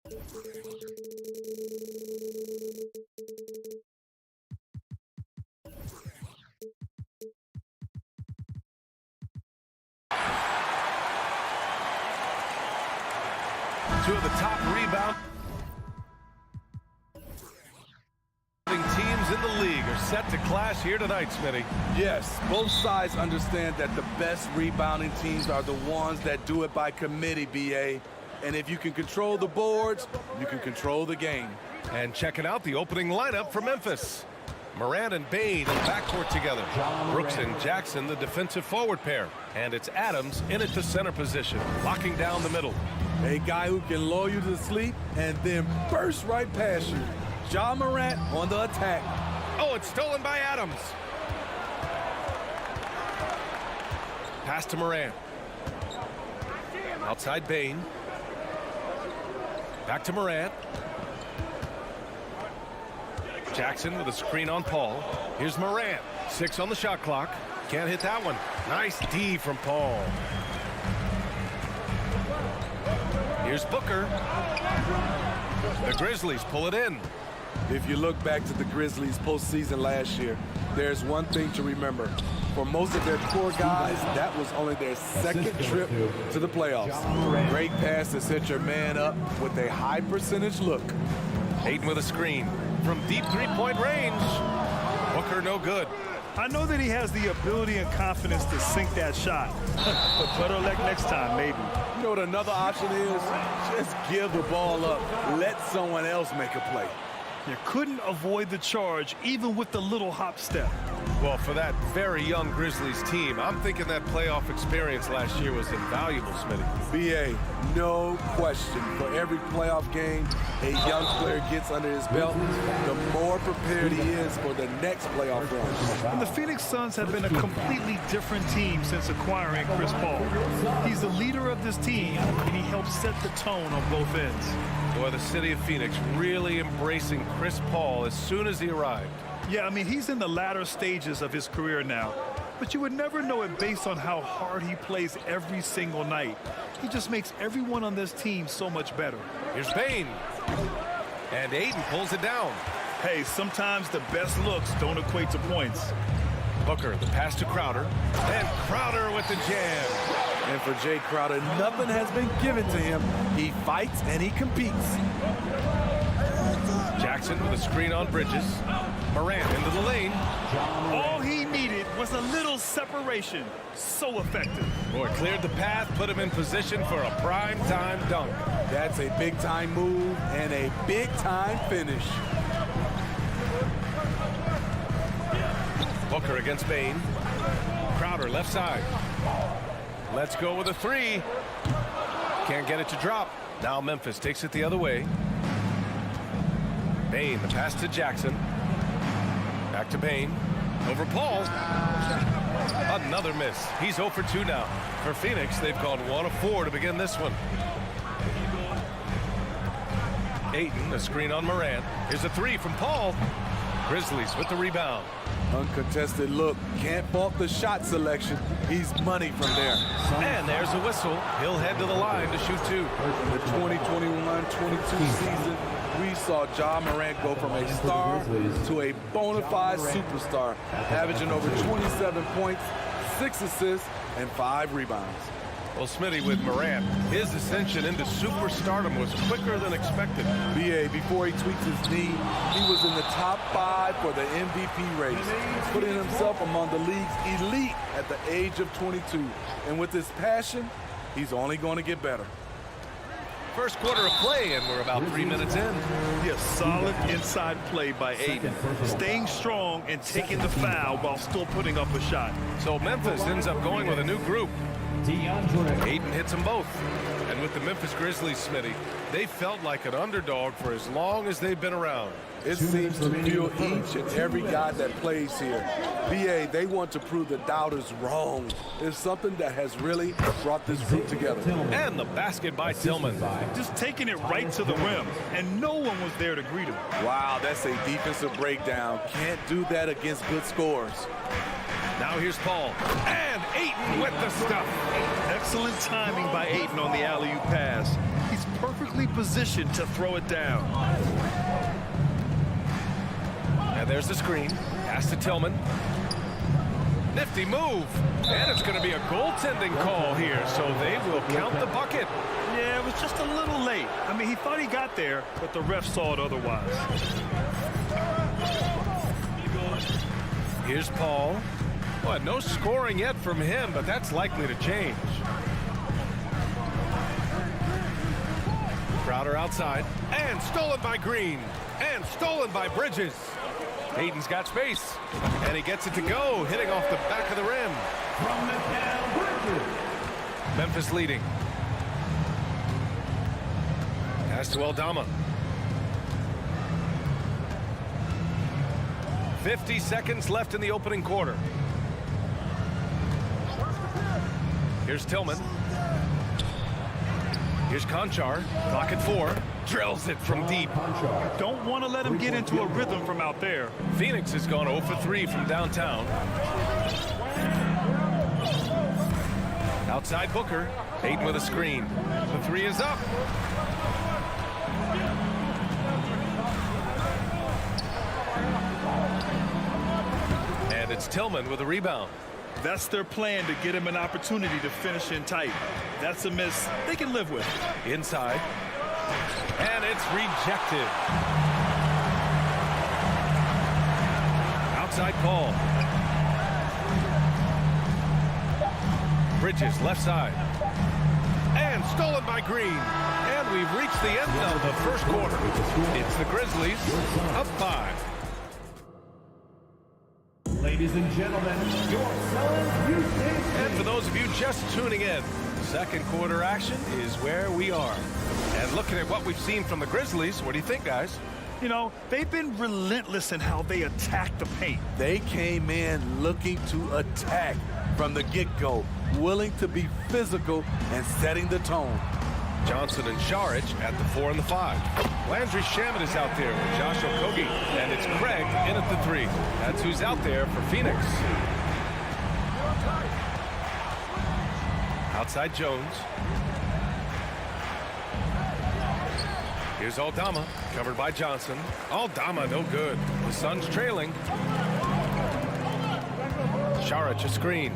Two of the top rebound teams in the league are set to clash here tonight, Smitty. Yes, both sides understand that the best rebounding teams are the ones that do it by committee, BA. And if you can control the boards, you can control the game. And checking out the opening lineup for Memphis. Morant and Bane in backcourt together. Brooks and Jackson, the defensive forward pair. And it's Adams in at the center position, locking down the middle. A guy who can lull you to sleep and then burst right past you. Ja Morant on the attack. Oh, it's stolen by Adams. Pass to Morant. Outside Bane. Back to Morant. Jackson with a screen on Paul. Here's Morant. 6 on the shot clock. Can't hit that one. Nice D from Paul. Here's Booker. The Grizzlies pull it in. If you look back to the Grizzlies postseason last year, there's one thing to remember. For most of their core guys, that was only their second trip to the playoffs. Great pass to set your man up with a high percentage look. Ayton with a screen from deep three-point range. Booker no good. I know that he has the ability and confidence to sink that shot. But better luck next time, maybe. You know what another option is? Just give the ball up. Let someone else make a play. You couldn't avoid the charge, even with the little hop step. Well, for that very young Grizzlies team, I'm thinking that playoff experience last year was invaluable, Smitty. BA, no question. For every playoff game a young player gets under his belt, the more prepared he is for the next playoff run. And the Phoenix Suns have been a completely different team since acquiring Chris Paul. He's the leader of this team, and he helps set the tone on both ends. Boy, the city of Phoenix really embracing Chris Paul as soon as he arrived. Yeah, I mean, he's in the latter stages of his career now. But you would never know it based on how hard he plays every single night. He just makes everyone on this team so much better. Here's Bane. And Ayton pulls it down. Hey, sometimes the best looks don't equate to points. Booker, the pass to Crowder. And Crowder with the jam. And for Jay Crowder, nothing has been given to him. He fights and he competes. Jackson with a screen on Bridges. Morant into the lane. All he needed was a little separation. So effective. Boy, cleared the path, put him in position for a prime-time dunk. That's a big-time move and a big-time finish. Booker against Bane. Crowder left side. Let's go with a three. Can't get it to drop. Now Memphis takes it the other way. Bane, the pass to Jackson. Back to Bane. Over Paul. Another miss. He's 0 for 2 now. For Phoenix, they've gone 1 of 4 to begin this one. Ayton, a screen on Morant. Here's a three from Paul. Grizzlies with the rebound. Uncontested look. Can't fault the shot selection. He's money from there. And there's a whistle. He'll head to the line to shoot 2. In the 2021-22 season, we saw Ja Morant go from a star to a bona fide superstar, averaging over 27 points, 6 assists, and 5 rebounds. Well, Smitty, with Morant, his ascension into superstardom was quicker than expected. BA, before he tweaked his knee, he was in the top 5 for the MVP race, putting himself among the league's elite at the age of 22. And with his passion, he's only going to get better. First quarter of play, and we're about 3 minutes in. Yes, solid inside play by Ayton. Staying strong and taking the foul while still putting up a shot. So Memphis ends up going with a new group. Ayton hits them both. And with the Memphis Grizzlies, Smitty, they felt like an underdog for as long as they've been around. It seems to fuel each and every guy that plays here. BA, they want to prove the doubters wrong. It's something that has really brought this group together. And the basket by Tillman. Just taking it right to the rim, and no one was there to greet him. Wow, that's a defensive breakdown. Can't do that against good scores. Now here's Paul. And Ayton with the stuff. Excellent timing by Ayton on the alley-oop pass. He's perfectly position to throw it down. And there's the screen. Pass to Tillman. Nifty move. And it's going to be a goaltending call here, so they will count the bucket. Yeah, it was just a little late. I mean, he thought he got there, but the ref saw it otherwise. Here's Paul. Well, no scoring yet from him, but that's likely to change. Crowder outside. And stolen by Green. And stolen by Bridges. Hayden's got space. And he gets it to go, hitting off the back of the rim. From the down, Bridges. Memphis leading. Pass to Aldama. 50 seconds left in the opening quarter. Here's Tillman. Here's Conchar. Clock at 4. Drills it from deep. Don't want to let him get into a rhythm from out there. Phoenix has gone 0 for 3 from downtown. Outside Booker. Hayden with a screen. The 3 is up. And it's Tillman with a rebound. That's their plan, to get him an opportunity to finish in tight. That's a miss they can live with. Inside. And it's rejected. Outside Paul. Bridges left side. And stolen by Green. And we've reached the end of the first quarter. It's the Grizzlies up 5. Ladies and gentlemen, your And for those of you just tuning in, second quarter action is where we are. And looking at what we've seen from the Grizzlies, what do you think, guys? You know, they've been relentless in how they attack the paint. They came in looking to attack from the get-go, willing to be physical and setting the tone. Johnson and Saric at the 4 and the 5. Landry Shamet is out there with Josh Okogie. And it's Craig in at the 3. That's who's out there for Phoenix. Outside Jones. Here's Aldama, covered by Johnson. Aldama, no good. The Suns trailing. Saric a screen.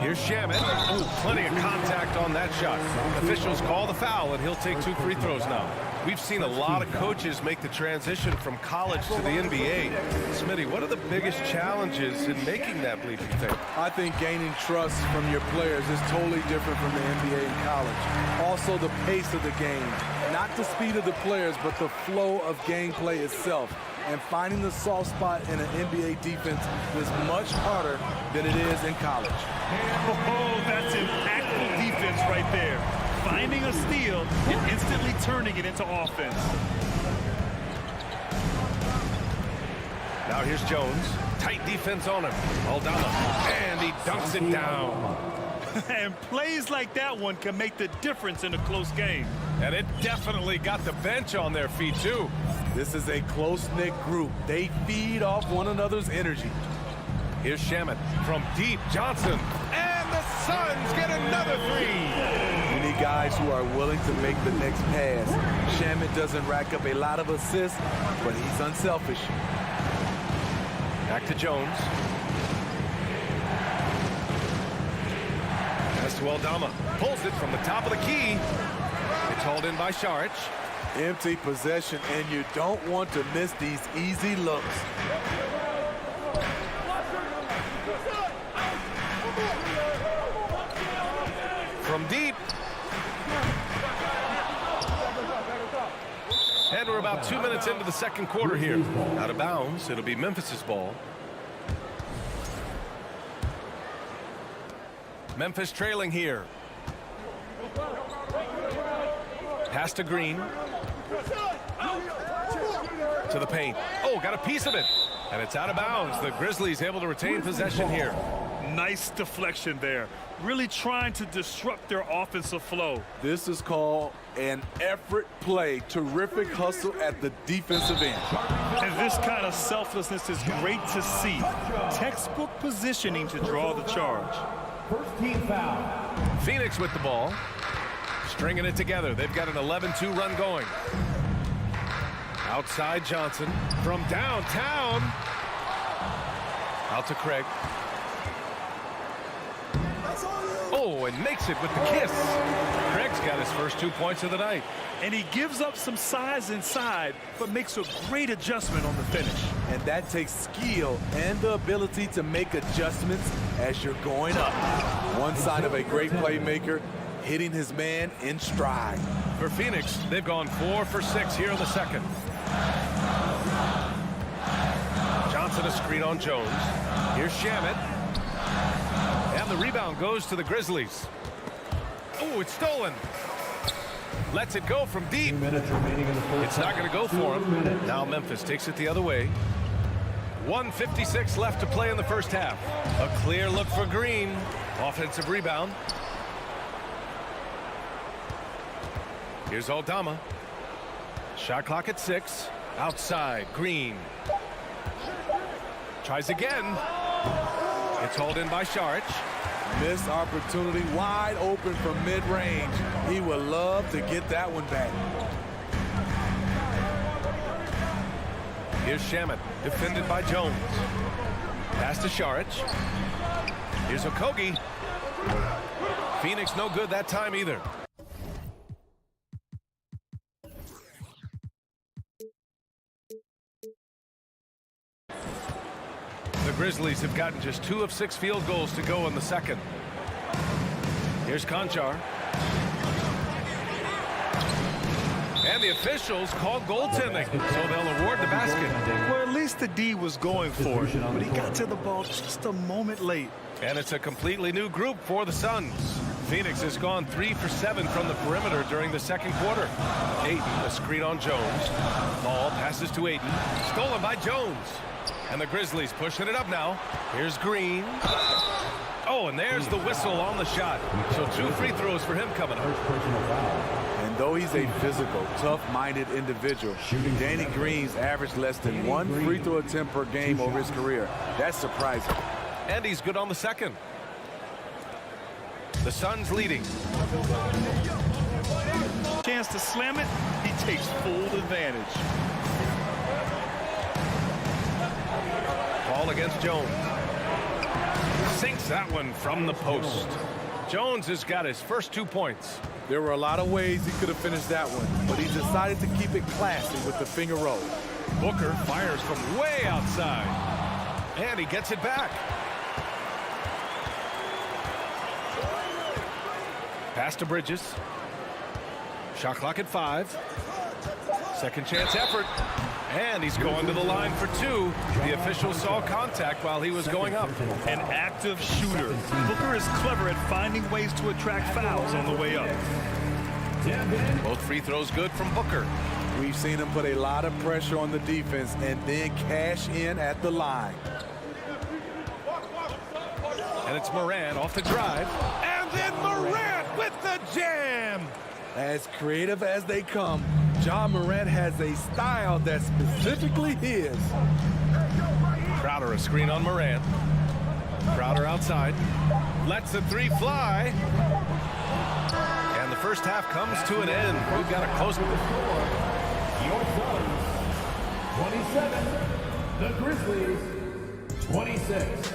Here's Shamet. Oh, plenty of contact on that shot. Officials call the foul, and he'll take 2 free throws now. We've seen a lot of coaches make the transition from college to the NBA. Smitty, what are the biggest challenges in making that leap, you think? I think gaining trust from your players is totally different from the NBA and college. Also, the pace of the game. Not the speed of the players, but the flow of gameplay itself. And finding the soft spot in an NBA defense is much harder than it is in college. Oh, that's impactful defense right there. Finding a steal and instantly turning it into offense. Now here's Jones. Tight defense on him. Aldama. And he dunks it down. And plays like that one can make the difference in a close game. And it definitely got the bench on their feet, too. This is a close-knit group. They feed off one another's energy. Here's Shamet from deep. Johnson. And the Suns get another 3. You need guys who are willing to make the next pass. Shamet doesn't rack up a lot of assists, but he's unselfish. Back to Jones. Pass to Aldama. Pulls it from the top of the key. It's hauled in by Saric. Empty possession, and you don't want to miss these easy looks. From deep. And we're about 2 minutes into the second quarter here. Out of bounds. It'll be Memphis's ball. Memphis trailing here. Pass to Green. To the paint. Oh, got a piece of it. And it's out of bounds. The Grizzlies able to retain possession here. Nice deflection there. Really trying to disrupt their offensive flow. This is called an effort play. Terrific hustle at the defensive end. And this kind of selflessness is great to see. Textbook positioning to draw the charge. First team foul. Phoenix with the ball. Stringing it together. They've got an 11-2 run going. Outside Johnson from downtown. Out to Craig. Oh, and makes it with the kiss. Craig's got his first 2 points of the night. And he gives up some size inside, but makes a great adjustment on the finish. And that takes skill and the ability to make adjustments as you're going up. One side of a great playmaker, hitting his man in stride. For Phoenix, they've gone 4 for 6 here in the second. Johnson a screen on Jones. Here's Shamet. And the rebound goes to the Grizzlies. Oh, it's stolen. Lets it go from deep. It's not going to go for him. Now Memphis takes it the other way. 1:56 left to play in the first half. A clear look for Green. Offensive rebound. Here's Aldama. Shot clock at 6. Outside, Green. Tries again. It's hauled in by Saric. Missed opportunity, wide open from mid-range. He would love to get that one back. Here's Shamet, defended by Jones. Pass to Saric. Here's Octopi. Phoenix no good that time either. The Grizzlies have gotten just 2 of 6 field goals to go in the second. Here's Conchar. And the officials called goaltending, so they'll award the basket. Well, at least the D was going for it, but he got to the ball just a moment late. And it's a completely new group for the Suns. Phoenix has gone 3 for 7 from the perimeter during the second quarter. Ayton, a screen on Jones. Ball passes to Ayton. Stolen by Jones. And the Grizzlies pushing it up now. Here's Green. Oh, and there's the whistle on the shot. So 2 free throws for him coming up. And though he's a physical, tough-minded individual, Danny Green's averaged less than 1 free throw attempt per game over his career. That's surprising. And he's good on the second. The Suns leading. Chance to slam it, he takes full advantage. Ball against Jones. Sinks that one from the post. Jones has got his first 2 points. There were a lot of ways he could have finished that one, but he decided to keep it classy with the finger roll. Booker fires from way outside. And he gets it back. Pass to Bridges. Shot clock at 5. Second chance effort. And he's going to the line for 2. The official saw contact while he was going up. An active shooter. Booker is clever at finding ways to attract fouls on the way up. Both free throws good from Booker. We've seen him put a lot of pressure on the defense and then cash in at the line. And it's Morant off the drive. And then Morant with the jam. As creative as they come, Ja Morant has a style that's specifically his. Crowder a screen on Morant. Crowder outside. Lets the 3 fly. And the first half comes to an end. We've got a close. Your Suns, 27. The Grizzlies, 26.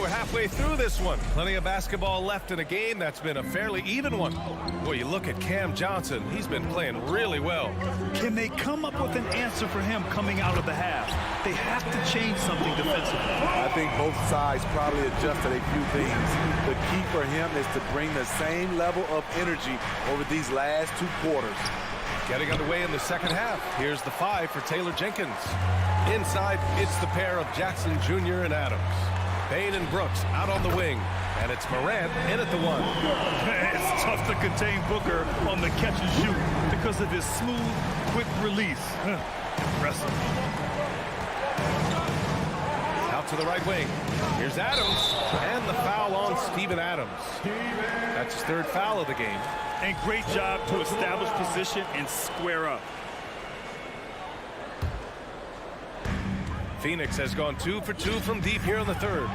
Halfway through this one. Plenty of basketball left in a game that's been a fairly even one. Boy, you look at Cam Johnson. He's been playing really well. Can they come up with an answer for him coming out of the half? They have to change something defensively. I think both sides probably adjusted a few things. The key for him is to bring the same level of energy over these last 2 quarters. Getting underway in the second half. Here's the 5 for Taylor Jenkins. Inside, it's the pair of Jackson Jr. and Adams. Payne and Brooks out on the wing. And it's Morant in at the 1. It's tough to contain Booker on the catch and shoot because of his smooth, quick release. Impressive. Out to the right wing. Here's Adams. And the foul on Steven Adams. That's his 3rd foul of the game. And great job to establish position and square up. Phoenix has gone 2 for 2 from deep here in the third.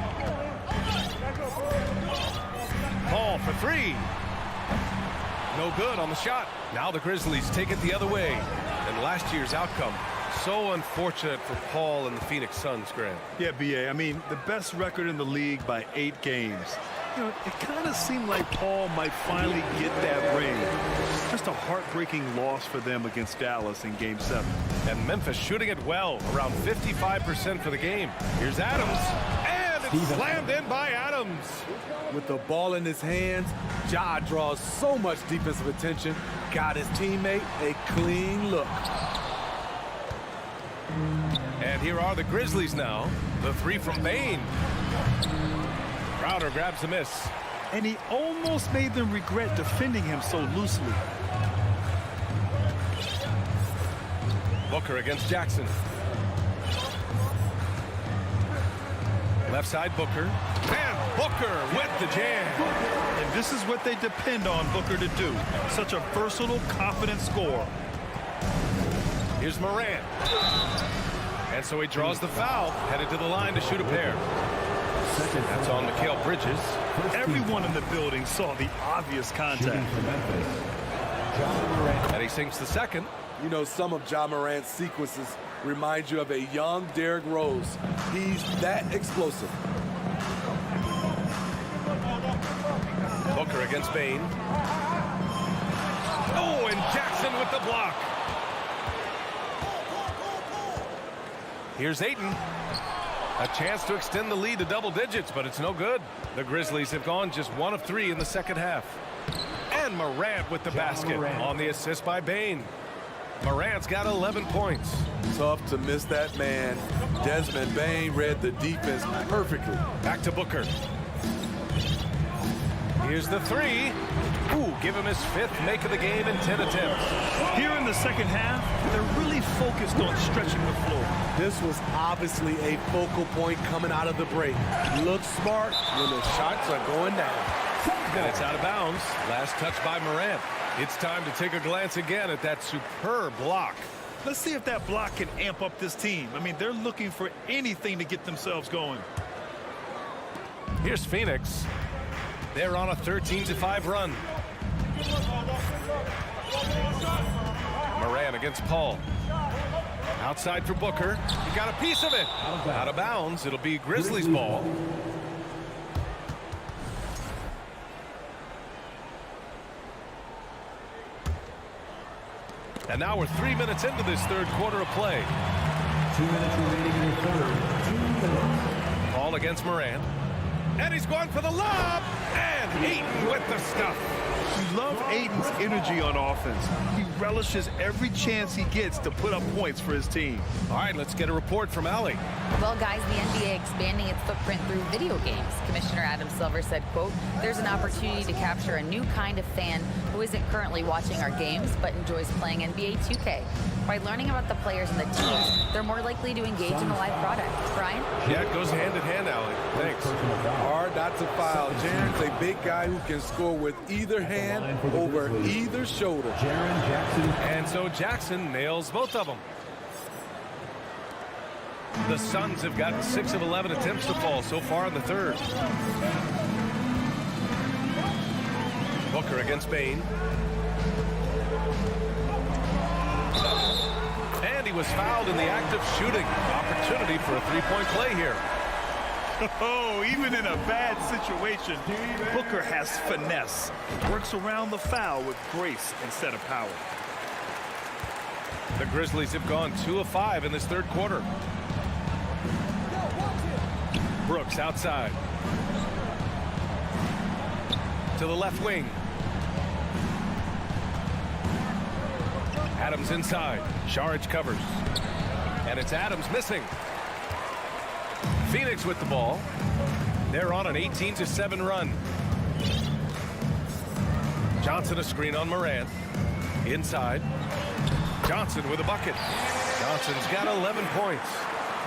Paul for three. No good on the shot. Now the Grizzlies take it the other way. And last year's outcome, so unfortunate for Paul and the Phoenix Suns, Grant. Yeah, B.A., I mean, the best record in the league by 8 games. You know, it kind of seemed like Paul might finally get that ring. Just a heartbreaking loss for them against Dallas in Game 7. And Memphis shooting it well, around 55% for the game. Here's Adams, and it's slammed in by Adams. With the ball in his hands, Ja draws so much defensive attention, got his teammate a clean look. And here are the Grizzlies now. The three from Bane. Crowder grabs the miss. And he almost made them regret defending him so loosely. Booker against Jackson. Left side Booker. And Booker with the jam. And this is what they depend on Booker to do. Such a versatile, confident scorer. Here's Morant. And so he draws the foul, headed to the line to shoot a pair. That's on Mikal Bridges. Everyone in the building saw the obvious contact. And he sinks the second. You know, some of Ja Morant's sequences remind you of a young Derrick Rose. He's that explosive. Booker against Bane. Oh, and Jackson with the block. Here's Ayton. A chance to extend the lead to double digits, but it's no good. The Grizzlies have gone just 1 of 3 in the second half. And Morant with the basket on the assist by Bane. Morant's got 11 points. Tough to miss that man. Desmond Bane read the defense perfectly. Back to Booker. Here's the three. Ooh, give him his 5th make of the game in 10 attempts. Here in the second half, they're really focused on stretching the floor. This was obviously a focal point coming out of the break. Look smart when the shots are going down. And it's out of bounds. Last touch by Morant. It's time to take a glance again at that superb block. Let's see if that block can amp up this team. I mean, they're looking for anything to get themselves going. Here's Phoenix. They're on a 13-5 run. Morant against Paul. Outside for Booker. He got a piece of it. Out of bounds. It'll be Grizzlies ball. And now we're 3 minutes into this third quarter of play. 2 minutes remaining in the third. 2 minutes. Paul against Morant. And he's going for the lob. And Ayton with the stuff. You love Ayton's energy on offense. He relishes every chance he gets to put up points for his team. All right, let's get a report from Allie. Well, guys, the NBA expanding its footprint through video games. Commissioner Adam Silver said, quote, "There's an opportunity to capture a new kind of fan who isn't currently watching our games but enjoys playing NBA 2K. By learning about the players and the teams, they're more likely to engage in the live product." Brian? Yeah, it goes hand in hand, Allie. Thanks. Hard not to foul. Jaren's a big guy who can score with either hand over either shoulder. Jaren Jackson. And so Jackson nails both of them. The Suns have gotten 6 of 11 attempts to fall so far in the third. Booker against Bane. And he was fouled in the act of shooting. Opportunity for a three-point play here. Oh, even in a bad situation, Booker has finesse. Works around the foul with grace instead of power. The Grizzlies have gone 2 of 5 in this third quarter. Brooks outside. To the left wing. Adams inside. Saric covers. And it's Adams missing. Phoenix with the ball. They're on an 18-7 run. Johnson a screen on Morant. Inside. Johnson with a bucket. Johnson's got 11 points.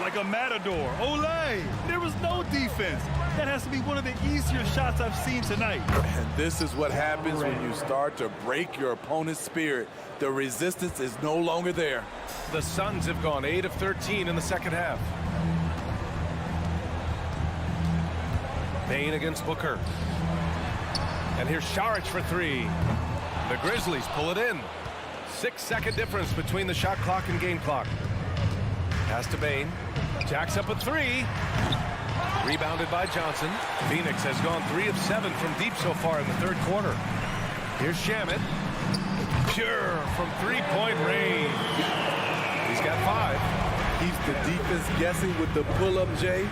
Like a matador. Olay! There was no defense. That has to be one of the easier shots I've seen tonight. And this is what happens when you start to break your opponent's spirit. The resistance is no longer there. The Suns have gone 8 of 13 in the second half. Bain against Booker. And here's Saric for three. The Grizzlies pull it in. 6-second difference between the shot clock and game clock. Pass to Bain. Jacks up a three. Rebounded by Johnson. Phoenix has gone 3 of 7 from deep so far in the third quarter. Here's Shamet. Pure from three-point range. He's got 5. Keeps the defense guessing with the pull-up, Jay.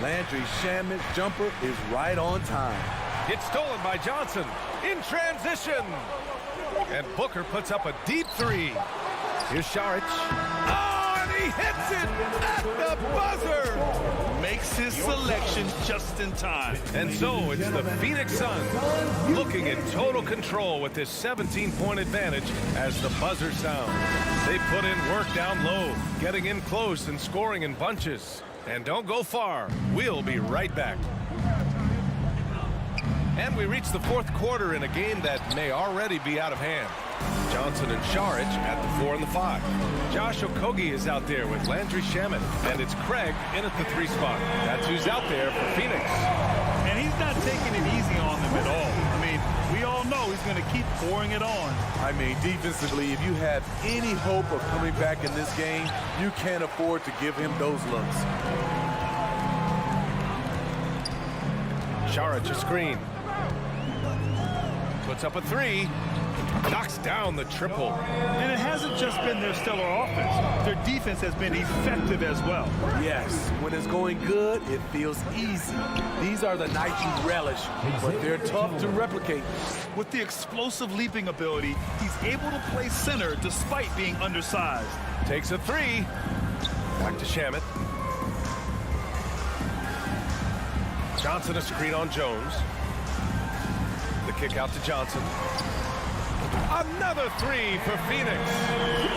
Landry Shamet jumper is right on time. It's stolen by Johnson in transition. And Booker puts up a deep three. Here's Saric. Oh, and he hits it at the buzzer. Makes his selection just in time. And so it's the Phoenix Suns looking in total control with this 17-point advantage as the buzzer sounds. They put in work down low, getting in close and scoring in bunches. And don't go far. We'll be right back. And we reach the fourth quarter in a game that may already be out of hand. Johnson and Saric at the 4 and the 5. Josh Okogie is out there with Landry Shamet, and it's Craig in at the 3 spot. That's who's out there for Phoenix. And he's not taking it easy on them at all. I mean, we all know he's going to keep pouring it on. I mean, defensively, if you have any hope of coming back in this game, you can't afford to give him those looks. Saric a screen. Puts up a 3. Knocks down the triple. And it hasn't just been their stellar offense. Their defense has been effective as well. Yes, when it's going good, it feels easy. These are the nights you relish, but they're tough to replicate. With the explosive leaping ability, he's able to play center despite being undersized. Takes a 3. Back to Shamet. Johnson a screen on Jones. The kick out to Johnson. Another 3 for Phoenix.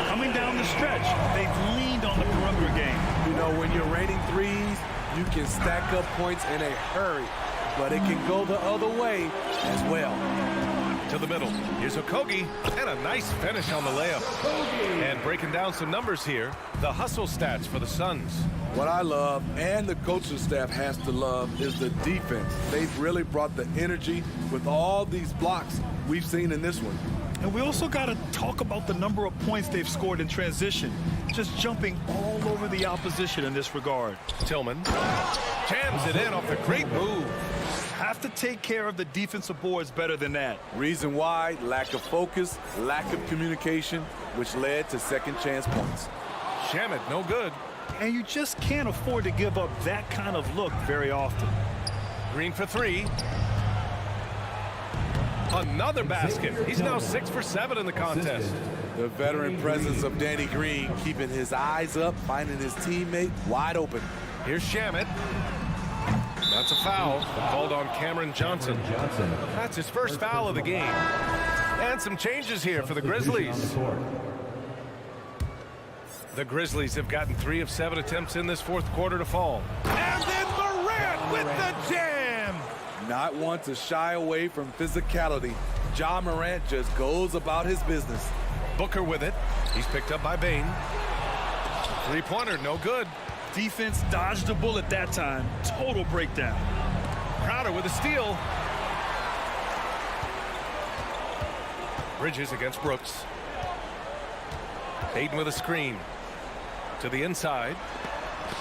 Coming down the stretch, they've leaned on the perimeter game. You know, when you're raining threes, you can stack up points in a hurry, but it can go the other way as well. To the middle. Here's Okogie, and a nice finish on the layup. And breaking down some numbers here, the hustle stats for the Suns. What I love, and the coaching staff has to love, is the defense. They've really brought the energy with all these blocks we've seen in this one. And we also got to talk about the number of points they've scored in transition, just jumping all over the opposition in this regard. Tillman jams it in off the great move. Have to take care of the defensive boards better than that. Reason why: lack of focus, lack of communication, which led to second chance points. Shamet, no good. And you just can't afford to give up that kind of look very often. Green for 3. Another basket. He's now 6 for 7 in the contest. The veteran presence of Danny Green, keeping his eyes up, finding his teammate wide open. Here's Shamet. That's a foul called on Cameron Johnson. That's his first foul of the game. And some changes here for the Grizzlies. The Grizzlies have gotten 3 of 7 attempts in this fourth quarter to fall. And then Morant with the jam. Not one to shy away from physicality. Ja Morant just goes about his business. Booker with it. He's picked up by Bain. Three-pointer, no good. Defense dodged a bullet that time. Total breakdown. Crowder with a steal. Bridges against Brooks. Hayden with a screen. To the inside.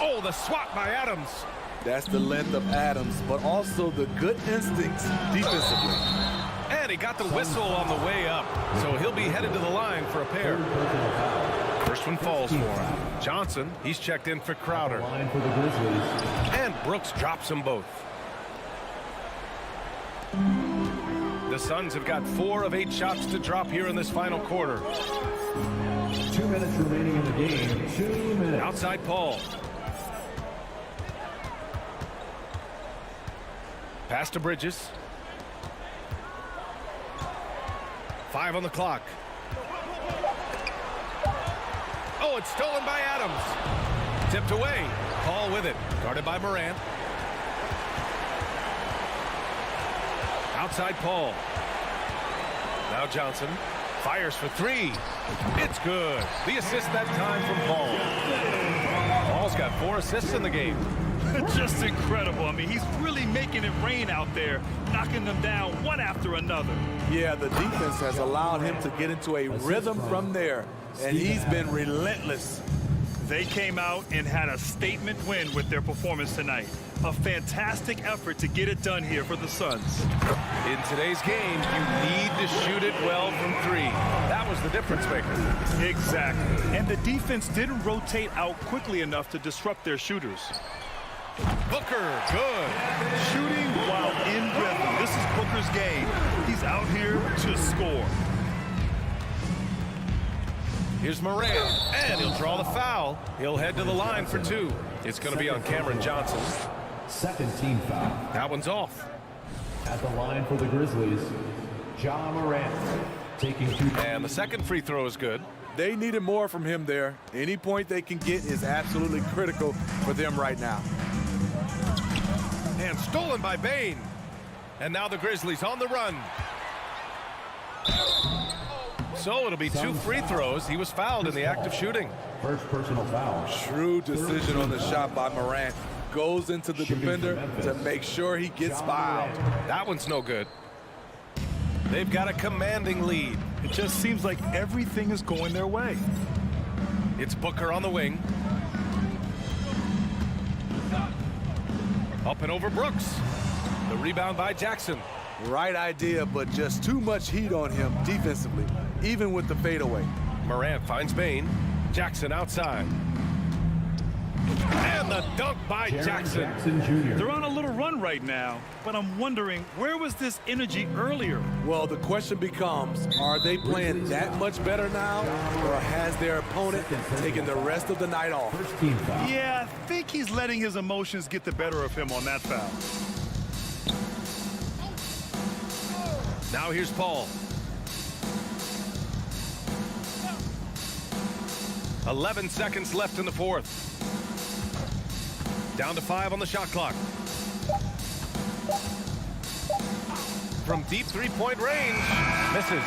Oh, the swat by Adams. That's the length of Adams, but also the good instincts defensively. And he got the whistle on the way up, so he'll be headed to the line for a pair. First one falls for him. Johnson, he's checked in for Crowder. And Brooks drops them both. The Suns have got 4 of 8 shots to drop here in this final quarter. 2 minutes remaining in the game. 2 minutes. Outside Paul. Pass to Bridges. 5 on the clock. Oh, it's stolen by Adams. Tipped away. Paul with it. Guarded by Morant. Outside Paul. Now Johnson. Fires for 3. It's good. The assist that time from Paul. Paul's He's got 4 assists in the game. Just incredible. I mean, he's really making it rain out there, knocking them down one after another. Yeah, the defense has allowed him to get into a rhythm from there, and he's been relentless. They came out and had a statement win with their performance tonight. A fantastic effort to get it done here for the Suns. In today's game, you need to shoot it well from 3. That was the difference maker. Exactly. And the defense didn't rotate out quickly enough to disrupt their shooters. Booker, good. Shooting while in rhythm. This is Booker's game. He's out here to score. Here's Morant, and he'll draw the foul. He'll head to the line for 2. It's going to be on Cameron Johnson. Second team foul. That one's off. At the line for the Grizzlies, Ja Morant taking 2. And the second free throw is good. They needed more from him there. Any point they can get is absolutely critical for them right now. And stolen by Bane. And now the Grizzlies on the run. So it'll be 2 free throws. He was fouled in the act of shooting. First personal foul. Shrewd decision on the shot by Morant. Goes into the defender to make sure he gets fouled. That one's no good. They've got a commanding lead. It just seems like everything is going their way. It's Booker on the wing. Up and over Brooks. The rebound by Jackson. Right idea, but just too much heat on him defensively, even with the fadeaway. Morant finds Bane. Jackson outside. And the dunk by Jackson. Jr. They're on a little run right now, but I'm wondering, where was this energy earlier? Well, the question becomes, are they playing that much better now, or has their opponent taken the rest of the night off? First team foul. Yeah, I think he's letting his emotions get the better of him on that foul. Now here's Paul. 11 seconds left in the 4th. Down to 5 on the shot clock. From deep 3-point range. Misses.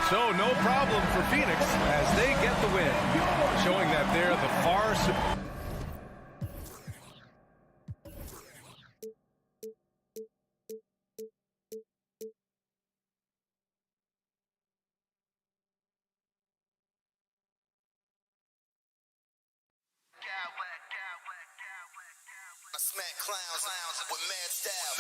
So no problem for Phoenix as they get the win. Showing that they're the far I smack clowns with mad style.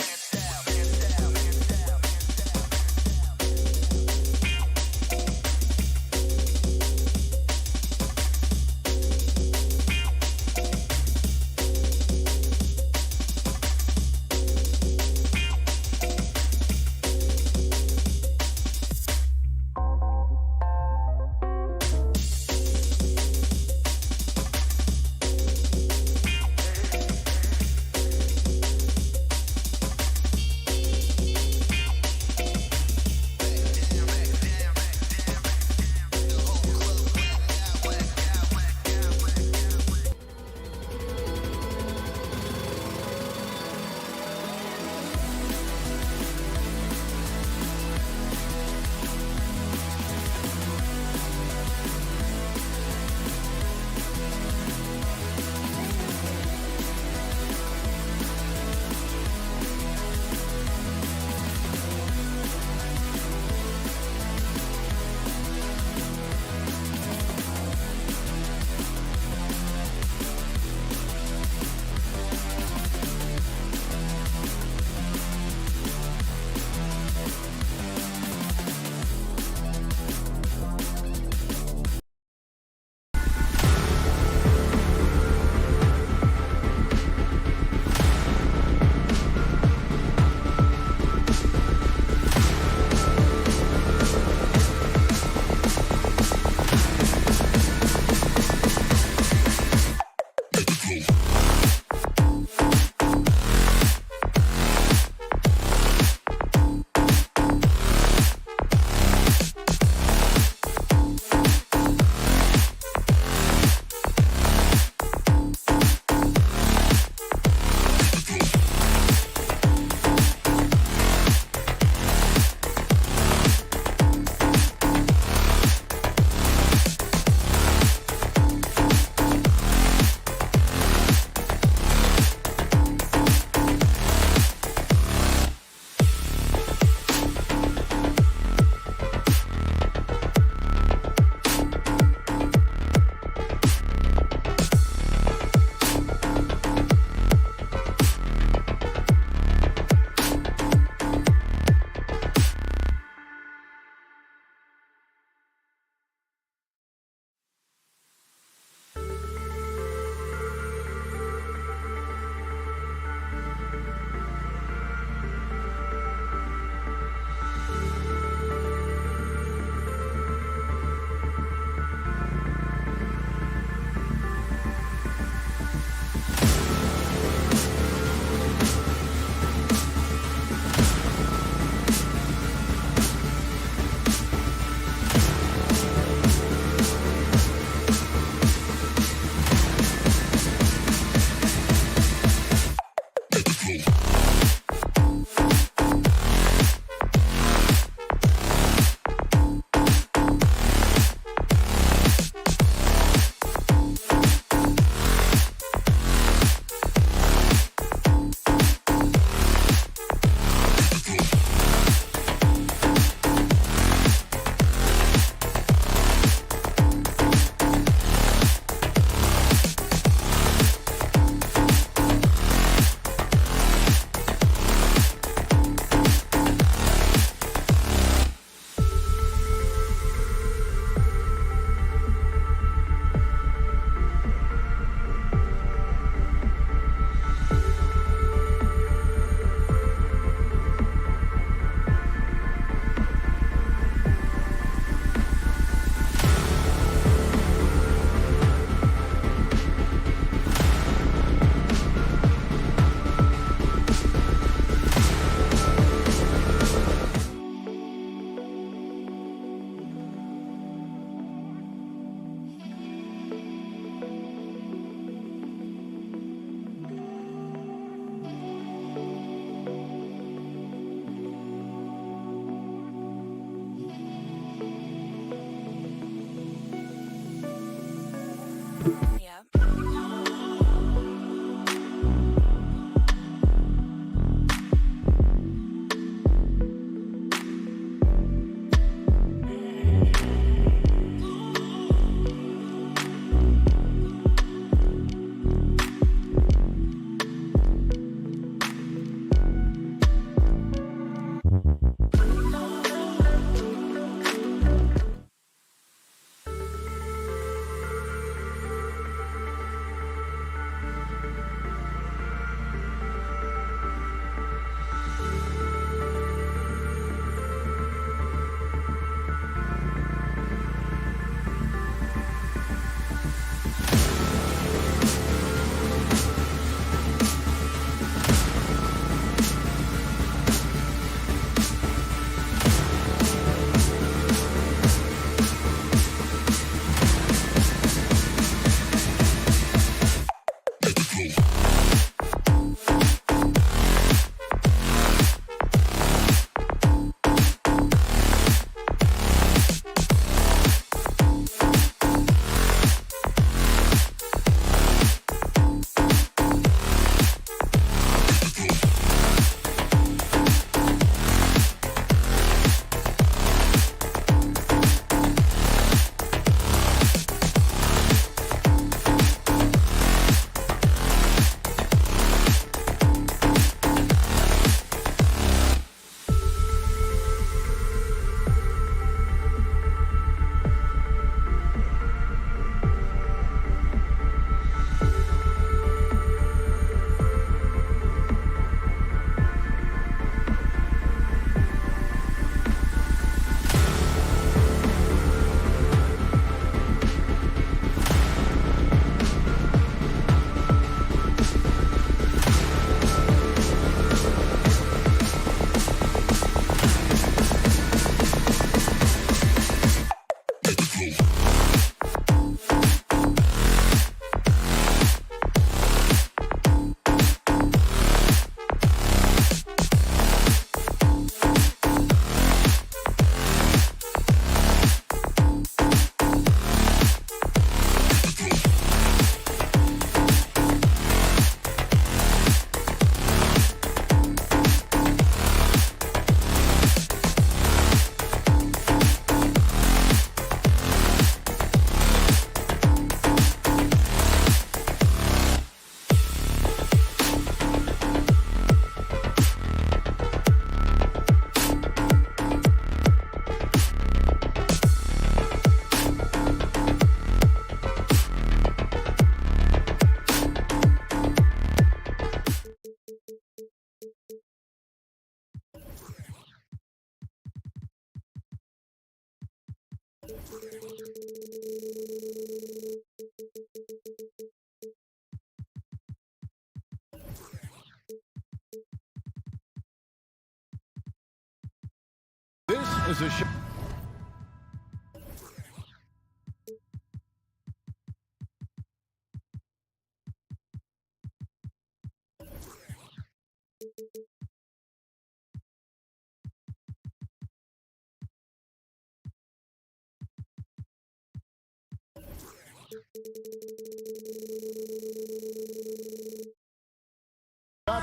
is a shot.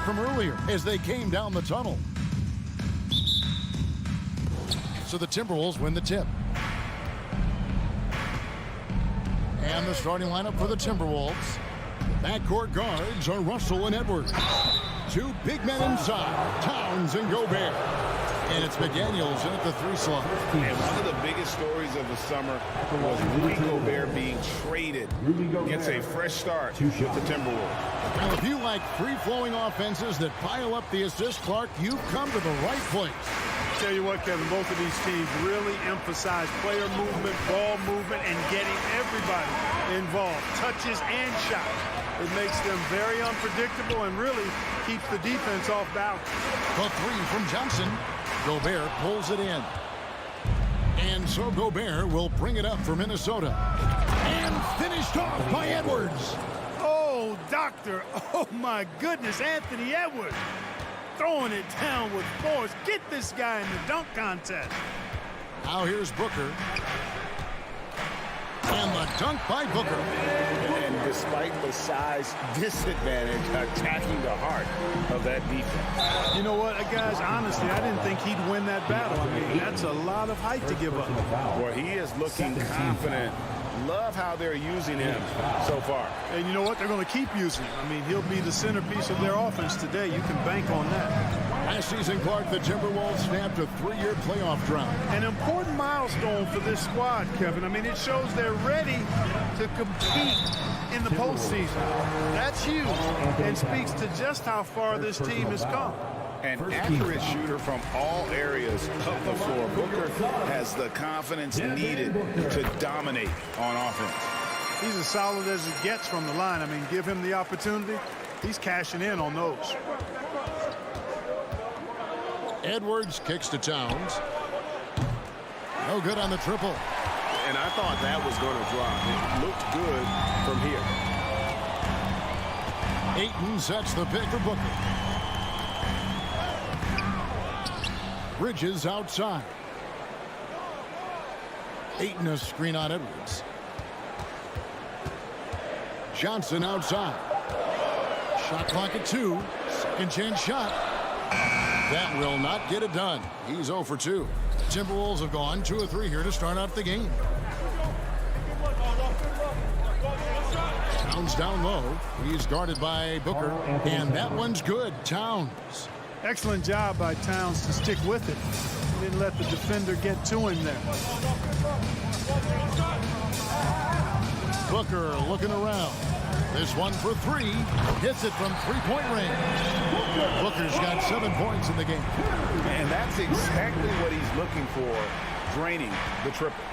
From earlier as they came down the tunnel. So the Timberwolves win the tip. And the starting lineup for the Timberwolves. Backcourt guards are Russell and Edwards. Two big men inside, Towns and Gobert. And it's McDaniels in at the 3 slot. And one of the biggest stories of the summer was Rudy Gobert being traded. Gets a fresh start with the Timberwolves. Now, if you like free-flowing offenses that pile up the assist, Clark, you've come to the right place. Tell you what, Kevin, both of these teams really emphasize player movement, ball movement, and getting everybody involved, touches and shots. It makes them very unpredictable and really keeps the defense off balance. The 3 from Johnson. Gobert pulls it in. And so Gobert will bring it up for Minnesota. And finished off by Edwards. Oh, doctor. Oh, my goodness. Anthony Edwards throwing it down with force. Get this guy in the dunk contest. Now here's Booker. And the dunk by Booker. And despite the size disadvantage, attacking the heart of that defense. You know what, guys, honestly, I didn't think he'd win that battle. I mean, that's a lot of height to give up. Well, he is looking confident. Love how they're using him so far. And you know what? They're going to keep using him. I mean, he'll be the centerpiece of their offense today. You can bank on that. Last season, Clark, the Timberwolves snapped a 3-year playoff drought. An important milestone for this squad, Kevin. I mean, it shows they're ready to compete in the postseason. That's huge and speaks to just how far this team has come. An accurate shooter from all areas of the floor. Booker has the confidence needed to dominate on offense. He's as solid as it gets from the line. I mean, give him the opportunity. He's cashing in on those. Edwards kicks to Towns. No good on the triple. And I thought that was going to drop. It looked good from here. Ayton sets the pick for Booker. Bridges outside. Ayton a screen on Edwards. Johnson outside. Shot clock at 2. Second chance shot. That will not get it done. He's 0 for 2. Timberwolves have gone 2 of 3 here to start out the game. Towns down low. He's guarded by Booker. And that one's good. Towns. Excellent job by Towns to stick with it. He didn't let the defender get to him there. Booker looking around. This one for 3. Hits it from 3-point range. Booker's got 7 points in the game. And that's exactly what he's looking for, draining the triple.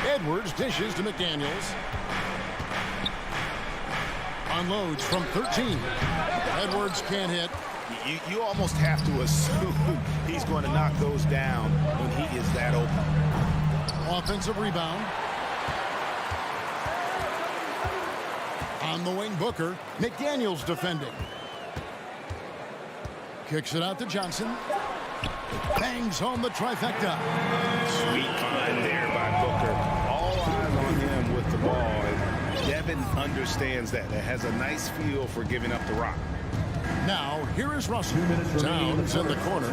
Edwards dishes to McDaniels. Unloads from 13. Edwards can't hit. You almost have to assume he's going to knock those down when he is that open. Offensive rebound. On the wing, Booker. McDaniels defending. Kicks it out to Johnson. Bangs home the trifecta. Sweet find there by Booker. All eyes on him with the ball. And Devin understands that. It has a nice feel for giving up the rock. Now, here is Russell. Towns in the corner.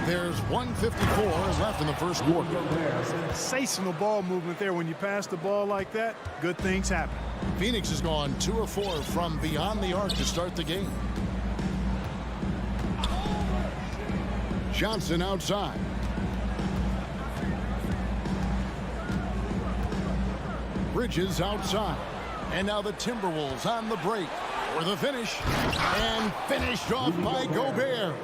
There's 1:54 left in the first quarter. Sensational ball movement there. When you pass the ball like that, good things happen. Phoenix has gone 2 of 4 from beyond the arc to start the game. Johnson outside. Bridges outside. And now the Timberwolves on the break for the finish. And finished off by Gobert.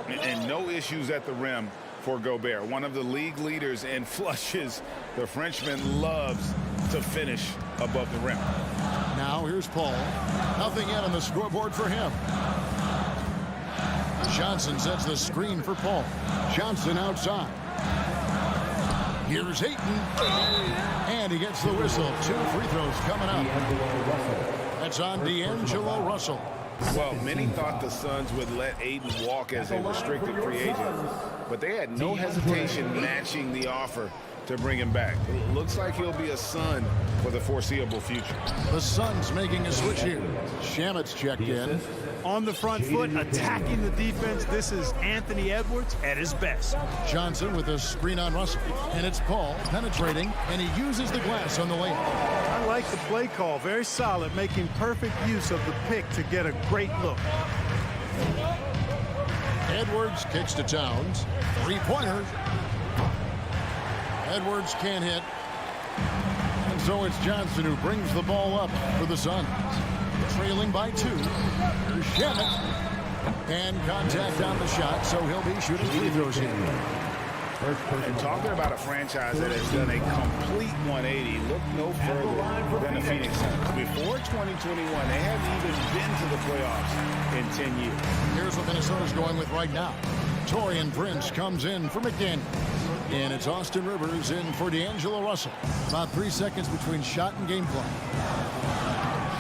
And no issues at the rim for Gobert. One of the league leaders in flushes. The Frenchman loves to finish above the rim. Now here's Paul. Nothing yet on the scoreboard for him. Johnson sets the screen for Paul. Johnson outside. Here's Ayton. And he gets the whistle. 2 free throws coming up. That's on D'Angelo Russell. Well, many thought the Suns would let Ayton walk as a restricted free agent, but they had no hesitation matching the offer to bring him back. It looks like he'll be a Sun for the foreseeable future. The Suns making a switch here. Shamet's checked in. On the front foot, attacking the defense. This is Anthony Edwards at his best. Johnson with a screen on Russell. And it's Paul penetrating, and he uses the glass on the layup. I like the play call. Very solid, making perfect use of the pick to get a great look. Edwards kicks to Towns. Three-pointer. Edwards can't hit. And so it's Johnson who brings the ball up for the Suns. Trailing by 2. Here's Shamet. And contact on the shot, so he'll be shooting free throws here. And talking about a franchise that has done a complete 180, look no further than the Phoenix Suns. Before 2021, they haven't even been to the playoffs in 10 years. Here's what Minnesota's going with right now. Taurean Prince comes in for McDaniels. And it's Austin Rivers in for D'Angelo Russell. About 3 seconds between shot and game clock.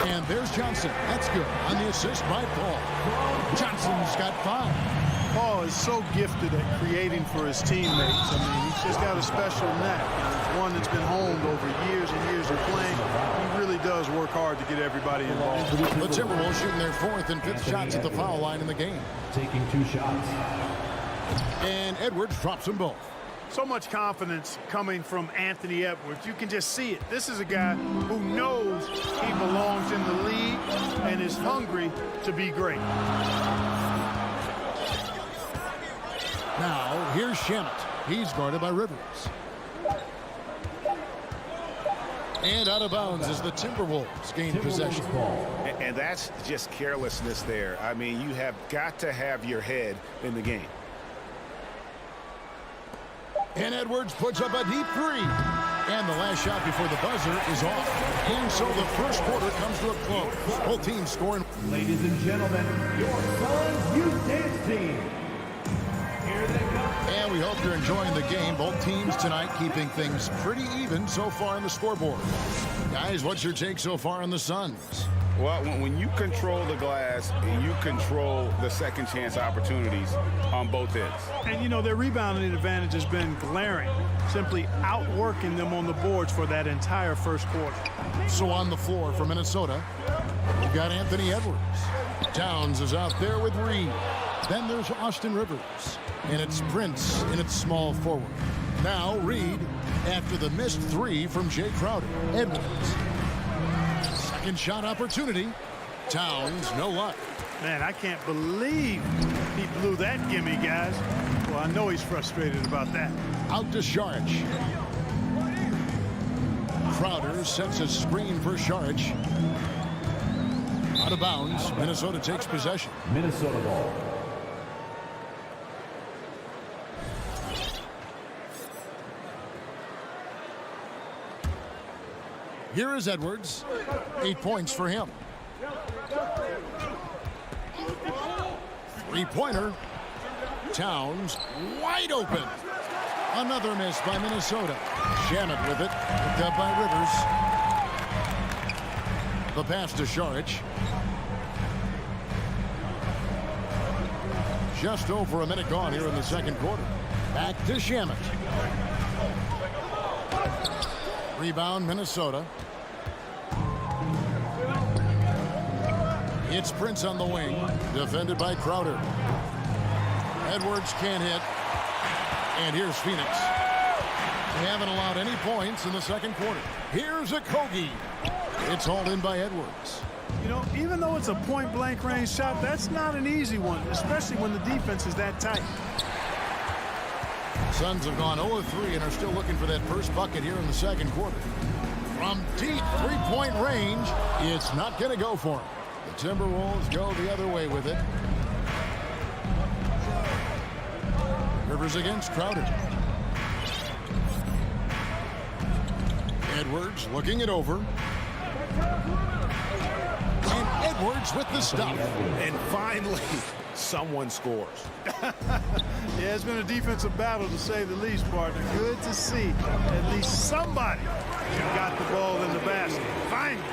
And there's Johnson. That's good. On the assist by Paul. Johnson's got 5. Paul is so gifted at creating for his teammates. I mean, he's just got a special knack. It's one that's been honed over years and years of playing. He really does work hard to get everybody involved. The Timberwolves shooting their 4th and 5th shots at the foul line in the game. Taking 2 shots. And Edwards drops them both. So much confidence coming from Anthony Edwards. You can just see it. This is a guy who knows he belongs in the league and is hungry to be great. Now, here's Shamet. He's guarded by Rivers. And out of bounds as the Timberwolves gain possession. And that's just carelessness there. I mean, you have got to have your head in the game. And Edwards puts up a deep 3. And the last shot before the buzzer is off. And so the first quarter comes to a close. Both teams scoring. Ladies and gentlemen, your Suns Youth Dance Team. Here they come. And we hope you're enjoying the game. Both teams tonight keeping things pretty even so far on the scoreboard. Guys, what's your take so far on the Suns? Well, when you control the glass, you control the second chance opportunities on both ends. And, you know, their rebounding advantage has been glaring, simply outworking them on the boards for that entire first quarter. So on the floor for Minnesota, we've got Anthony Edwards. Towns is out there with Reed. Then there's Austin Rivers. And it's Prince in its small forward. Now Reed after the missed 3 from Jay Crowder. Edwards. Second shot opportunity. Towns, no luck. Man, I can't believe he blew that gimme, guys. Well, I know he's frustrated about that. Out to Saric. Crowder sets a screen for Saric. Out of bounds. Minnesota takes possession. Minnesota ball. Here is Edwards. 8 points for him. Three-pointer. Towns wide open. Another miss by Minnesota. Shamet with it. Picked up by Rivers. The pass to Saric. Just over a minute gone here in the second quarter. Back to Shamet. Rebound, Minnesota. It's Prince on the wing, defended by Crowder. Edwards can't hit. And here's Phoenix. They haven't allowed any points in the second quarter. Here's Octopi. It's hauled in by Edwards. You know, even though it's a point-blank range shot, that's not an easy one, especially when the defense is that tight. Suns have gone 0-3 and are still looking for that first bucket here in the second quarter. From deep three-point range, it's not going to go for him. The Timberwolves go the other way with it. Rivers against Crowder. Edwards looking it over. And Edwards with the stop. And finally, someone scores. Yeah, it's been a defensive battle to say the least, partner. Good to see at least somebody got the ball in the basket. Finally.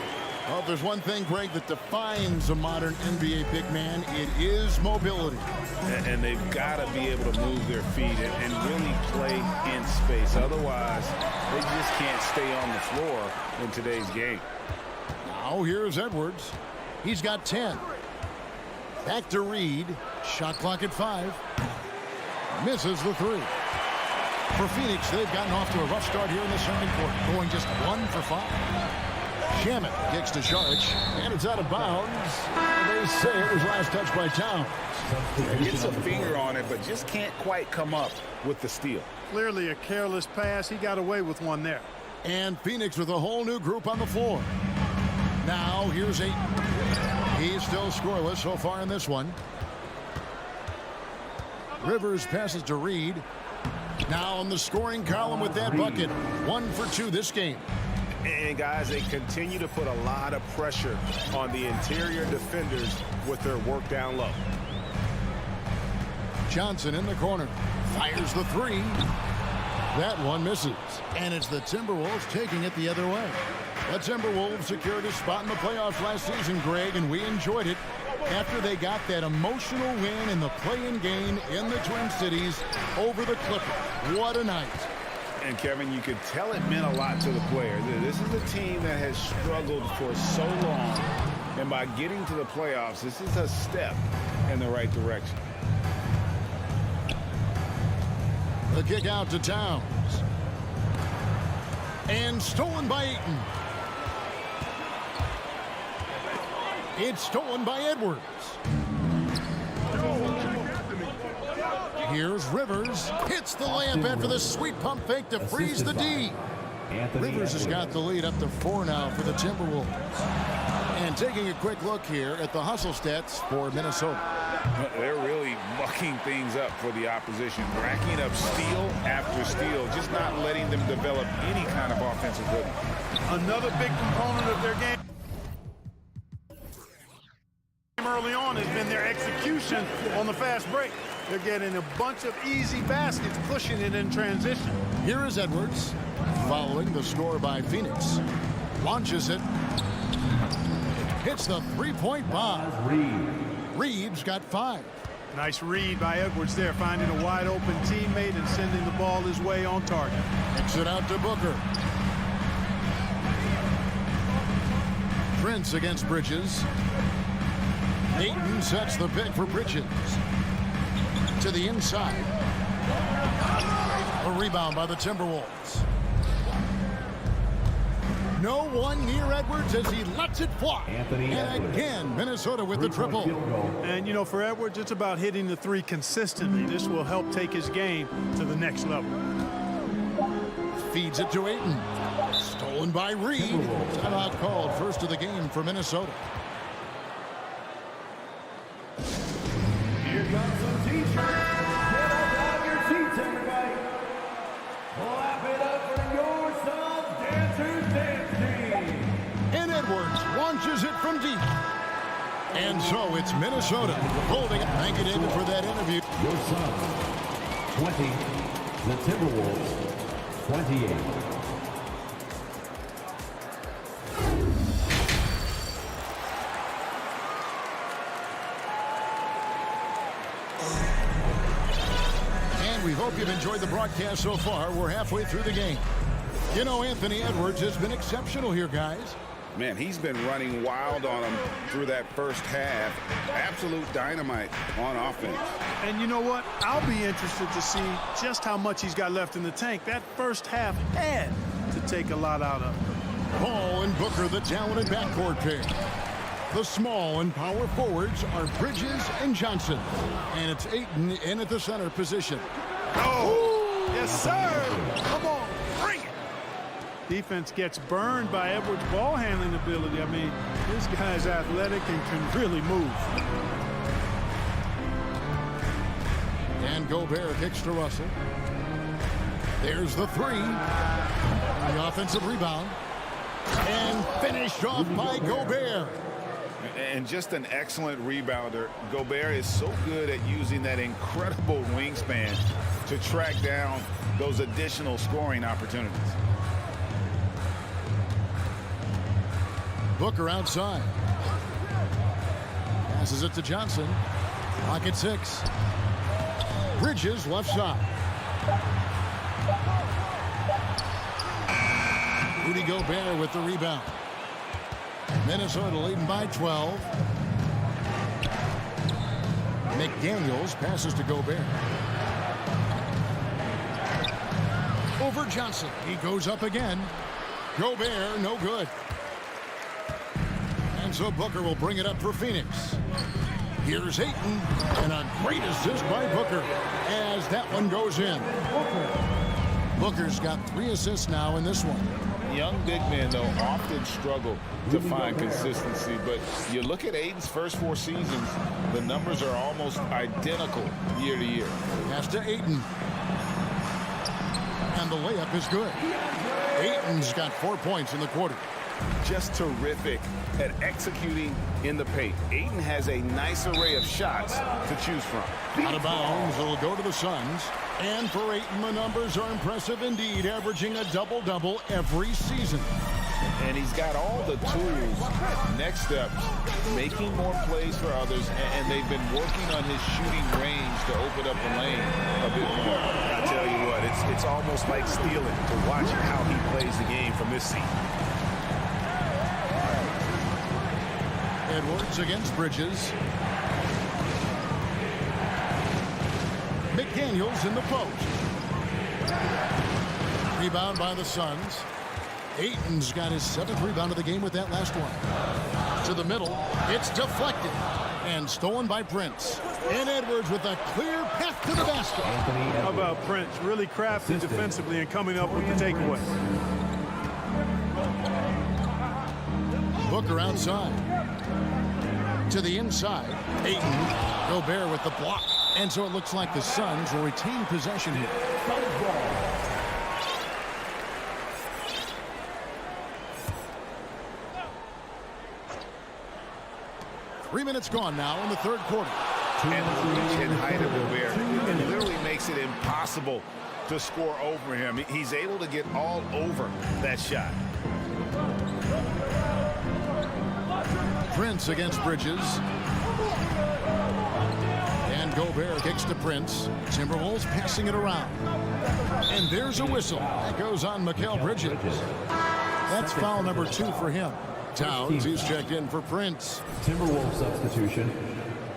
Well, if there's one thing, Greg, that defines a modern NBA big man, it is mobility. And they've got to be able to move their feet and really play in space. Otherwise, they just can't stay on the floor in today's game. Now here's Edwards. He's got 10. Back to Reed. Shot clock at 5. Misses the 3. For Phoenix, they've gotten off to a rough start here in the second quarter, going just 1 for 5. Shamet kicks to Saric, and it's out of bounds. They say it was last touched by Towns. Gets a finger on it, but just can't quite come up with the steal. Clearly a careless pass. He got away with one there. And Phoenix with a whole new group on the floor. Now here's Ayton. He's still scoreless so far in this one. Rivers passes to Reed. Now on the scoring column with that bucket. 1 for 2 this game. And guys, they continue to put a lot of pressure on the interior defenders with their work down low. Johnson in the corner. Fires the 3. That one misses. And it's the Timberwolves taking it the other way. The Timberwolves secured a spot in the playoffs last season, Greg, and we enjoyed it after they got that emotional win in the play-in game in the Twin Cities over the Clippers. What a night. And Kevin, you could tell it meant a lot to the players. This is a team that has struggled for so long, and by getting to the playoffs, this is a step in the right direction. The kick out to Towns. And stolen by Ayton. It's stolen by Edwards. Here's Rivers. Hits the layup after the sweet pump fake to freeze the D. Rivers has got the lead up to 4 now for the Timberwolves. And taking a quick look here at the hustle stats for Minnesota. They're really mucking things up for the opposition, racking up steal after steal, just not letting them develop any kind of offensive rhythm. Another big component of their game early on has been their execution on the fast break. They're getting a bunch of easy baskets, pushing it in transition. Here is Edwards, following the score by Phoenix. Launches it. Hits the three-point bomb. Reed's got 5. Nice read by Edwards there, finding a wide-open teammate and sending the ball his way on target. Kicks it out to Booker. Prince against Bridges. Ayton sets the pick for Bridges. To the inside. A rebound by the Timberwolves. No one near Edwards as he lets it fly. And again, Minnesota with the triple. And, you know, for Edwards, it's about hitting the 3 consistently. This will help take his game to the next level. Feeds it to Ayton. Stolen by Reed. Timeout called, first of the game for Minnesota. Here comes some t-shirts. Get out of your seats, everybody. Clap it up for your son's Dancers Dance Team. And Edwards launches it from deep. And so it's Minnesota holding it. Thank you, David, for that interview. Your Suns, 20. The Timberwolves, 28. We hope you've enjoyed the broadcast so far. We're halfway through the game. You know, Anthony Edwards has been exceptional here, guys. Man, he's been running wild on them through that first half. Absolute dynamite on offense. And you know what? I'll be interested to see just how much he's got left in the tank. That first half had to take a lot out of him. Paul and Booker, the talented backcourt pair. The small and power forwards are Bridges and Johnson. And it's Ayton in at the center position. Oh, yes, sir. Come on, bring it. Defense gets burned by Edwards' ball handling ability. I mean, this guy's athletic and can really move. And Gobert kicks to Russell. There's the three. The offensive rebound. And finished off by Gobert. And just an excellent rebounder. Gobert is so good at using that incredible wingspan to track down those additional scoring opportunities. Booker outside. Passes it to Johnson. Clock at 6. Bridges left side. Rudy Gobert with the rebound. Minnesota leading by 12. McDaniels passes to Gobert. Over Johnson. He goes up again. Gobert, no good. And so Booker will bring it up for Phoenix. Here's Ayton. And a great assist by Booker as that one goes in. Booker's got 3 assists now in this one. Young big men, though, often struggle to find consistency. But you look at Ayton's first 4 seasons, the numbers are almost identical year to year. Pass to Ayton. And the layup is good. Ayton's got 4 points in the quarter. Just terrific at executing in the paint. Ayton has a nice array of shots to choose from. Out of bounds, it'll go to the Suns. And for Ayton, the numbers are impressive indeed, averaging a double-double every season. And he's got all the tools. Next step, making more plays for others, and they've been working on his shooting range to open up the lane a bit more. I tell you what, it's almost like stealing to watch how he plays the game from this seat. Edwards against Bridges. McDaniels in the post. Rebound by the Suns. Ayton's got his 7th rebound of the game with that last one. To the middle. It's deflected. And stolen by Prince. And Edwards with a clear path to the basket. How about Prince? Really crafty defensively and coming up with the takeaway. Booker outside. To the inside. Ayton. Gobert with the block. And so it looks like the Suns will retain possession here. 3 minutes gone now in the third quarter. And the reach and height of Gobert, it literally makes it impossible to score over him. He's able to get all over that shot. Prince against Bridges. And Gobert kicks to Prince. Timberwolves passing it around. And there's a whistle. That goes on Mikal Bridges. That's foul number 2 for him. Towns, he's checked in for Prince. Timberwolves substitution,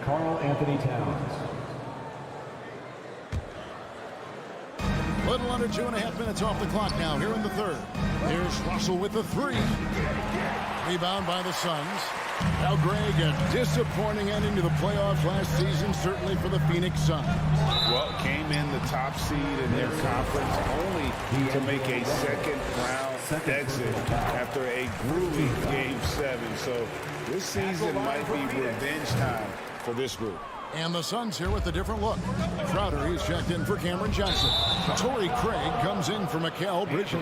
Karl Anthony Towns. Little under 2.5 minutes off the clock now here in the third. Here's Russell with the 3. Rebound by the Suns. Now, Greg, a disappointing ending to the playoffs last season, certainly for the Phoenix Suns. Well, came in the top seed in their conference, only to make a second-round exit after a grueling Game 7. So this season might be revenge time for this group. And the Suns here with a different look. Crowder, he's checked in for Cameron Johnson. Torrey Craig comes in for Mikal Bridges.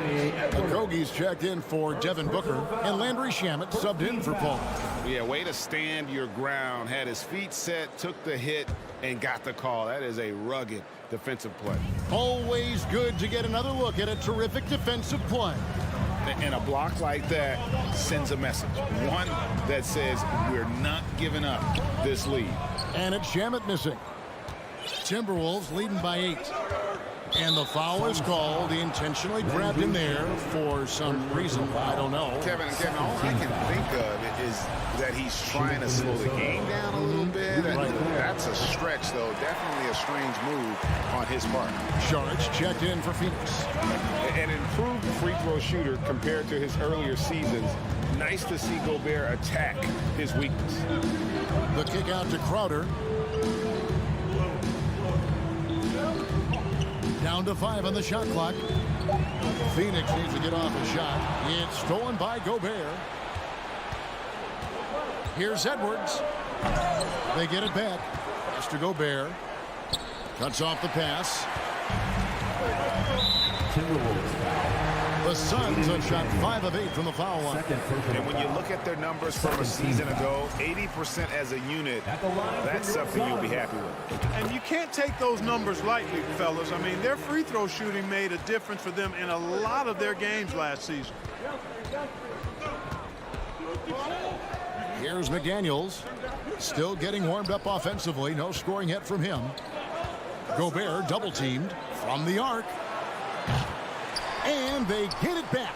Okogie's checked in for Devin Booker. And Landry Shamet subbed in for Paul. Yeah, way to stand your ground. Had his feet set, took the hit, and got the call. That is a rugged defensive play. Always good to get another look at a terrific defensive play. And a block like that sends a message. One that says we're not giving up this lead. And it's Shamet missing. Timberwolves leading by 8. And the foul is called. He intentionally grabbed him there for some reason. I don't know. Kevin, all I can think of is that he's trying to slow the game down a little bit. That's a stretch, though. Definitely a strange move on his part. Sharks checked in for Phoenix. An improved free throw shooter compared to his earlier seasons. Nice to see Gobert attack his weakness. The kick out to Crowder. Down to 5 on the shot clock. Phoenix needs to get off a shot. It's stolen by Gobert. Here's Edwards. They get it back. Pass to Gobert. Cuts off the pass. The Suns have shot 5 of 8 from the foul line. And when you look at their numbers from a season ago, 80% as a unit, that's something you'll be happy with. And you can't take those numbers lightly, fellas. I mean, their free throw shooting made a difference for them in a lot of their games last season. Here's McDaniels, still getting warmed up offensively. No scoring yet from him. Gobert double teamed from the arc. And they get it back.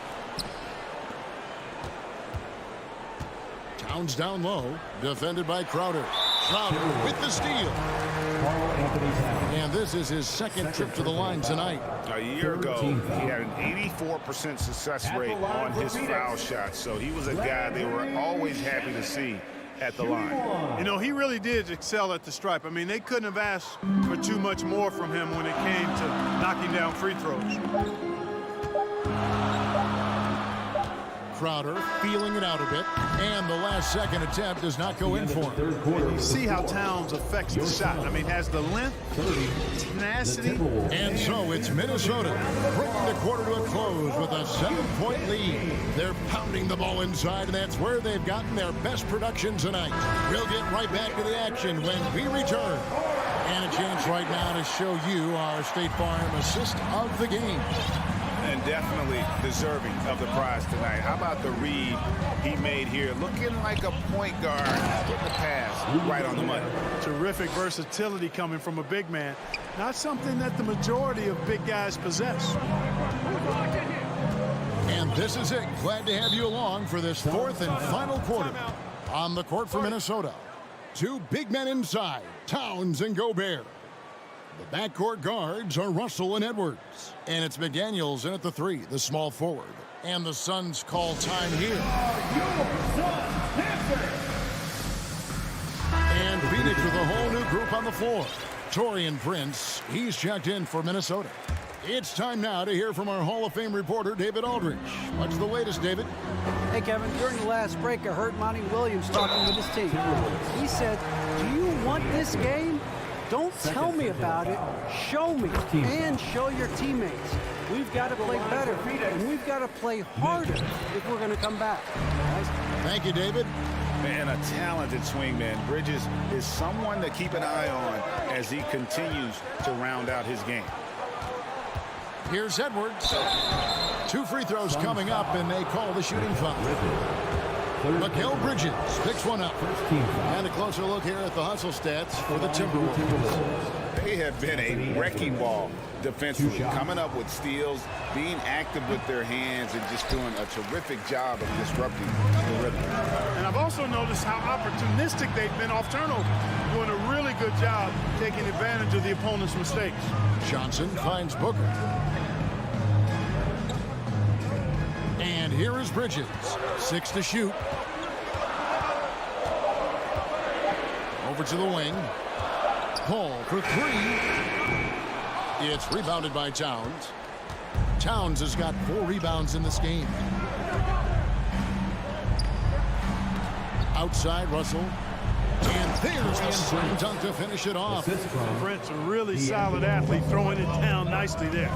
Towns down low, defended by Crowder. Crowder with the steal. And this is his second trip to the line tonight. A year ago, he had an 84% success rate on his foul shots, so he was a guy they were always happy to see at the line. You know, he really did excel at the stripe. I mean, they couldn't have asked for too much more from him when it came to knocking down free throws. Crowder feeling it out a bit, and the last second attempt does not go in for him. You see how Towns affects the shot. I mean, has the length, tenacity. And so it's Minnesota bringing the quarter to a close with a 7-point lead. They're pounding the ball inside, and that's where they've gotten their best production tonight. We'll get right back to the action when we return. And a chance right now to show you our State Farm assist of the game. And definitely deserving of the prize tonight. How about the read he made here? Looking like a point guard. Putting the pass right on the money. Terrific versatility coming from a big man. Not something that the majority of big guys possess. And this is it. Glad to have you along for this fourth and final quarter. On the court for Minnesota, 2 big men inside, Towns and Gobert. The backcourt guards are Russell and Edwards. And it's McDaniels in at the 3, the small forward. And the Suns call time here. And Phoenix with a whole new group on the floor. Taurean Prince, he's checked in for Minnesota. It's time now to hear from our Hall of Fame reporter, David Aldridge. What's the latest, David? Hey, Kevin, during the last break, I heard Monty Williams talking with his team. He said, do you want this game? Don't tell me about it. Show me and show your teammates. We've got to play better, and we've got to play harder if we're going to come back. Guys. Thank you, David. And a talented swingman. Bridges is someone to keep an eye on as he continues to round out his game. Here's Edwards. 2 free throws coming up, and they call the shooting foul. Mikal Bridges picks one up. And a closer look here at the hustle stats for the Timberwolves. They have been a wrecking ball defensively, coming up with steals, being active with their hands, and just doing a terrific job of disrupting the rhythm. And I've also noticed how opportunistic they've been off turnover, doing a really good job taking advantage of the opponent's mistakes. Johnson finds Booker. And here is Bridges. 6 to shoot. Over to the wing. Paul for 3. It's rebounded by Towns. Towns has got 4 rebounds in this game. Outside, Russell. And there's the slam dunk to finish it off. Brent's a really solid athlete, throwing it down nicely there.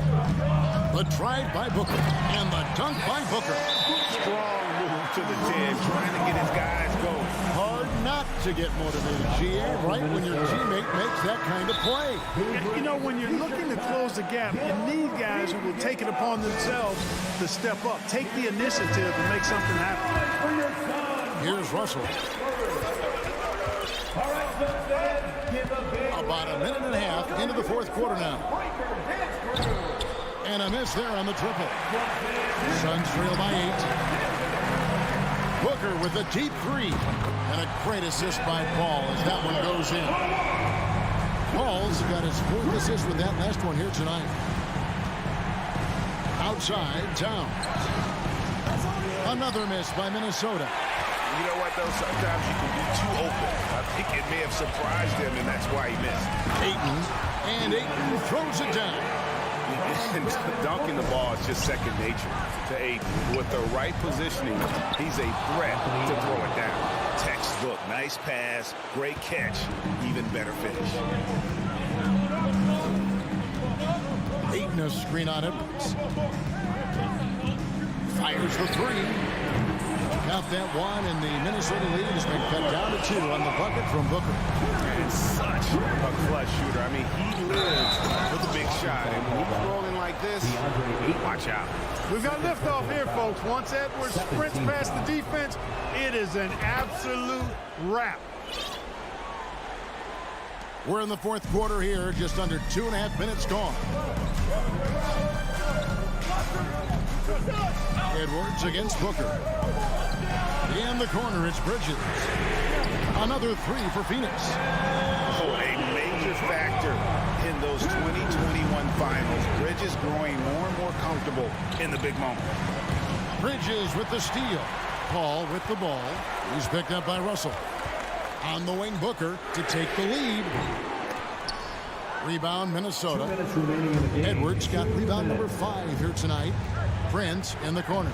The drive by Booker and the dunk by Booker. Strong move to the 10, trying to get his guys going. Hard not to get motivated, GA, right when your teammate makes that kind of play. You know, when you're looking to close the gap, you need guys who will take it upon themselves to step up, take the initiative and make something happen. Here's Russell. About a minute and a half into the fourth quarter now. And a miss there on the triple. Suns trail by 8. Booker with a deep 3. And a great assist by Paul as that one goes in. Paul's got his 4th assist with that last one here tonight. Outside, Towns. Another miss by Minnesota. You know what, though? Sometimes you can be too open. I think it may have surprised him, and that's why he missed. Ayton throws it down. And dunking the ball is just second nature to Ayton. With the right positioning, he's a threat to throw it down. Textbook, nice pass, great catch, even better finish. Ayton a screen on Edwards. Fires the three. Count that one, and the Minnesota lead has been cut down to 2 on the bucket from Booker. And such a clutch shooter. I mean, he lives with a big shot. And when he's rolling like this, watch out. We've got liftoff here, folks. Once Edwards sprints past the defense, it is an absolute wrap. We're in the fourth quarter here, just under 2.5 minutes gone. Edwards against Booker. In the corner, it's Bridges. Another three for Phoenix. Oh, a major factor in those 2021 finals. Bridges growing more and more comfortable in the big moment. Bridges with the steal. Paul with the ball. He's picked up by Russell. On the wing, Booker to take the lead. Rebound, Minnesota. Edwards got rebound number 5 here tonight. Prince in the corner.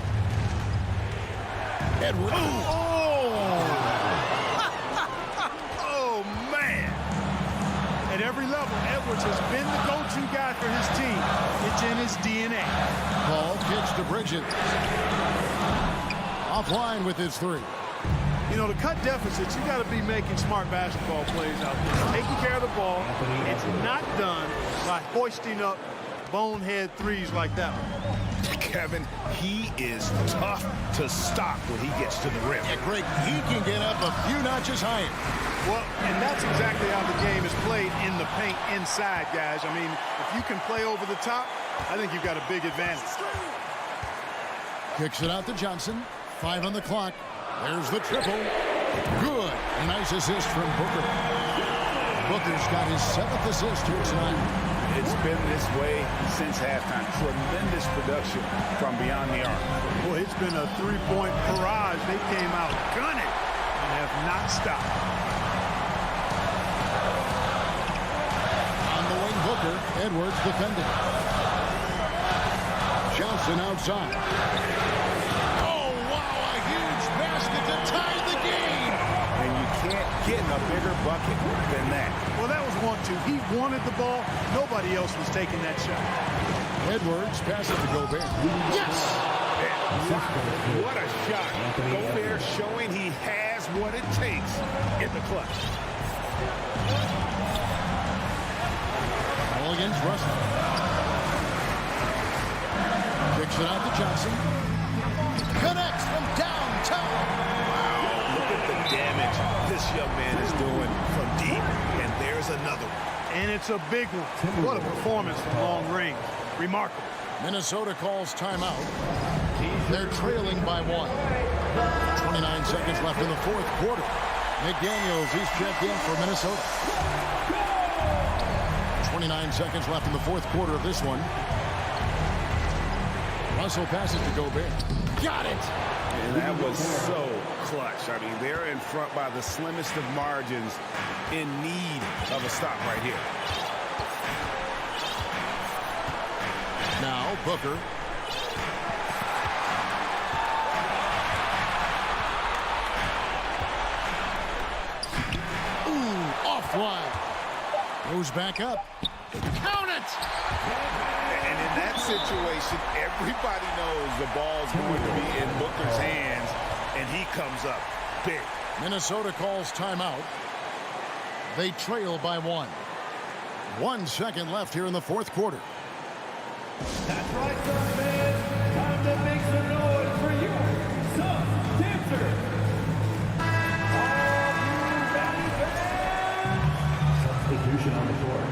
Edwards. Oh, man. At every level, Edwards has been the go-to guy for his team. It's in his DNA. Paul pitch to Bridges. Offline with his 3. You know, to cut deficits, you got to be making smart basketball plays out there. Taking care of the ball. It's not done by hoisting up bonehead threes like that one. Kevin, he is tough to stop when he gets to the rim. Yeah, Greg, he can get up a few notches higher. Well, and that's exactly how the game is played in the paint inside, guys. I mean, if you can play over the top, I think you've got a big advantage. Kicks it out to Johnson. 5 on the clock. There's the triple. Good. Nice assist from Booker. Booker's got his 7th assist here tonight. It's been this way since halftime. Tremendous production from beyond the arc. Boy, it's been a 3-point barrage. They came out gunning and have not stopped. On the wing, Booker. Edwards defending. Johnson outside. Oh, wow, a huge basket to tie the game. And you can't get a bigger bucket than that. Well, that was 1-2. He wanted the ball. Nobody else was taking that shot. Edwards passes to Gobert. Yes! What a shot. Gobert showing he has what it takes in the clutch. Ball against Russell. Kicks it out to Johnson. Connects from downtown. Wow, look at the damage this young man is doing from deep. And there's another one. And it's a big one. What a performance from long range. Remarkable. Minnesota calls timeout. They're trailing by 1. 29 seconds left in the fourth quarter. McDaniels, he's checked in for Minnesota. 29 seconds left in the fourth quarter of this one. Russell passes to Gobert. Got it! And that was so clutch. I mean, they're in front by the slimmest of margins, in need of a stop right here. Now, Booker. Ooh, offline. Goes back up. Count it! And in that situation, everybody knows the ball's going to be in Booker's hands, and he comes up big. Minnesota calls timeout. They trail by 1. 1 second left here in the fourth quarter. That's right, Suns fans. Time to make some noise for you, Suns dancers. Are you ready, fans? Substitution on the court.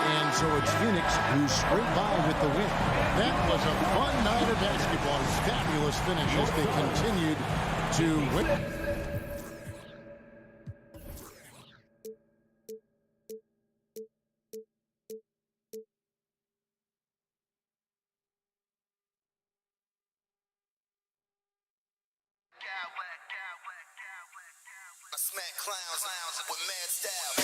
And so it's Phoenix who scraped by with the win. That was a fun night of basketball. Fabulous finish as they continued to win. I smack clowns with mad style.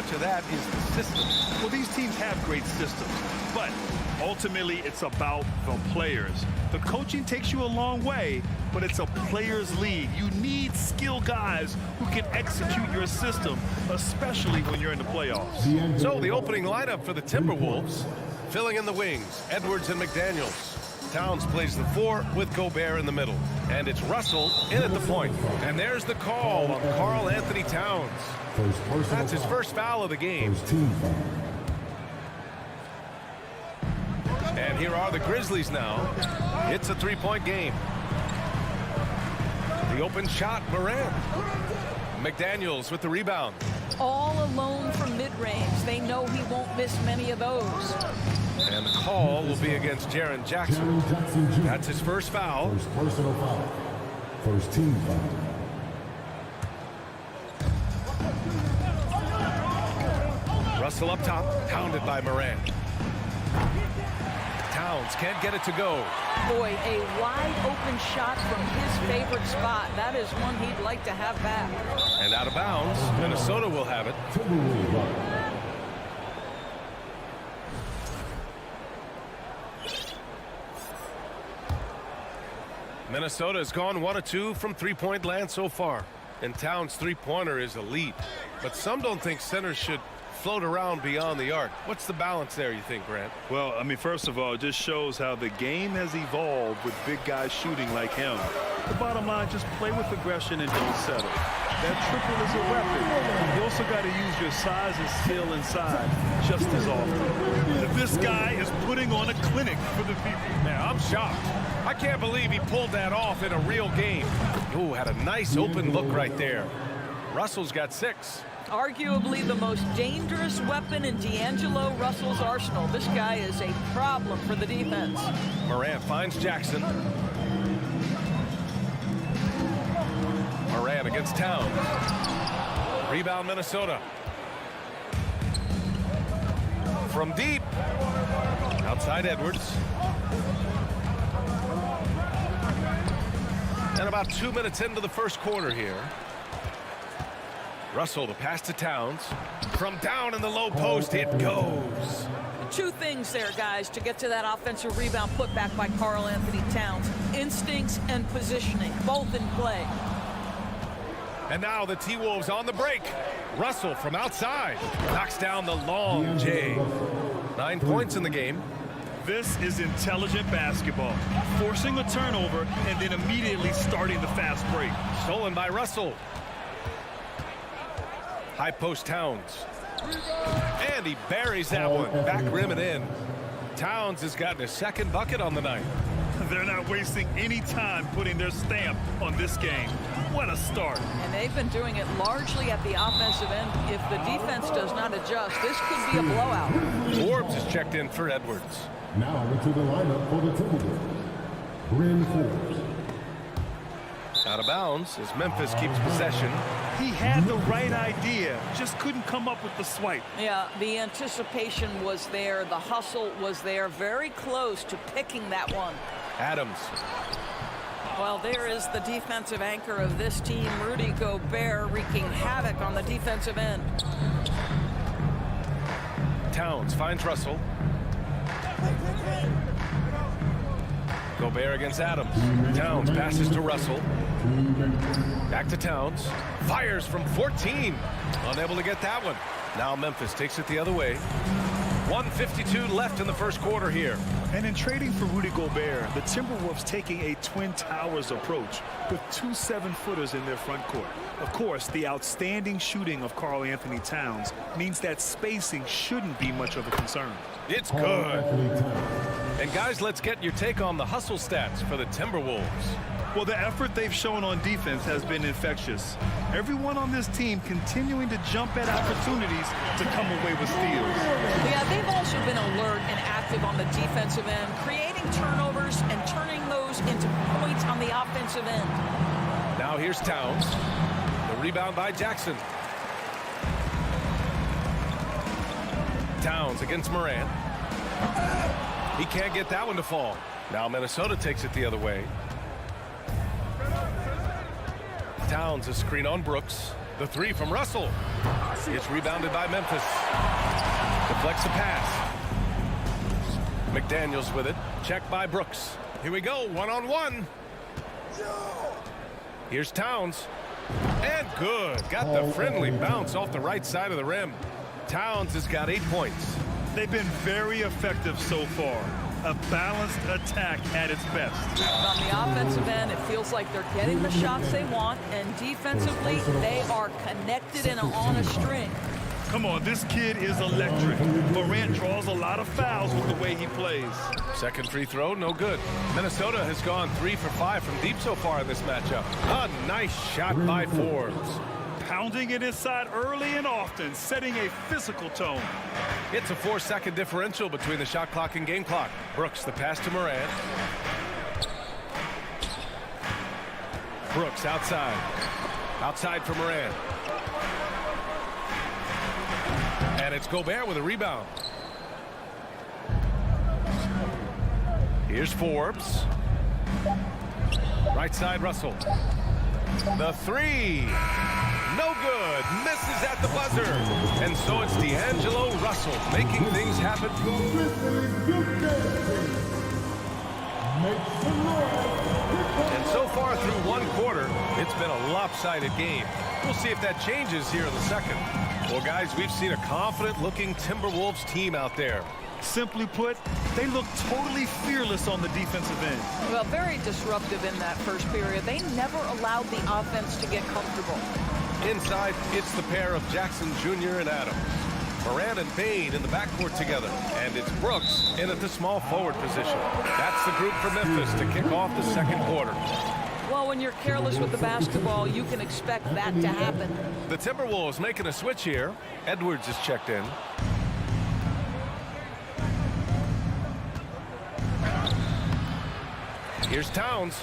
much of that is the system? Well, these teams have great systems, but ultimately it's about the players. The coaching takes you a long way, but it's a players' league. You need skilled guys who can execute your system, especially when you're in the playoffs. So the opening lineup for the Timberwolves, filling in the wings, Edwards and McDaniels. Towns plays the 4 with Gobert in the middle. And it's Russell in at the point. And there's the call on Karl Anthony Towns. That's his first foul of the game. And here are the Grizzlies now. It's a 3-point game. The open shot, Morant. McDaniels with the rebound. All alone from mid-range. They know he won't miss many of those. And the call will be against Jaren Jackson. That's his first foul. First personal foul. First team foul. Russell up top, pounded by Morant. Towns can't get it to go. Boy, a wide open shot from his favorite spot. That is one he'd like to have back. And out of bounds, Minnesota will have it. Minnesota has gone 1 of 2 from three-point land so far. And Towns' three-pointer is elite. But some don't think centers should float around beyond the arc. What's the balance there, you think, Grant? Well, I mean, first of all, it just shows how the game has evolved with big guys shooting like him. The bottom line, just play with aggression and don't settle. That triple is a weapon. You also got to use your size and skill inside just as often. This guy is putting on a clinic for the people. Man, I'm shocked. I can't believe he pulled that off in a real game. Ooh, had a nice open look right there. Russell's got 6. Arguably the most dangerous weapon in D'Angelo Russell's arsenal. This guy is a problem for the defense. Morant finds Jackson. Morant against Towns. Rebound Minnesota. From deep. Outside Edwards. And about 2 minutes into the first quarter here. Russell, the pass to Towns. From down in the low post, it goes. 2 things there, guys, to get to that offensive rebound put back by Karl Anthony Towns. Instincts and positioning, both in play. And now the T-Wolves on the break. Russell from outside knocks down the long J. 9 points in the game. This is intelligent basketball. Forcing a turnover and then immediately starting the fast break. Stolen by Russell. High post Towns. And he buries that one. Back rim and in. Towns has gotten his second bucket on the night. They're not wasting any time putting their stamp on this game. What a start. And they've been doing it largely at the offensive end. If the defense does not adjust, this could be a blowout. Forbes is checked in for Edwards. Now into the lineup for the Timberwolves. Bryn Forbes. Out of bounds as Memphis keeps possession. He had the right idea, just couldn't come up with the swipe. Yeah, the anticipation was there. The hustle was there. Very close to picking that one. Adams. Well, there is the defensive anchor of this team, Rudy Gobert, wreaking havoc on the defensive end. Towns finds Russell. Gobert against Adams. Towns passes to Russell. Back to Towns. Fires from 14. Unable to get that one. Now Memphis takes it the other way. 1:52 left in the first quarter here. And in trading for Rudy Gobert, the Timberwolves taking a Twin Towers approach with 2 7-footers in their front court. Of course, the outstanding shooting of Karl Anthony Towns means that spacing shouldn't be much of a concern. It's good. And guys, let's get your take on the hustle stats for the Timberwolves. Well, the effort they've shown on defense has been infectious. Everyone on this team continuing to jump at opportunities to come away with steals. Yeah, they've also been alert and active on the defensive end, creating turnovers and turning those into points on the offensive end. Now here's Towns. The rebound by Jackson. Towns against Morant. He can't get that one to fall. Now Minnesota takes it the other way. Towns a screen on Brooks. The three from Russell. It's rebounded by Memphis. Deflects a pass. McDaniels with it. Checked by Brooks. Here we go, one-on-one. Here's Towns. And good. Got the friendly bounce off the right side of the rim. Towns has got 8 points. They've been very effective so far. A balanced attack at its best. On the offensive end, it feels like they're getting the shots they want, and defensively, they are connected and on a string. Come on, this kid is electric. Morant draws a lot of fouls with the way he plays. Second free throw, no good. Minnesota has gone 3 for 5 from deep so far in this matchup. A nice shot by Forbes. Pounding it inside early and often, setting a physical tone. It's a 4-second differential between the shot clock and game clock. Brooks, the pass to Morant. Brooks outside. Outside for Morant. And it's Gobert with a rebound. Here's Forbes. Right side, Russell. The three. No good. Misses at the buzzer. And so it's D'Angelo Russell making things happen. And so far through one quarter, it's been a lopsided game. We'll see if that changes here in the second. Well, guys, we've seen a confident-looking Timberwolves team out there. Simply put, they look totally fearless on the defensive end. Well, very disruptive in that first period. They never allowed the offense to get comfortable. Inside, it's the pair of Jackson Jr. and Adams. Morant and Bane in the backcourt together. And it's Brooks in at the small forward position. That's the group for Memphis to kick off the second quarter. Well, when you're careless with the basketball, you can expect that to happen. The Timberwolves making a switch here. Edwards is checked in. Here's Towns.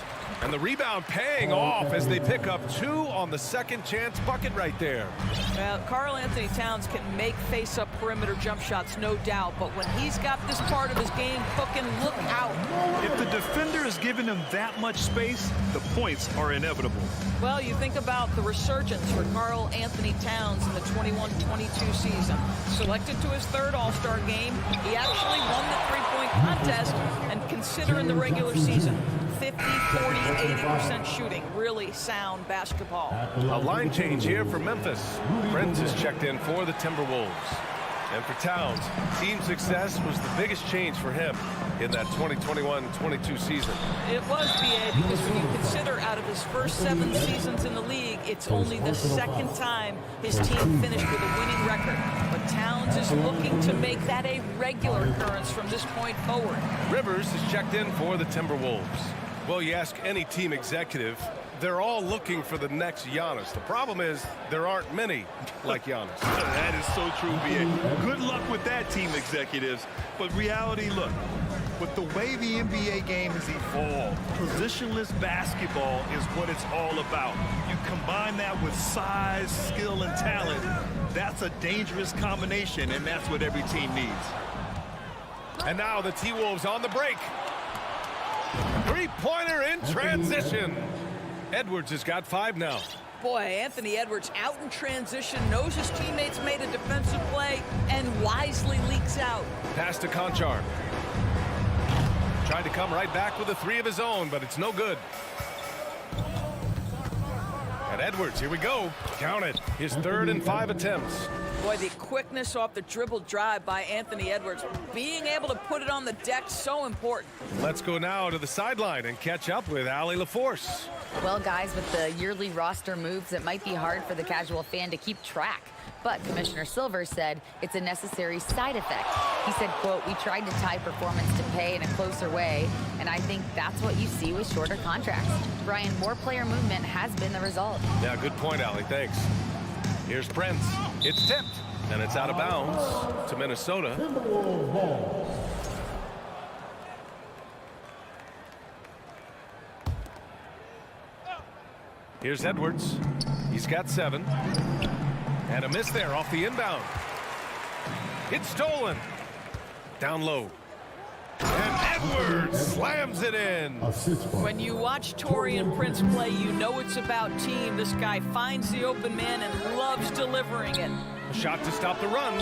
And the rebound paying off as they pick up 2 on the second chance bucket right there. Well, Karl Anthony Towns can make face-up perimeter jump shots, no doubt. But when he's got this part of his game cooking, look out. If the defender is giving him that much space, the points are inevitable. Well, you think about the resurgence for Karl Anthony Towns in the 21-22 season. Selected to his 3rd All-Star game, he actually won the three-point contest, and considering the regular season, 50, 40, 80% shooting. Really sound basketball. A line change here for Memphis. Prince is checked in for the Timberwolves. And for Towns, team success was the biggest change for him in that 2021-22 season. It was, B.A., because when you consider out of his first 7 seasons in the league, it's only the 2nd time his team finished with a winning record. But Towns is looking to make that a regular occurrence from this point forward. Rivers is checked in for the Timberwolves. Well, you ask any team executive, they're all looking for the next Giannis. The problem is there aren't many like Giannis. That is so true, B.A. Good luck with that, team executives. But reality, look, with the way the NBA game has evolved, positionless basketball is what it's all about. You combine that with size, skill, and talent, that's a dangerous combination, and that's what every team needs. And now the T-Wolves on the break. Three-pointer in transition. Edwards has got 5 now. Boy, Anthony Edwards out in transition, knows his teammates made a defensive play, and wisely leaks out. Pass to Conchar. Tried to come right back with a 3 of his own, but it's no good. And Edwards, here we go. Count it. His 3rd and 5 attempts. Boy, the quickness off the dribble drive by Anthony Edwards. Being able to put it on the deck, so important. Let's go now to the sideline and catch up with Allie LaForce. Well, guys, with the yearly roster moves, it might be hard for the casual fan to keep track. But Commissioner Silver said it's a necessary side effect. He said, quote, "We tried to tie performance to pay in a closer way, and I think that's what you see with shorter contracts." Brian, more player movement has been the result. Yeah, good point, Allie. Thanks. Here's Prince. It's tipped, and it's out of bounds to Minnesota. Here's Edwards. He's got 7. And a miss there off the inbound. It's stolen. Down low. And Edwards slams it in. When you watch Taurean Prince play, you know it's about team. This guy finds the open man and loves delivering it. A shot to stop the run.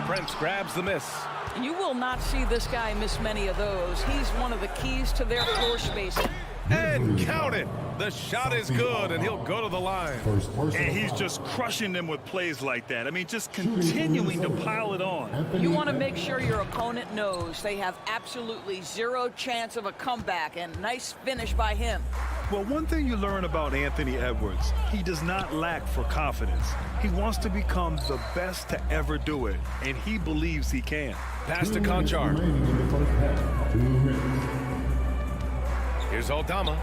Prince grabs the miss. You will not see this guy miss many of those. He's one of the keys to their floor spacing. And count it. The shot is good, and he'll go to the line. And he's just crushing them with plays like that. I mean, just continuing to pile it on. You want to make sure your opponent knows they have absolutely zero chance of a comeback, and nice finish by him. Well, one thing you learn about Anthony Edwards, he does not lack for confidence. He wants to become the best to ever do it, and he believes he can. Pass to Conchar. Here's Aldama.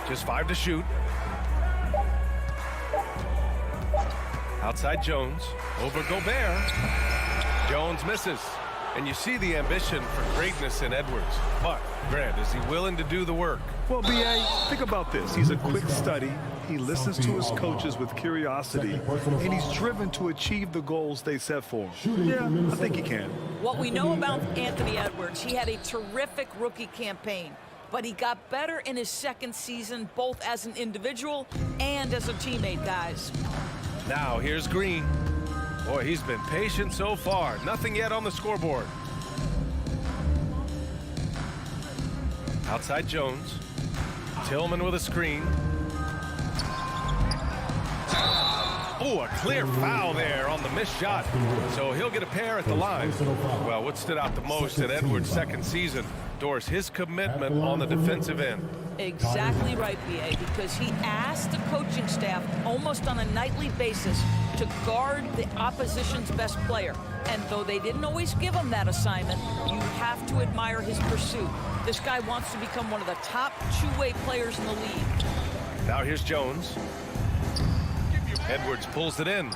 Just 5 to shoot. Outside Jones. Over Gobert. Jones misses. And you see the ambition for greatness in Edwards. But, Grant, is he willing to do the work? Well, B.A., think about this. He's a quick study. He listens to his coaches with curiosity, and he's driven to achieve the goals they set for him. Yeah, I think he can. What we know about Anthony Edwards, he had a terrific rookie campaign, but he got better in his second season, both as an individual and as a teammate, guys. Now, here's Green. Boy, he's been patient so far. Nothing yet on the scoreboard. Outside Jones. Tillman with a screen. Oh, a clear foul there on the missed shot. So he'll get a pair at the line. Well, what stood out the most in Edwards' second season, Doris, his commitment on the defensive end. Exactly right, B.A., because he asked the coaching staff almost on a nightly basis to guard the opposition's best player. And though they didn't always give him that assignment, you have to admire his pursuit. This guy wants to become one of the top two-way players in the league. Now here's Jones. Edwards pulls it in.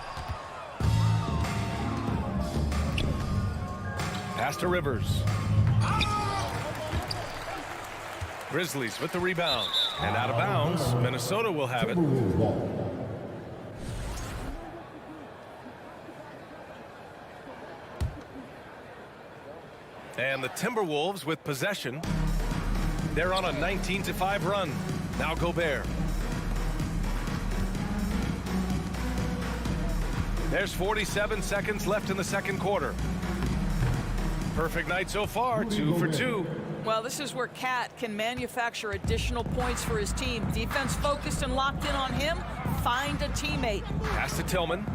Pass to Rivers. Grizzlies with the rebound. And out of bounds. Minnesota will have it. And the Timberwolves with possession. They're on a 19-5 run. Now Gobert. There's 47 seconds left in the second quarter. Perfect night so far, 2 for 2. Well, this is where Cat can manufacture additional points for his team. Defense focused and locked in on him. Find a teammate. Pass to Tillman.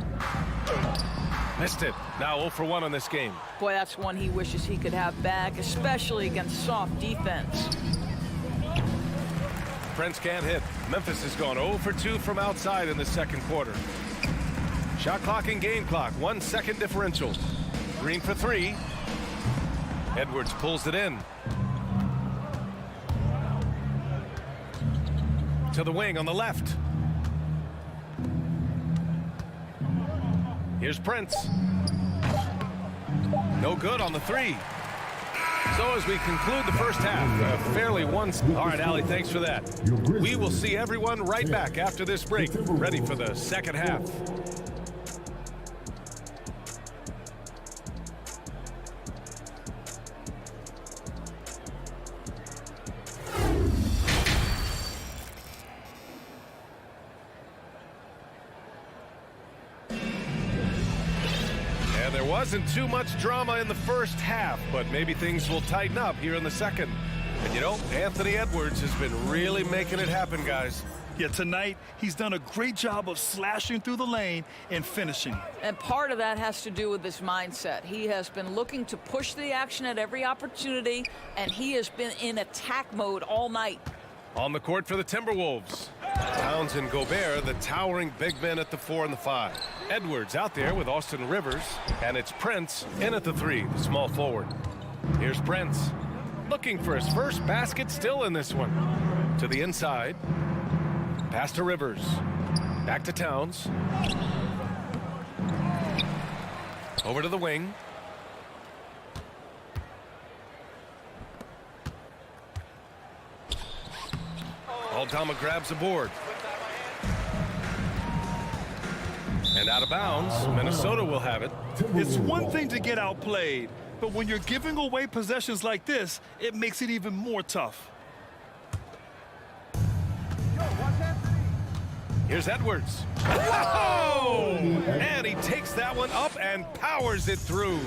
Missed it. Now 0 for 1 on this game. Boy, that's one he wishes he could have back, especially against soft defense. Prince can't hit. Memphis has gone 0 for 2 from outside in the second quarter. Shot clock and game clock, 1 second differential. Green for 3. Edwards pulls it in. To the wing on the left. Here's Prince. No good on the 3. So as we conclude the first half, fairly one. All right, Allie, thanks for that. We will see everyone right back after this break, ready for the second half. There wasn't too much drama in the first half, but maybe things will tighten up here in the second. And you know, Anthony Edwards has been really making it happen, guys. Yeah, tonight he's done a great job of slashing through the lane and finishing. And part of that has to do with his mindset. He has been looking to push the action at every opportunity, and he has been in attack mode all night. On the court for the Timberwolves. Towns and Gobert, the towering big men at the 4 and the 5. Edwards out there with Austin Rivers, and it's Prince in at the 3, the small forward. Here's Prince, looking for his first basket, still in this one. To the inside. Pass to Rivers. Back to Towns. Over to the wing. Aldama grabs the board. And out of bounds, Minnesota will have it. It's one thing to get outplayed, But when you're giving away possessions like this, it makes it even more tough. Here's Edwards. Whoa! And he takes that one up and powers it through.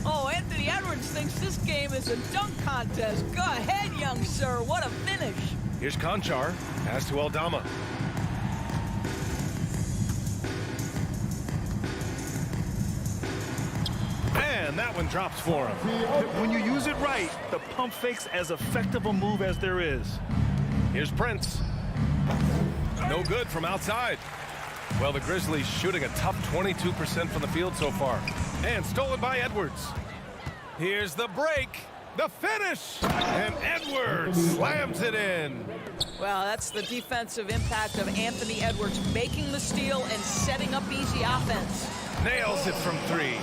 Oh, Anthony Edwards thinks this game is a dunk contest. Go ahead, young sir. What a finish. Here's Conchar. Pass to Aldama. And that one drops for him. When you use it right, the pump fake's as effective a move as there is. Here's Prince. No good from outside. Well, the Grizzlies shooting a tough 22% from the field so far. And stolen by Edwards. Here's the break. The finish. And Edwards slams it in. Well, that's the defensive impact of Anthony Edwards making the steal and setting up easy offense. Nails it from three.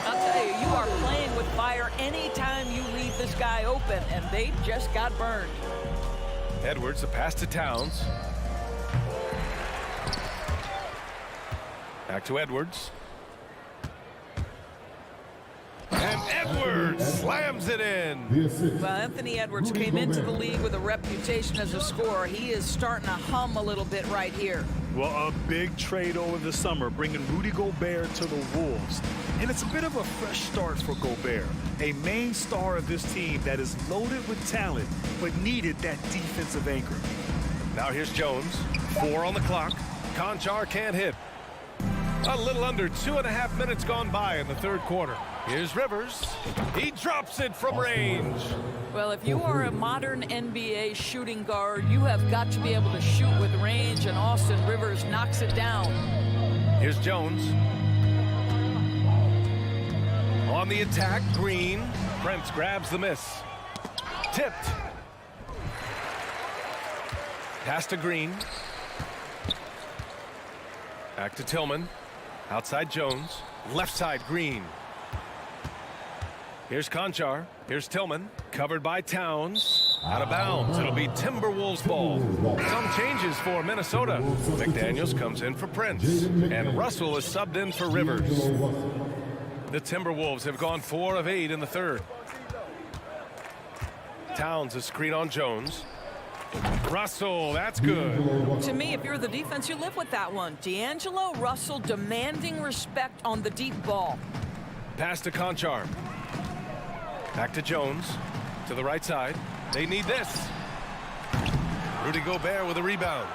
I'll tell you, you are playing with fire anytime you leave this guy open, and they just got burned. Edwards, a pass to Towns. Back to Edwards. And Edwards slams it in. Well, Anthony Edwards came into the league with a reputation as a scorer. He is starting to hum a little bit right here. Well, a big trade over the summer, bringing Rudy Gobert to the Wolves. And it's a bit of a fresh start for Gobert, a main star of this team that is loaded with talent, but needed that defensive anchor. Now here's Jones. 4 on the clock. Conchar can't hit. A little under 2.5 minutes gone by in the third quarter. Here's Rivers. He drops it from range. Well, if you are a modern NBA shooting guard, you have got to be able to shoot with range, and Austin Rivers knocks it down. Here's Jones. On the attack, Green. Prince grabs the miss. Tipped. Pass to Green. Back to Tillman. Outside Jones. Left side Green. Here's Conchar. Here's Tillman. Covered by Towns. Out of bounds. It'll be Timberwolves ball. Some changes for Minnesota. McDaniels comes in for Prince. And Russell is subbed in for Rivers. The Timberwolves have gone 4 of 8 in the third. Towns a screen on Jones. Russell, that's good. To me, if you're the defense, you live with that one. D'Angelo Russell demanding respect on the deep ball. Pass to Conchar. Back to Jones. To the right side. They need this. Rudy Gobert with a rebound.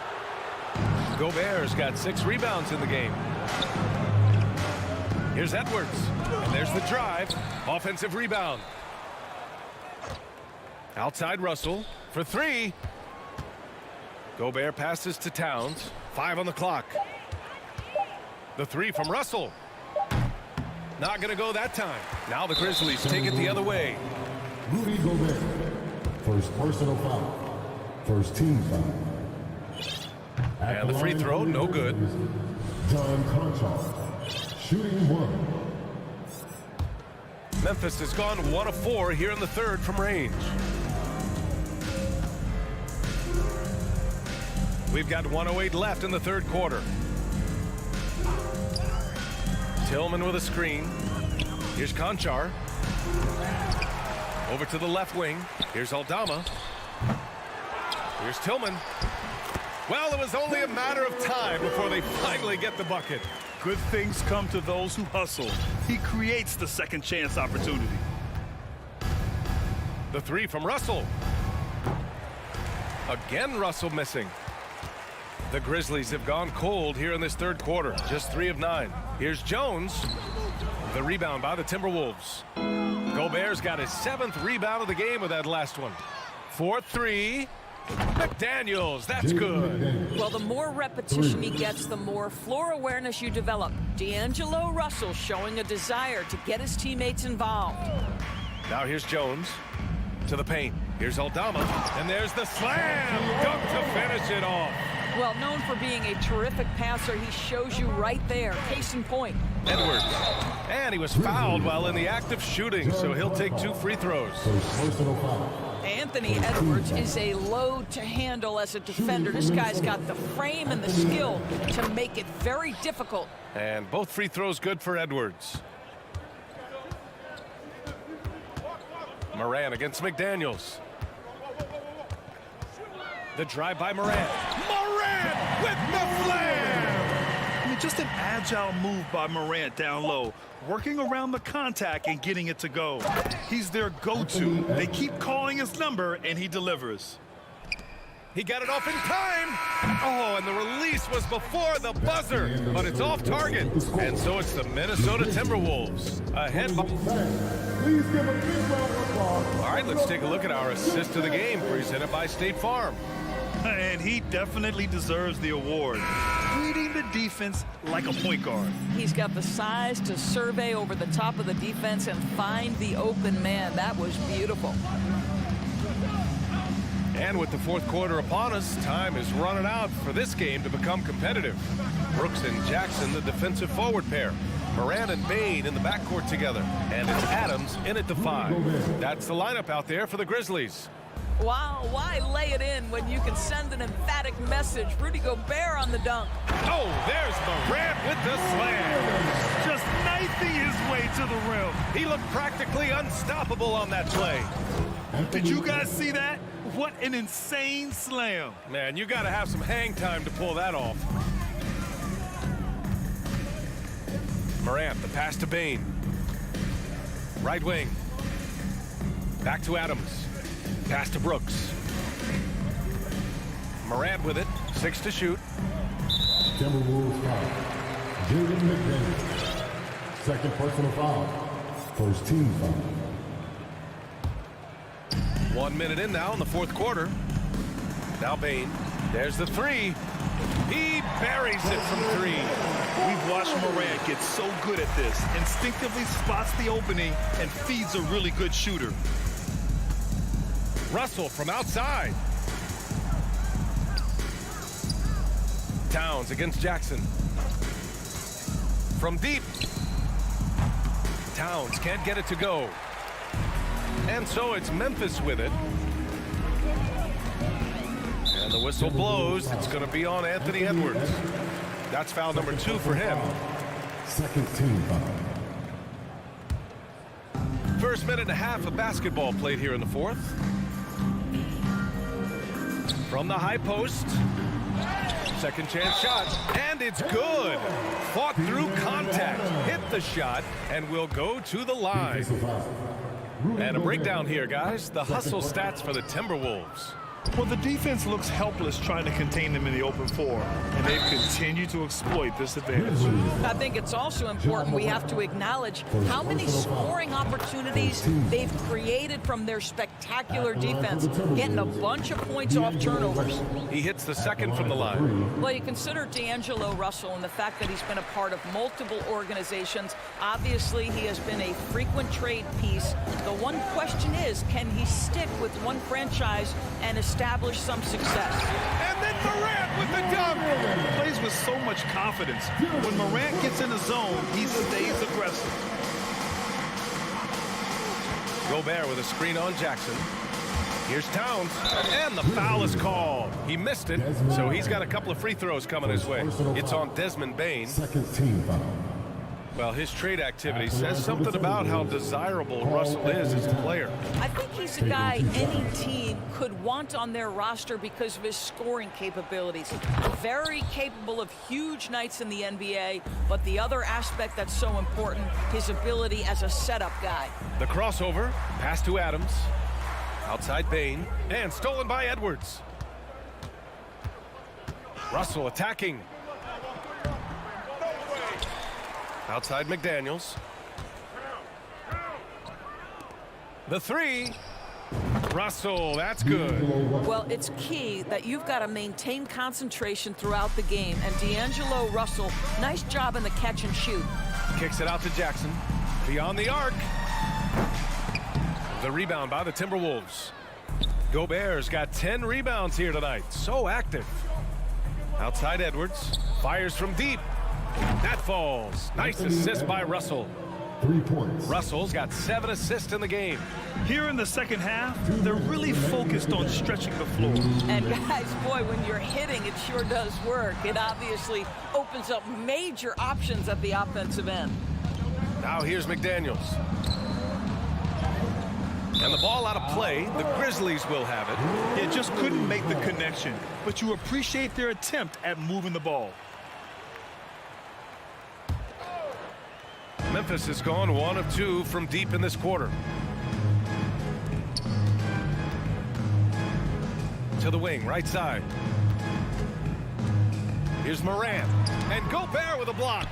Gobert's got 6 rebounds in the game. Here's Edwards. And there's the drive. Offensive rebound. Outside Russell for 3. Gobert passes to Towns. 5 on the clock. The 3 from Russell. Not going to go that time. Now the Grizzlies take it the other way. Rudy Gobert. First personal foul. First team foul. And the free throw, no good. John Conchar. Shooting 1. Memphis has gone 1 of 4 here in the third from range. We've got 1:08 left in the third quarter. Tillman with a screen. Here's Conchar. Over to the left wing. Here's Aldama. Here's Tillman. Well, it was only a matter of time before they finally get the bucket. Good things come to those who hustle. He creates the second chance opportunity. The 3 from Russell. Again, Russell missing. The Grizzlies have gone cold here in this third quarter. Just 3 of 9. Here's Jones. The rebound by the Timberwolves. Gobert's got his 7th rebound of the game with that last one. 4-3. McDaniels, that's good. Well, the more repetition he gets, the more floor awareness you develop. D'Angelo Russell showing a desire to get his teammates involved. Now here's Jones to the paint. Here's Aldama, and there's the slam dunk to finish it off. Well, known for being a terrific passer, he shows you right there. Case in point. Edwards. And he was fouled while in the act of shooting, so he'll take 2 free throws. Anthony Edwards is a load to handle as a defender. This guy's got the frame and the skill to make it very difficult. And both free throws good for Edwards. Moran against McDaniels. The drive by Moran. Moran with the flair! I mean, just an agile move by Morant down low, working around the contact and getting it to go. He's their go-to. They keep calling his number, and he delivers. He got it off in time. Oh, and the release was before the buzzer, but it's off target. And so it's the Minnesota Timberwolves ahead. Please give a big round of applause. All right, let's take a look at our assist of the game presented by State Farm. And he definitely deserves the award. Reading the defense like a point guard. He's got the size to survey over the top of the defense and find the open man. That was beautiful. And with the fourth quarter upon us, time is running out for this game to become competitive. Brooks and Jackson, the defensive forward pair. Moran and Bain in the backcourt together. And it's Adams in at the 5. That's the lineup out there for the Grizzlies. Wow, why lay it in when you can send an emphatic message? Rudy Gobert on the dunk. Oh, there's Moran with the slam. Just knifing his way to the rim. He looked practically unstoppable on that play. Did you guys see that? What an insane slam. Man, you got to have some hang time to pull that off. Morant, the pass to Bain. Right wing. Back to Adams. Pass to Brooks. Morant with it. 6 to shoot. Timberwolves foul. Jaden McDaniels. Second personal foul. First team foul. 1 minute in now in the fourth quarter. Now Bain. There's the 3. He buries it from 3. We've watched Morant get so good at this. Instinctively spots the opening and feeds a really good shooter. Russell from outside. Towns against Jackson. From deep. Towns can't get it to go. And so it's Memphis with it. And the whistle blows. It's going to be on Anthony Edwards. That's foul number 2 for him. Second team foul. First minute and a half of basketball played here in the fourth. From the high post. Second chance shot. And it's good. Fought through contact. Hit the shot. And will go to the line. And a breakdown here, guys. The hustle stats for the Timberwolves. Well, the defense looks helpless trying to contain them in the open floor, and they've continued to exploit this advantage. I think it's also important we have to acknowledge how many scoring opportunities they've created from their spectacular defense, getting a bunch of points off turnovers. He hits the second from the line. Well, you consider D'Angelo Russell and the fact that he's been a part of multiple organizations. Obviously, he has been a frequent trade piece. The one question is, can he stick with one franchise and establish some success? And then Morant with the dunk. Plays with so much confidence. When Morant gets in the zone, he stays aggressive. Gobert with a screen on Jackson. Here's Towns, and the foul is called. He missed it, so he's got a couple of free throws coming his way. It's on Desmond Bain. Second team foul. Well, his trade activity says something about how desirable Russell is as a player. I think he's a guy any team could want on their roster because of his scoring capabilities. Very capable of huge nights in the NBA, but the other aspect that's so important, his ability as a setup guy. The crossover, pass to Adams. Outside Bain, and stolen by Edwards. Russell attacking. Outside McDaniels. The 3. Russell, that's good. Well, it's key that you've got to maintain concentration throughout the game. And D'Angelo Russell, nice job in the catch and shoot. Kicks it out to Jackson. Beyond the arc. The rebound by the Timberwolves. Gobert's got 10 rebounds here tonight. So active. Outside Edwards. Fires from deep. That falls. Nice assist by Russell. 3 points. Russell's got 7 assists in the game. Here in the second half, they're really focused on stretching the floor. And guys, boy, when you're hitting, it sure does work. It obviously opens up major options at the offensive end. Now here's McDaniels. And the ball out of play. The Grizzlies will have it. They just couldn't make the connection, but you appreciate their attempt at moving the ball. Memphis has gone 1 of 2 from deep in this quarter. To the wing, right side. Here's Morant. And Gobert with a block.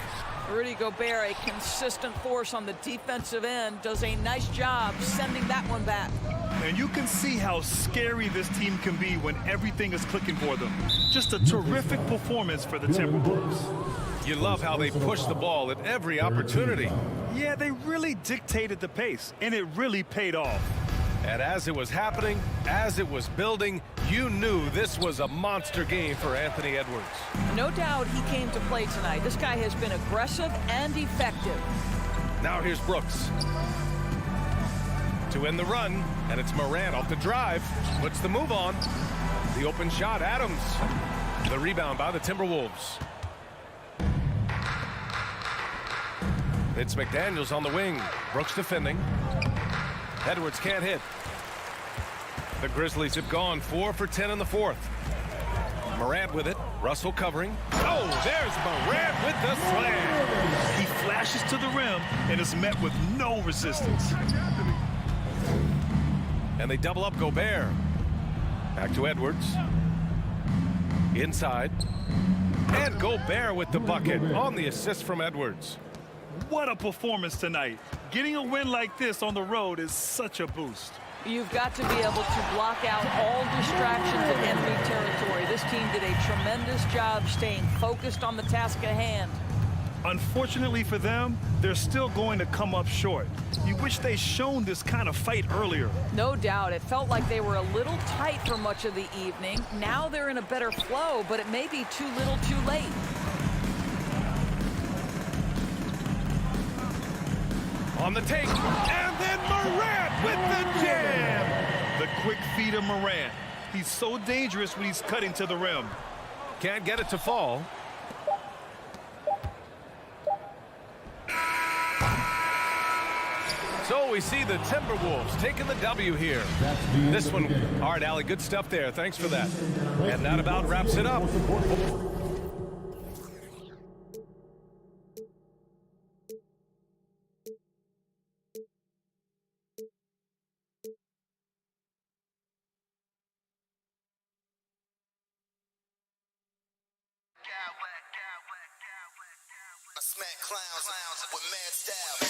Rudy Gobert, a consistent force on the defensive end, does a nice job sending that one back. And you can see how scary this team can be when everything is clicking for them. Just a terrific performance for the Timberwolves. You love how they push the ball at every opportunity. Yeah, they really dictated the pace, and it really paid off. And as it was happening, as it was building, you knew this was a monster game for Anthony Edwards. No doubt he came to play tonight. This guy has been aggressive and effective. Now here's Brooks. To end the run, and it's Morant off the drive. Puts the move on. The open shot, Adams. The rebound by the Timberwolves. It's McDaniels on the wing. Brooks defending. Edwards can't hit. The Grizzlies have gone 4 for 10 in the fourth. Morant with it. Russell covering. Oh, there's Morant with the slam. He flashes to the rim and is met with no resistance. And they double up Gobert. Back to Edwards. Inside. And Gobert with the bucket on the assist from Edwards. What a performance tonight. Getting a win like this on the road is such a boost. You've got to be able to block out all distractions in enemy territory. This team did a tremendous job staying focused on the task at hand. Unfortunately for them, they're still going to come up short. You wish they'd shown this kind of fight earlier. No doubt. It felt like they were a little tight for much of the evening. Now they're in a better flow, but it may be too little too late. On the take, and then Morant with the jam. The quick feed of Morant. He's so dangerous when he's cutting to the rim. Can't get it to fall. So we see the Timberwolves taking the W here. This one, all right, Allie, good stuff there. Thanks for that. And that about wraps it up. I smack clowns with mad style.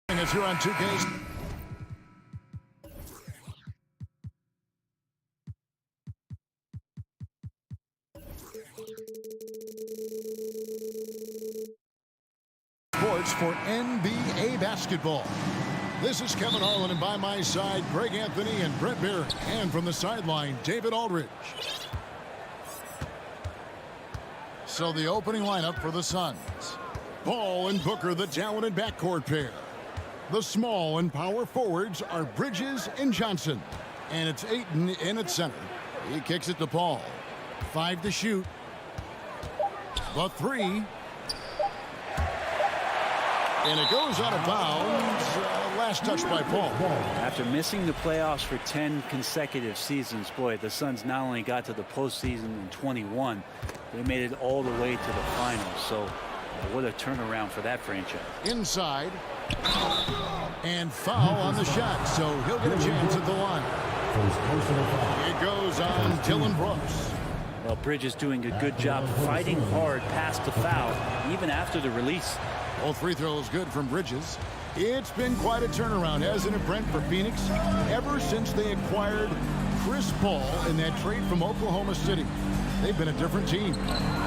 As you're on 2K. Sports for NBA basketball. This is Kevin Harlan, and by my side, Greg Anthony and Brett Barry. And from the sideline, David Aldridge. So the opening lineup for the Suns. Ball and Booker, the talented backcourt pair. The small and power forwards are Bridges and Johnson. And it's Ayton in at center. He kicks it to Paul. 5 to shoot. The 3. And it goes out of bounds. Last touch by Paul. After missing the playoffs for 10 consecutive seasons, boy, the Suns not only got to the postseason in 21, they made it all the way to the finals. So what a turnaround for that franchise. Inside. And foul on the shot, so he'll get a chance at the line. It goes on Dillon Brooks. Well, Bridges doing a good job fighting hard past the foul, even after the release. All free throws good from Bridges. It's been quite a turnaround, hasn't it, Brent, for Phoenix? Ever since they acquired Chris Paul in that trade from Oklahoma City, they've been a different team.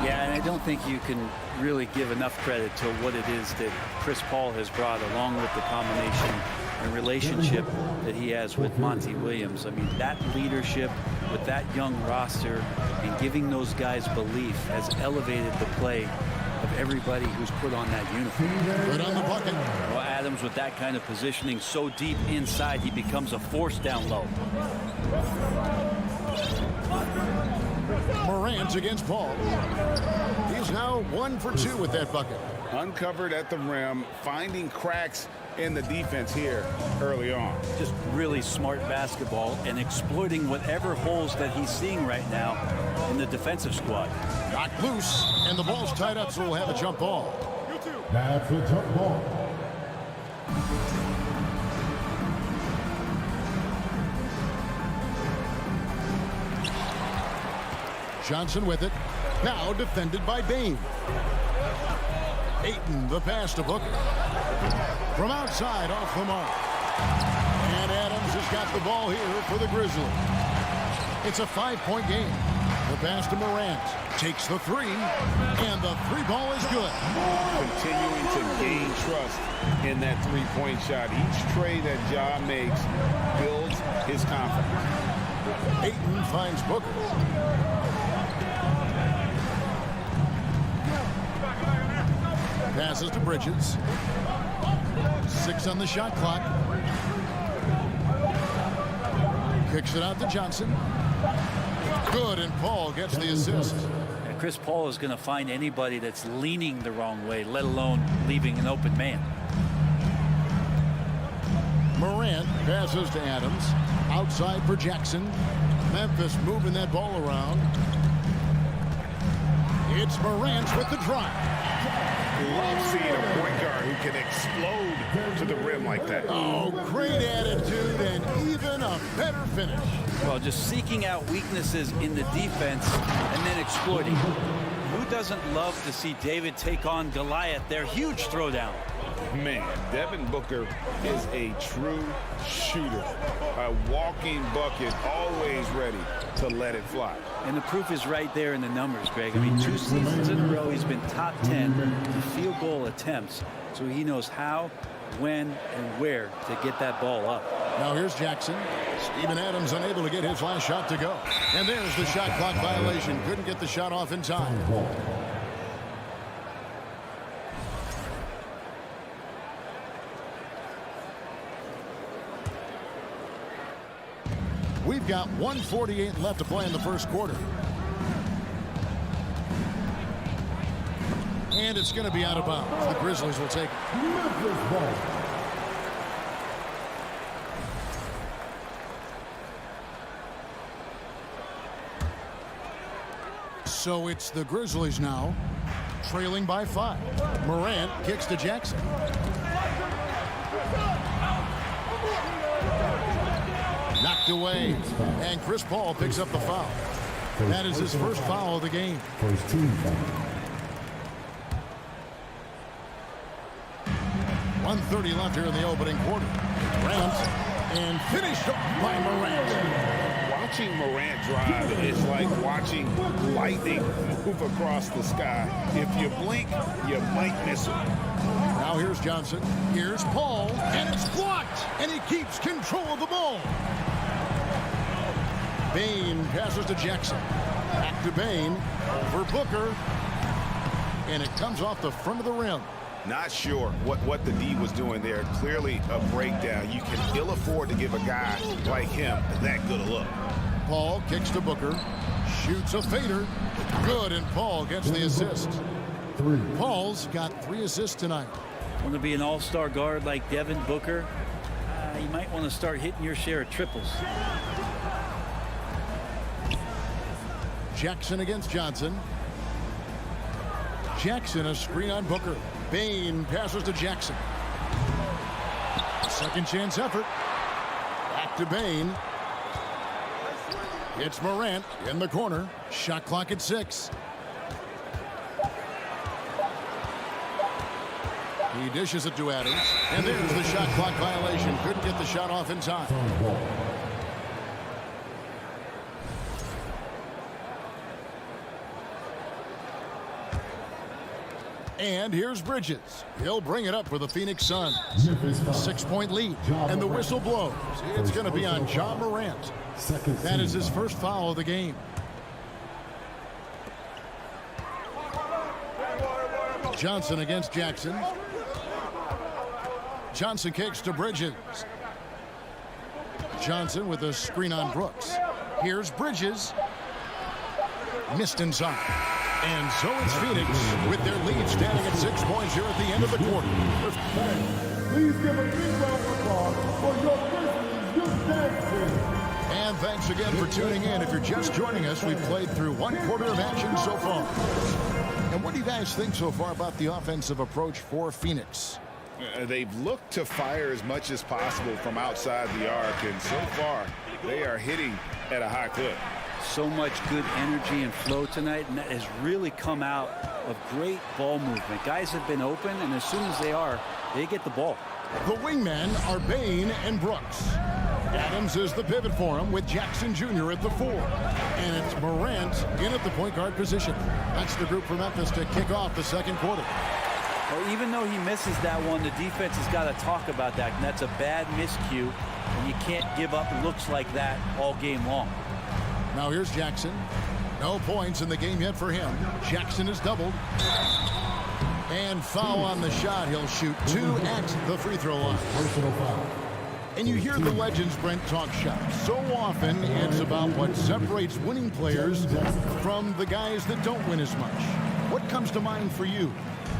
Yeah, and I don't think you can really give enough credit to what it is that Chris Paul has brought, along with the combination and relationship that he has with Monty Williams. I mean, that leadership with that young roster and giving those guys belief has elevated the play of everybody who's put on that uniform. Good on the bucket. Well, Adams, with that kind of positioning so deep inside, he becomes a force down low. Morant against Paul. He's now 1 for 2 with that bucket. Uncovered at the rim, finding cracks in the defense here early on. Just really smart basketball and exploiting whatever holes that he's seeing right now in the defensive squad. Knocked loose, and the ball's tied up, so we'll have a jump ball. That's a jump ball. Johnson with it. Now defended by Bain. Ayton, the pass to Booker. From outside, off the mark. And Adams has got the ball here for the Grizzlies. It's a 5-point game. The pass to Morant. Takes the 3. And the 3 ball is good. Continuing to gain trust in that 3-point shot. Each trade that Ja makes builds his confidence. Ayton finds Booker. Passes to Bridges. 6 on the shot clock. Kicks it out to Johnson. Good, and Paul gets the assist. And Chris Paul is going to find anybody that's leaning the wrong way, let alone leaving an open man. Morant passes to Adams. Outside for Jackson. Memphis moving that ball around. It's Morant with the drive. Love seeing a point guard who can explode to the rim like that. Oh, great attitude and even a better finish. Well, just seeking out weaknesses in the defense and then exploiting. Who doesn't love to see David take on Goliath? Their huge throwdown. Man, Devin Booker is a true shooter. A walking bucket, always ready to let it fly. And the proof is right there in the numbers, Greg. I mean, 2 seasons in a row, he's been top 10 in field goal attempts. So he knows how, when, and where to get that ball up. Now here's Jackson. Steven Adams unable to get his last shot to go. And there's the shot clock violation. Couldn't get the shot off in time. We've got 1:48 left to play in the first quarter. And it's going to be out of bounds. The Grizzlies will take it. Memphis ball. So it's the Grizzlies now, trailing by 5. Morant kicks to Jackson. Knocked away. And Chris Paul picks up the foul. That is his first foul of the game. First team foul. 1:30 left here in the opening quarter. Morant, and finished off by Morant. Watching Morant drive is like watching lightning move across the sky. If you blink, you might miss it. Now here's Johnson. Here's Paul, and it's blocked, and he keeps control of the ball. Bane passes to Jackson. Back to Bane. Over Booker. And it comes off the front of the rim. Not sure what the D was doing there. Clearly a breakdown. You can ill afford to give a guy like him that good a look. Paul kicks to Booker. Shoots a fader. Good, and Paul gets the assist. Paul's got 3 assists tonight. Want to be an all-star guard like Devin Booker? You might want to start hitting your share of triples. Jackson against Johnson. Jackson a screen on Booker. Bane passes to Jackson. Second chance effort. Back to Bane. It's Morant in the corner. Shot clock at 6. He dishes it to Adams. And there's the shot clock violation. Couldn't get the shot off in time. And here's Bridges. He'll bring it up for the Phoenix Suns. 6-point lead. And the whistle blows. It's going to be on Ja Morant. That is his first foul of the game. Johnson against Jackson. Johnson kicks to Bridges. Johnson with a screen on Brooks. Here's Bridges. Missed inside. And so it's Phoenix with their lead standing at 6 points here at the end of the quarter. Please give a big round of applause for your Grizzlies youth dance team. And thanks again for tuning in. If you're just joining us, we've played through 1 quarter of action so far. And what do you guys think so far about the offensive approach for Phoenix? They've looked to fire as much as possible from outside the arc, and so far they are hitting at a high clip. So much good energy and flow tonight, and that has really come out of great ball movement. Guys have been open, and as soon as they get the ball. The wingmen are Bane and Brooks. Adams is the pivot for him with Jackson Jr. at the 4. And it's Morant in at the point guard position. That's the group for Memphis to kick off the second quarter. Well, even though he misses that one, the defense has got to talk about that, and that's a bad miscue, and you can't give up looks like that all game long. Now here's Jackson. No points in the game yet for him. Jackson is doubled. And foul on the shot. He'll shoot 2 at the free throw line. And you hear the legends, Brent, talk shop. So often it's about what separates winning players from the guys that don't win as much. What comes to mind for you?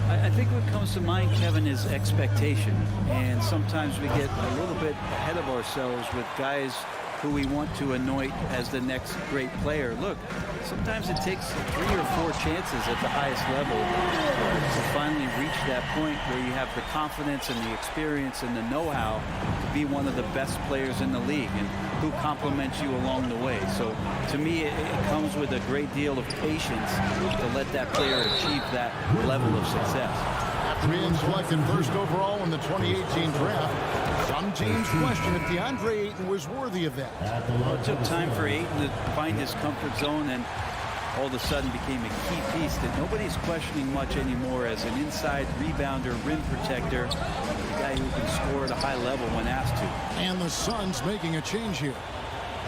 I think what comes to mind, Kevin, is expectation. And sometimes we get a little bit ahead of ourselves with guys who we want to anoint as the next great player. Look, sometimes it takes 3 or 4 chances at the highest level to finally reach that point where you have the confidence and the experience and the know-how to be one of the best players in the league and who compliments you along the way. So to me, it comes with a great deal of patience to let that player achieve that level of success. After being selected first overall in the 2018 draft, some teams question if DeAndre Ayton was worthy of that. Well, it took time for Ayton to find his comfort zone and all of a sudden became a key piece that nobody's questioning much anymore as an inside rebounder, rim protector, a guy who can score at a high level when asked to. And the Suns making a change here.